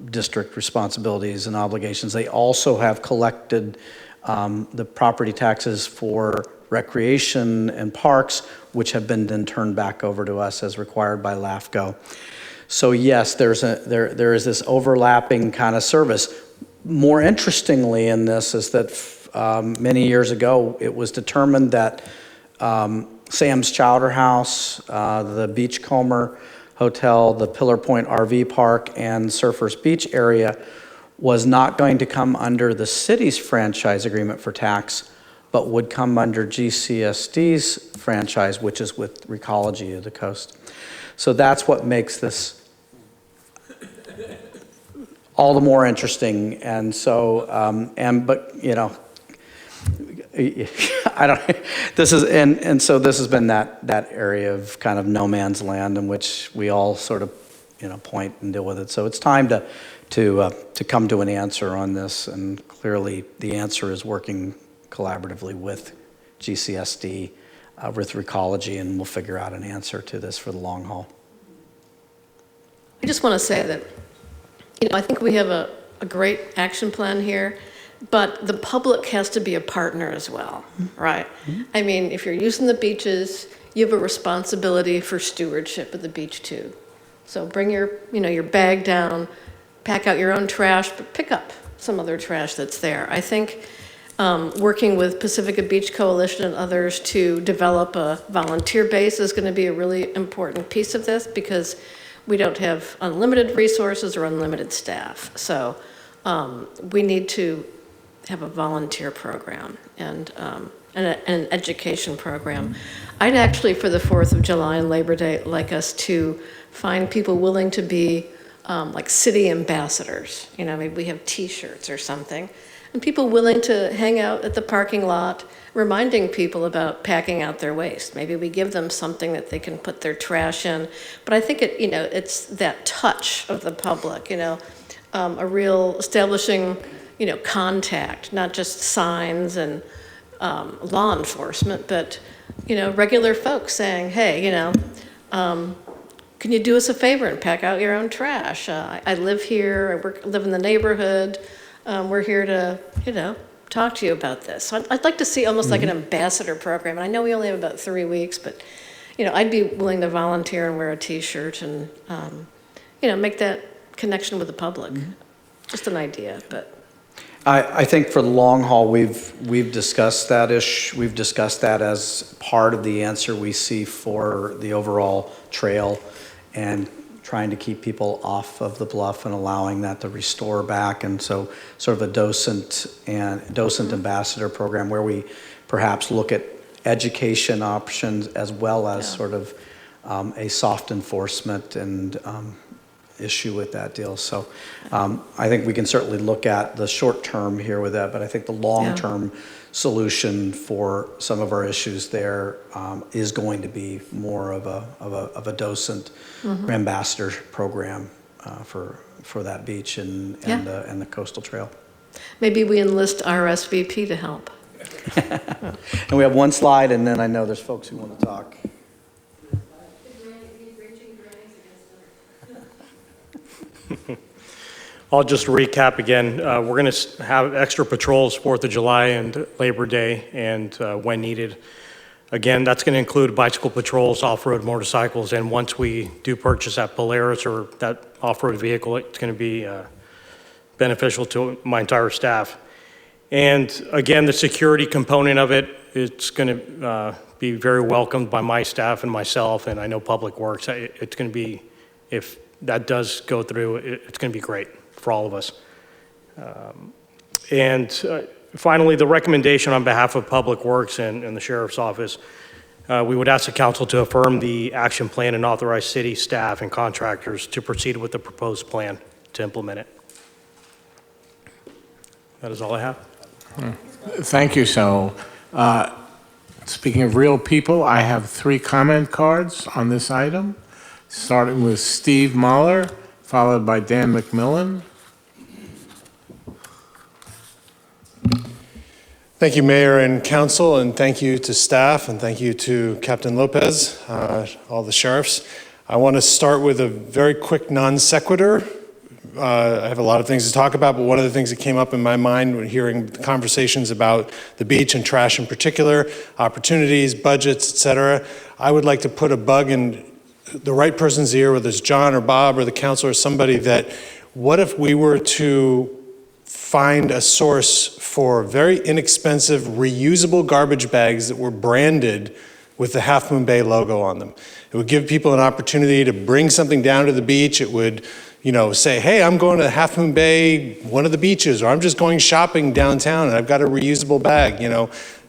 district responsibilities and obligations. They also have collected the property taxes for recreation and parks, which have been then turned back over to us as required by LAFCO. So yes, there is this overlapping kind of service. More interestingly in this is that many years ago, it was determined that Sam's Chowder House, the Beachcomber Hotel, the Pillar Point RV Park, and Surfers Beach area was not going to come under the city's franchise agreement for tax, but would come under GCSD's franchise, which is with Recology of the Coast. So that's what makes this all the more interesting. And so, I don't. This is so this has been that area of kind of no man's land in which we all sort of point and deal with it. So it's time to come to an answer on this, and clearly the answer is working collaboratively with GCSD, with Recology, and we'll figure out an answer to this for the long haul. I just want to say that, I think we have a great action plan here, but the public has to be a partner as well, right? I mean, if you're using the beaches, you have a responsibility for stewardship of the beach too. So bring your bag down, pack out your own trash, but pick up some other trash that's there. I think working with Pacifica Beach Coalition and others to develop a volunteer base is going to be a really important piece of this, because we don't have unlimited resources or unlimited staff. So we need to have a volunteer program and an education program. I'd actually, for the 4th of July and Labor Day, like us to find people willing to be like city ambassadors. Maybe we have T-shirts or something, and people willing to hang out at the parking lot, reminding people about packing out their waste. Maybe we give them something that they can put their trash in. But I think it's that touch of the public. A real establishing, contact, not just signs and law enforcement, but regular folks saying, hey, can you do us a favor and pack out your own trash? I live here, I live in the neighborhood. We're here to, talk to you about this. So I'd like to see almost like an ambassador program. And I know we only have about 3 weeks, but, I'd be willing to volunteer and wear a T-shirt and, make that connection with the public. Just an idea, but. I think for the long haul, we've discussed that we've discussed that as part of the answer we see for the overall trail and trying to keep people off of the bluff and allowing that to restore back. And so sort of a docent ambassador program where we perhaps look at education options as well as sort of a soft enforcement and issue with that deal. So I think we can certainly look at the short term here with that, but I think the long term solution for some of our issues there is going to be more of a docent ambassador program for that beach and the coastal trail. Maybe we enlist RSVP to help. And we have one slide, and then I know there's folks who want to talk. I'll just recap again. We're going to have extra patrols 4th of July and Labor Day and when needed. Again, that's going to include bicycle patrols, off-road motorcycles, and once we do purchase that Polaris or that off-road vehicle, it's going to be beneficial to my entire staff. And again, the security component of it, it's going to be very welcomed by my staff and myself, and I know Public Works. It's going to be, if that does go through, it's going to be great for all of us. Finally, the recommendation on behalf of Public Works and the Sheriff's Office, we would ask the Council to affirm the action plan and authorize city staff and contractors to proceed with the proposed plan to implement it. That is all I have. Thank you. So, speaking of real people, I have 3 comment cards on this item, starting with Steve Mahler, followed by Dan McMillan. Thank you, Mayor and Council, and thank you to staff, and thank you to Captain Lopez, all the sheriffs. I want to start with a very quick non sequitur. I have a lot of things to talk about, but one of the things that came up in my mind when hearing conversations about the beach and trash in particular, opportunities, budgets, etc., I would like to put a bug in the right person's ear, whether it's John or Bob or the council or somebody, that what if we were to find a source for very inexpensive reusable garbage bags that were branded with the Half Moon Bay logo on them. It would give people an opportunity to bring something down to the beach. It would, say, hey, I'm going to Half Moon Bay, one of the beaches, or I'm just going shopping downtown and I've got a reusable bag.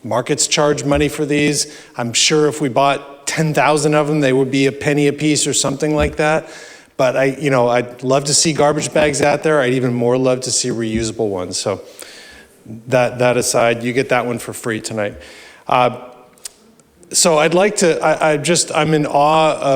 Markets charge money for these. I'm sure if we bought 10,000 of them, they would be a penny a piece or something like that. But I'd love to see garbage bags out there. I'd even more love to see reusable ones. So that aside, you get that one for free tonight. So I'd like to, I'm in awe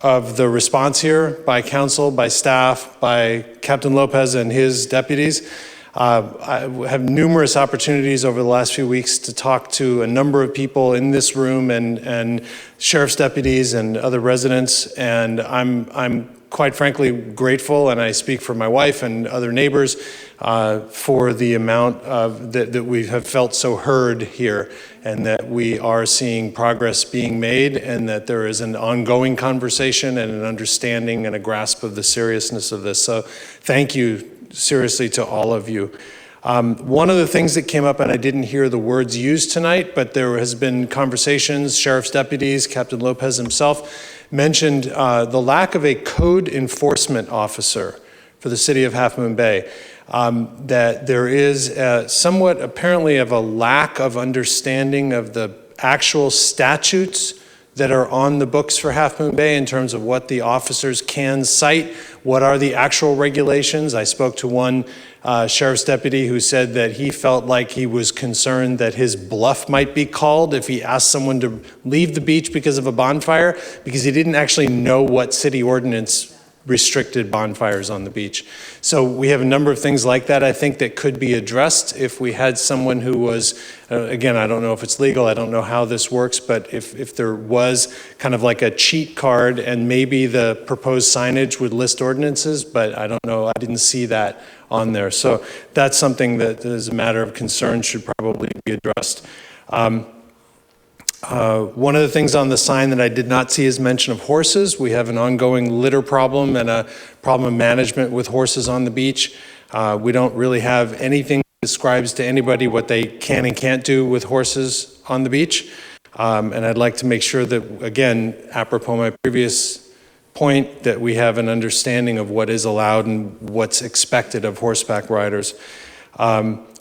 of the response here by council, by staff, by Captain Lopez and his deputies. I have numerous opportunities over the last few weeks to talk to a number of people in this room and sheriff's deputies and other residents, and I'm quite frankly grateful, and I speak for my wife and other neighbors, for the amount of that we have felt so heard here, and that we are seeing progress being made, and that there is an ongoing conversation and an understanding and a grasp of the seriousness of this. So thank you seriously to all of you. One of the things that came up, and I didn't hear the words used tonight, but there has been conversations, sheriff's deputies, Captain Lopez himself mentioned the lack of a code enforcement officer for the city of Half Moon Bay. That there is somewhat apparently of a lack of understanding of the actual statutes that are on the books for Half Moon Bay in terms of what the officers can cite, what are the actual regulations. I spoke to one sheriff's deputy who said that he felt like he was concerned that his bluff might be called if he asked someone to leave the beach because of a bonfire, because he didn't actually know what city ordinance restricted bonfires on the beach. So we have a number of things like that, I think, that could be addressed if we had someone who was, again, I don't know if it's legal, I don't know how this works, but if there was kind of like a cheat card and maybe the proposed signage would list ordinances, but I don't know, I didn't see that on there. So that's something that is a matter of concern, should probably be addressed. One of the things on the sign that I did not see is mention of horses. We have an ongoing litter problem and a problem of management with horses on the beach. We don't really have anything that describes to anybody what they can and can't do with horses on the beach. And I'd like to make sure that, again, apropos my previous point, that we have an understanding of what is allowed and what's expected of horseback riders.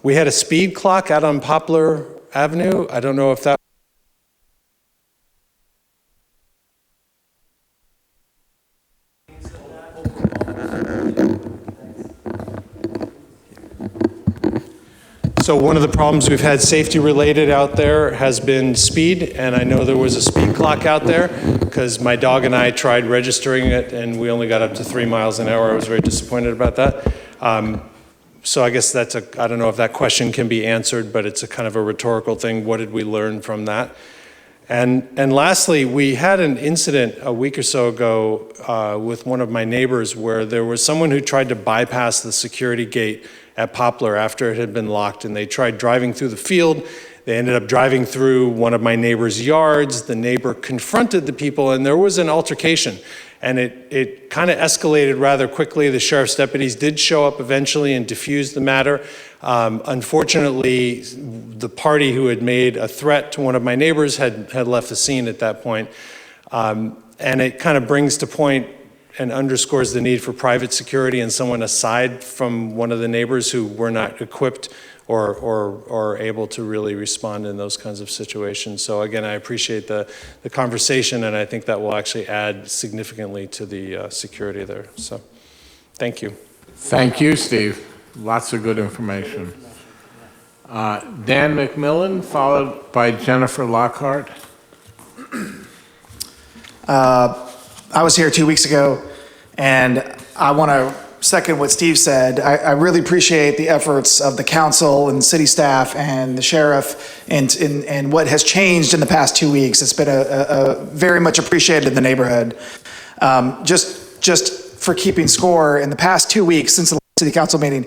We had a speed clock out on Poplar Avenue. I don't know if that So one of the problems we've had safety related out there has been speed, and I know there was a speed clock out there because my dog and I tried registering it and we only got up to 3 miles an hour. I was very disappointed about that. So I guess that's I don't know if that question can be answered, but it's a kind of a rhetorical thing. What did we learn from that? And lastly, we had an incident a week or so ago with one of my neighbors where there was someone who tried to bypass the security gate at Poplar after it had been locked, and they tried driving through the field. They ended up driving through one of my neighbor's yards. The neighbor confronted the people, and there was an altercation. And it kind of escalated rather quickly. The sheriff's deputies did show up eventually and diffuse the matter. Unfortunately, the party who had made a threat to one of my neighbors had left the scene at that point. And it kind of brings to point and underscores the need for private security and someone aside from one of the neighbors who were not equipped or able to really respond in those kinds of situations. So again, I appreciate the conversation, and I think that will actually add significantly to the security there. So thank you. Thank you, Steve. Lots of good information. Dan McMillan, followed by Jennifer Lockhart. I was here 2 weeks ago, and I want to second what Steve said. I really appreciate the efforts of the council and city staff and the sheriff and what has changed in the past 2 weeks. It's been a very much appreciated in the neighborhood. Just for keeping score, in the past 2 weeks since the last city council meeting,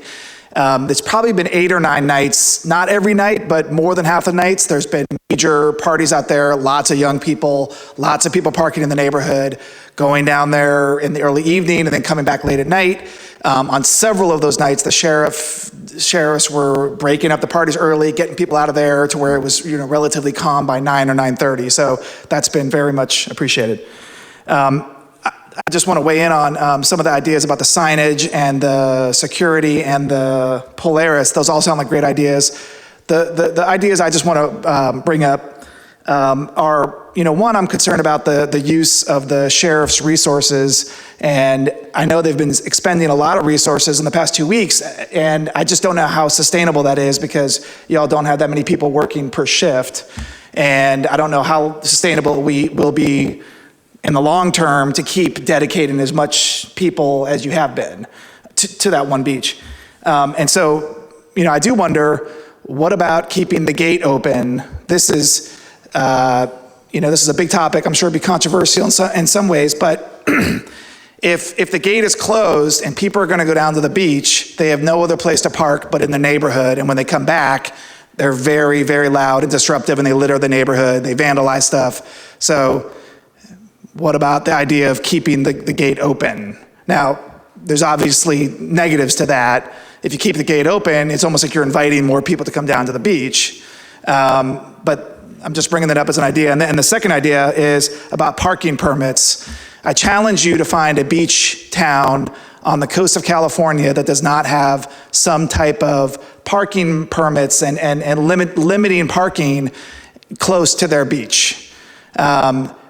it's probably been 8 or 9 nights, not every night, but more than half the nights. There's been major parties out there, lots of young people, lots of people parking in the neighborhood, going down there in the early evening and then coming back late at night. On several of those nights, the sheriffs were breaking up the parties early, getting people out of there to where it was relatively calm by 9 or 9:30. So that's been very much appreciated. I just want to weigh in on some of the ideas about the signage and the security and the Polaris. Those all sound like great ideas. The ideas I just want to bring up are, one, I'm concerned about the use of the sheriff's resources, and I know they've been expending a lot of resources in the past 2 weeks, and I just don't know how sustainable that is because y'all don't have that many people working per shift, and I don't know how sustainable we will be in the long term to keep dedicating as much people as you have been to that one beach. And so, I do wonder, what about keeping the gate open? This is, this is a big topic. I'm sure it'd be controversial in some ways, but if the gate is closed and people are gonna go down to the beach, they have no other place to park but in the neighborhood, and when they come back, they're very, very loud and disruptive, and they litter the neighborhood, they vandalize stuff. So, what about the idea of keeping the gate open? Now, there's obviously negatives to that. If you keep the gate open, it's almost like you're inviting more people to come down to the beach. But I'm just bringing that up as an idea. And the second idea is about parking permits. I challenge you to find a beach town on the coast of California that does not have some type of parking permits and limiting parking close to their beach.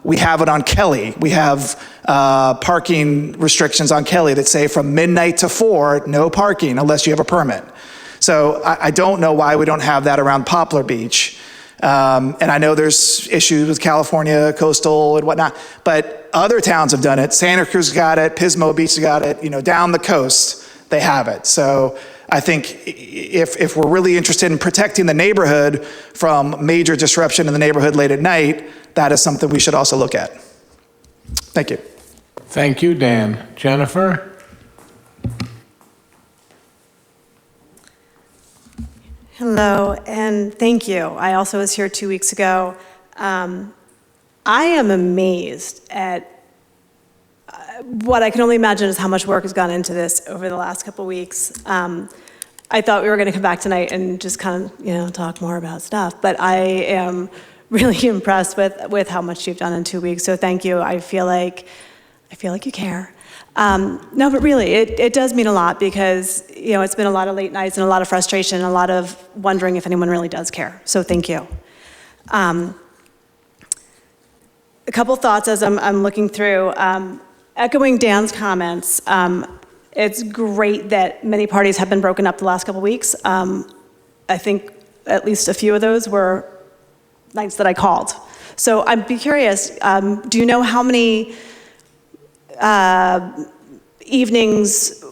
We have it on Kelly. We have parking restrictions on Kelly that say from midnight to 4, no parking unless you have a permit. So I don't know why we don't have that around Poplar Beach. And I know there's issues with California, coastal and whatnot, but other towns have done it. Santa Cruz got it, Pismo Beach got it, down the coast, they have it. So I think if we're really interested in protecting the neighborhood from major disruption in the neighborhood late at night, that is something we should also look at. Thank you. Thank you, Dan. Jennifer? Hello, and thank you. I also was here 2 weeks ago. I am amazed at what I can only imagine is how much work has gone into this over the last couple weeks. I thought we were going to come back tonight and just kind of, talk more about stuff, but I am really impressed with how much you've done in 2 weeks. So thank you. I feel like you care. No, but really, it does mean a lot because, it's been a lot of late nights and a lot of frustration and a lot of wondering if anyone really does care. So thank you. A couple thoughts as I'm looking through. Echoing Dan's comments, it's great that many parties have been broken up the last couple weeks. I think at least a few of those were nights that I called. So I'd be curious, do you know how many evenings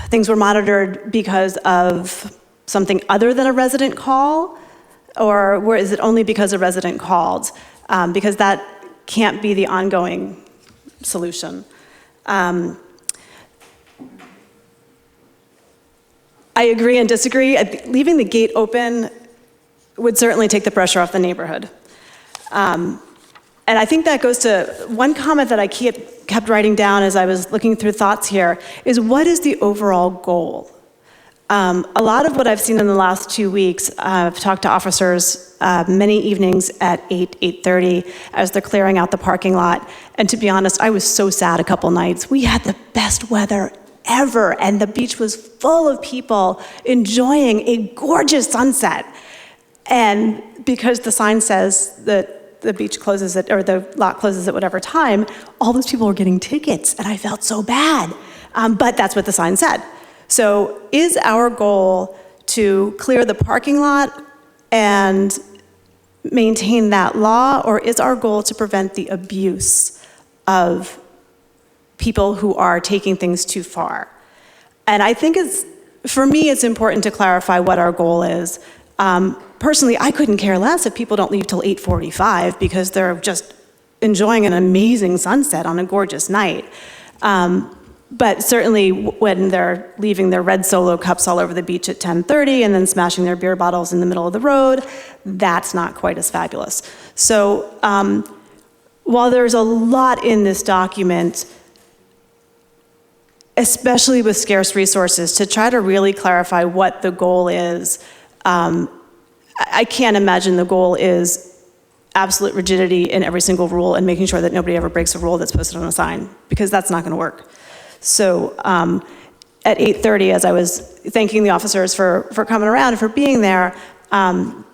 things were monitored because of something other than a resident call? Or is it only because a resident called? Because that can't be the ongoing solution. I agree and disagree. Leaving the gate open would certainly take the pressure off the neighborhood. And I think that goes to one comment that I kept writing down as I was looking through thoughts here is what is the overall goal? A lot of what I've seen in the last 2 weeks, I've talked to officers many evenings at 8:30 as they're clearing out the parking lot. And to be honest, I was so sad a couple nights. We had the best weather ever, and the beach was full of people enjoying a gorgeous sunset. And because the sign says that the beach closes at, or the lot closes at whatever time, all those people were getting tickets, and I felt so bad. But that's what the sign said. So is our goal to clear the parking lot and maintain that law, or is our goal to prevent the abuse of people who are taking things too far? And I think for me, it's important to clarify what our goal is. Personally, I couldn't care less if people don't leave till 8:45 because they're just enjoying an amazing sunset on a gorgeous night. But certainly when they're leaving their red Solo cups all over the beach at 10:30 and then smashing their beer bottles in the middle of the road, that's not quite as fabulous. So while there's a lot in this document, especially with scarce resources, to try to really clarify what the goal is, I can't imagine the goal is absolute rigidity in every single rule and making sure that nobody ever breaks a rule that's posted on a sign, because that's not going to work. So at 8:30, as I was thanking the officers for coming around and for being there,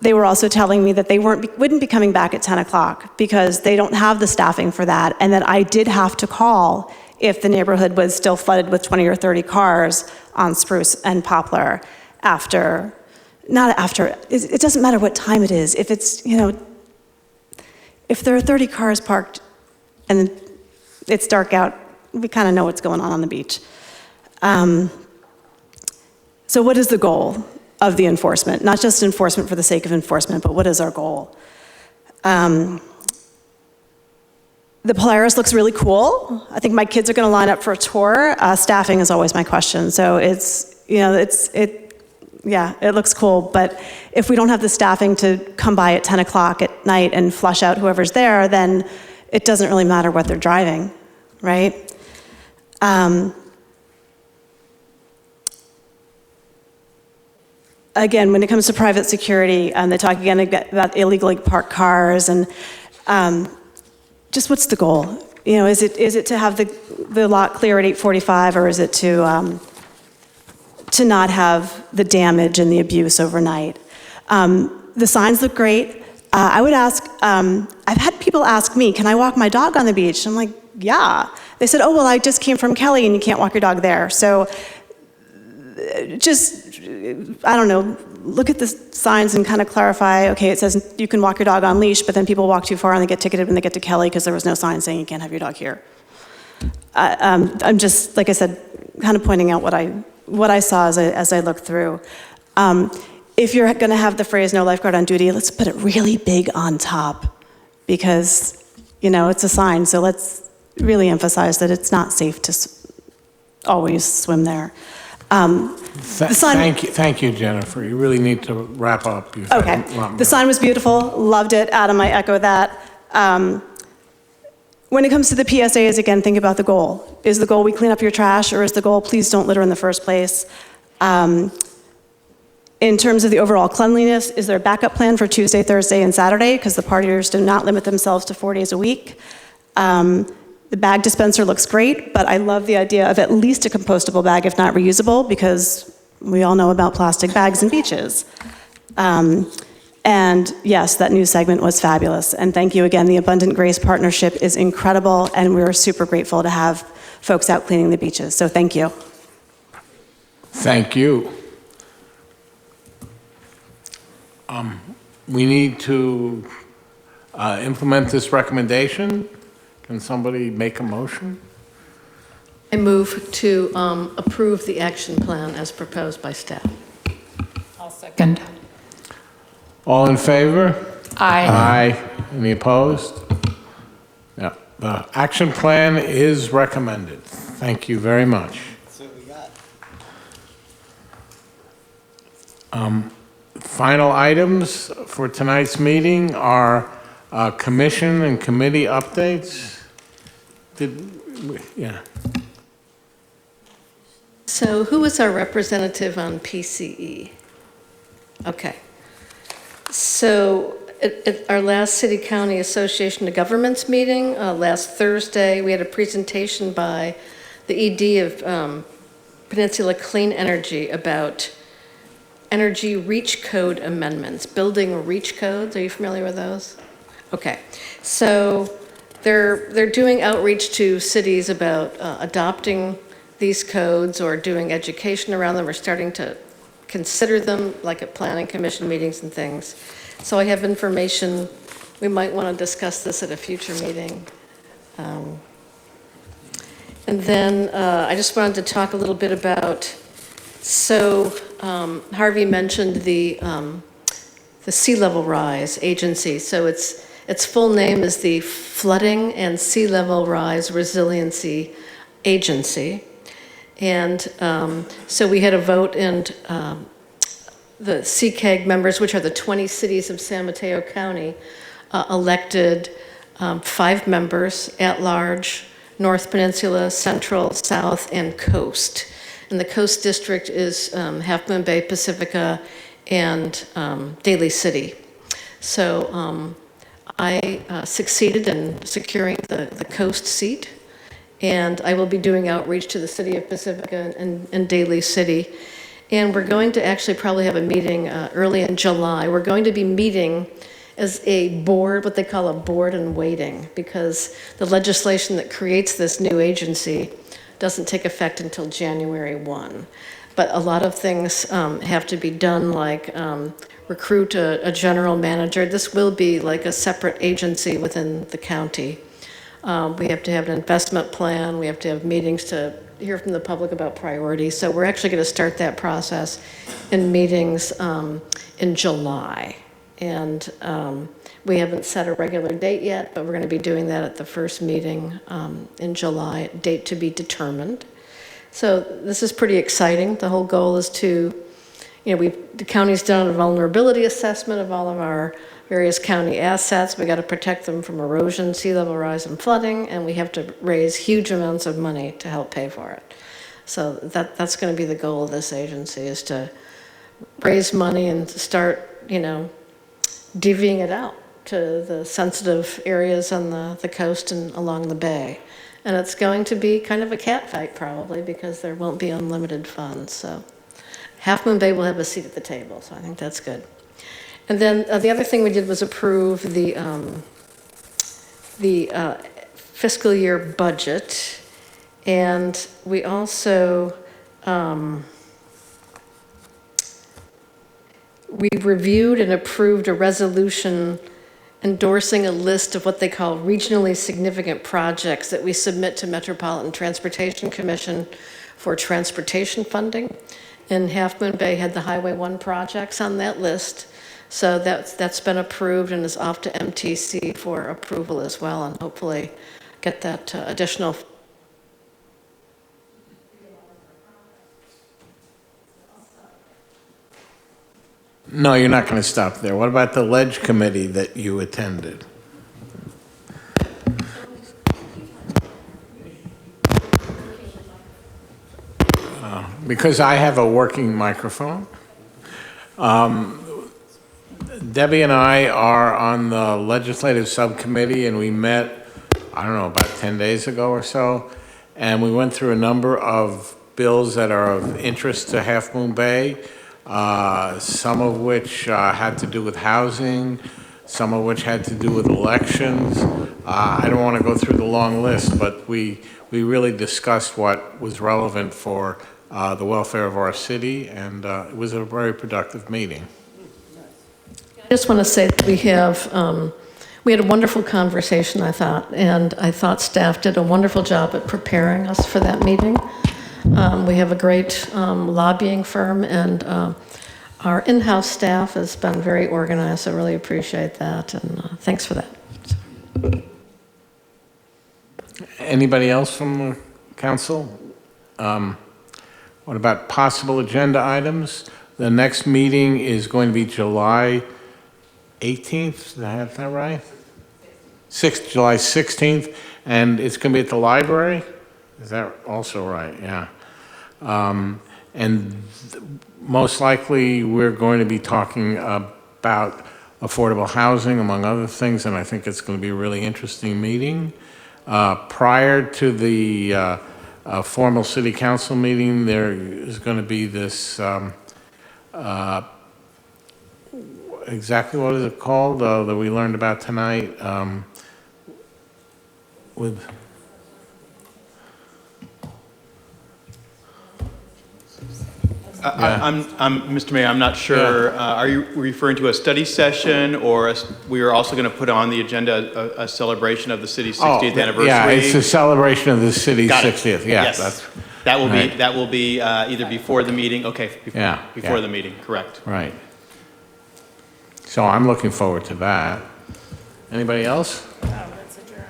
they were also telling me that they wouldn't be coming back at 10 o'clock because they don't have the staffing for that, and that I did have to call if the neighborhood was still flooded with 20 or 30 cars on Spruce and Poplar it doesn't matter what time it is. If it's, if there are 30 cars parked and it's dark out, we kind of know what's going on the beach. So what is the goal of the enforcement? Not just enforcement for the sake of enforcement, but what is our goal? The Polaris looks really cool. I think my kids are going to line up for a tour. Staffing is always my question. So it looks cool, but if we don't have the staffing to come by at 10 o'clock at night and flush out whoever's there, then it doesn't really matter what they're driving, right? Again, when it comes to private security, they talk again about illegally parked cars, and just what's the goal? Is it to have the lot clear at 8:45, or is it to not have the damage and the abuse overnight? The signs look great. I would ask, I've had people ask me, can I walk my dog on the beach? I'm like, yeah. They said, oh, well, I just came from Kelly and you can't walk your dog there. So just, I don't know, look at the signs and kind of clarify, okay, it says you can walk your dog on leash, but then people walk too far and they get ticketed when they get to Kelly because there was no sign saying you can't have your dog here. I'm just, like I said, kind of pointing out what I saw as I looked through. If you're going to have the phrase "no lifeguard on duty," let's put it really big on top, because it's a sign. So let's really emphasize that it's not safe to always swim there. The sign- Thank you, Jennifer. You really need to wrap up. You've had Okay. a lot more. The sign was beautiful. Loved it. Adam, I echo that. When it comes to the PSAs, again, think about the goal. Is the goal we clean up your trash, or is the goal please don't litter in the first place? In terms of the overall cleanliness, is there a backup plan for Tuesday, Thursday, and Saturday? Because the partiers do not limit themselves to 4 days a week. The bag dispenser looks great, but I love the idea of at least a compostable bag, if not reusable, because we all know about plastic bags and beaches. And yes, that news segment was fabulous. And thank you again. The Abundant Grace partnership is incredible, and we're super grateful to have folks out cleaning the beaches. So thank you. Thank you. We need to implement this recommendation. Can somebody make a motion? I move to approve the action plan as proposed by staff. I'll second. All in favor? Aye. Aye. Any opposed? Yeah, the action plan is recommended. Thank you very much. That's what we got. Final items for tonight's meeting are commission and committee updates. Yeah. So who is our representative on PCE? Okay. So at our last City County Association of Governments meeting last Thursday, we had a presentation by the ED of Peninsula Clean Energy about energy reach code amendments, building reach codes. Are you familiar with those? Okay. So they're doing outreach to cities about adopting these codes or doing education around them or starting to consider them, like at planning commission meetings and things. So I have information. We might want to discuss this at a future meeting. And then I just wanted to talk a little bit about, so Harvey mentioned the sea level rise agency. So its full name is the Flooding and Sea Level Rise Resiliency Agency. And so we had a vote, and the CCAG members, which are the 20 cities of San Mateo County, elected 5 members at large: North Peninsula, Central, South, and Coast. And the Coast District is Half Moon Bay, Pacifica, and Daly City. So I succeeded in securing the Coast seat, and I will be doing outreach to the city of Pacifica and Daly City. And we're going to actually probably have a meeting early in July. We're going to be meeting as a board, what they call a board in waiting, because the legislation that creates this new agency doesn't take effect until January 1. But a lot of things have to be done, like recruit a general manager. This will be like a separate agency within the county. We have to have an investment plan. We have to have meetings to hear from the public about priorities. So we're actually going to start that process in meetings in July. And we haven't set a regular date yet, but we're going to be doing that at the first meeting in July, date to be determined. So this is pretty exciting. The whole goal is to, the county's done a vulnerability assessment of all of our various county assets. We got to protect them from erosion, sea level rise, and flooding, and we have to raise huge amounts of money to help pay for it. So that's going to be the goal of this agency, is to raise money and to start, divvying it out to the sensitive areas on the coast and along the bay. And it's going to be kind of a cat fight probably, because there won't be unlimited funds. So Half Moon Bay will have a seat at the table, so I think that's good. And then the other thing we did was approve the fiscal year budget. And we also, we reviewed and approved a resolution endorsing a list of what they call regionally significant projects that we submit to Metropolitan Transportation Commission for transportation funding. And Half Moon Bay had the Highway 1 projects on that list. So that's been approved and is off to MTC for approval as well, and hopefully get that additional. No, you're not going to stop there. What about the Ledge Committee that you attended? Because I have a working microphone. Debbie and I are on the legislative subcommittee, and we met, I don't know, about 10 days ago or so, and we went through a number of bills that are of interest to Half Moon Bay, some of which had to do with housing, some of which had to do with elections. I don't want to go through the long list, but we really discussed what was relevant for the welfare of our city, and it was a very productive meeting. I just want to say that we had a wonderful conversation, I thought, and I thought staff did a wonderful job at preparing us for that meeting. We have a great lobbying firm, and our in-house staff has been very organized. I really appreciate that, and thanks for that. Anybody else from the council? What about possible agenda items? The next meeting is going to be July 18th, did I have that right? July 16th, and it's going to be at the library? Is that also right? Yeah. And most likely, we're going to be talking about affordable housing, among other things, and I think it's going to be a really interesting meeting. Prior to the formal city council meeting, there is going to be this, exactly what is it called, that we learned about tonight, with... Mr. Mayor, I'm not sure. Are you referring to a study session, or we are also going to put on the agenda a celebration of the city's 60th anniversary? Yeah, it's a celebration of the city's 60th. Yeah, yes. That will be either before the meeting. Okay, before the meeting. Correct. Right. So I'm looking forward to that. Anybody else? Oh, let's adjourn.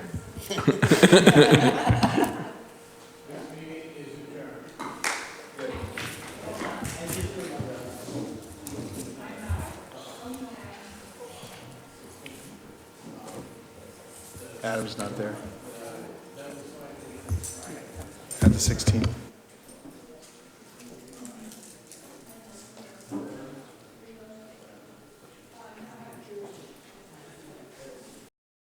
Adam's not there. At the 16th.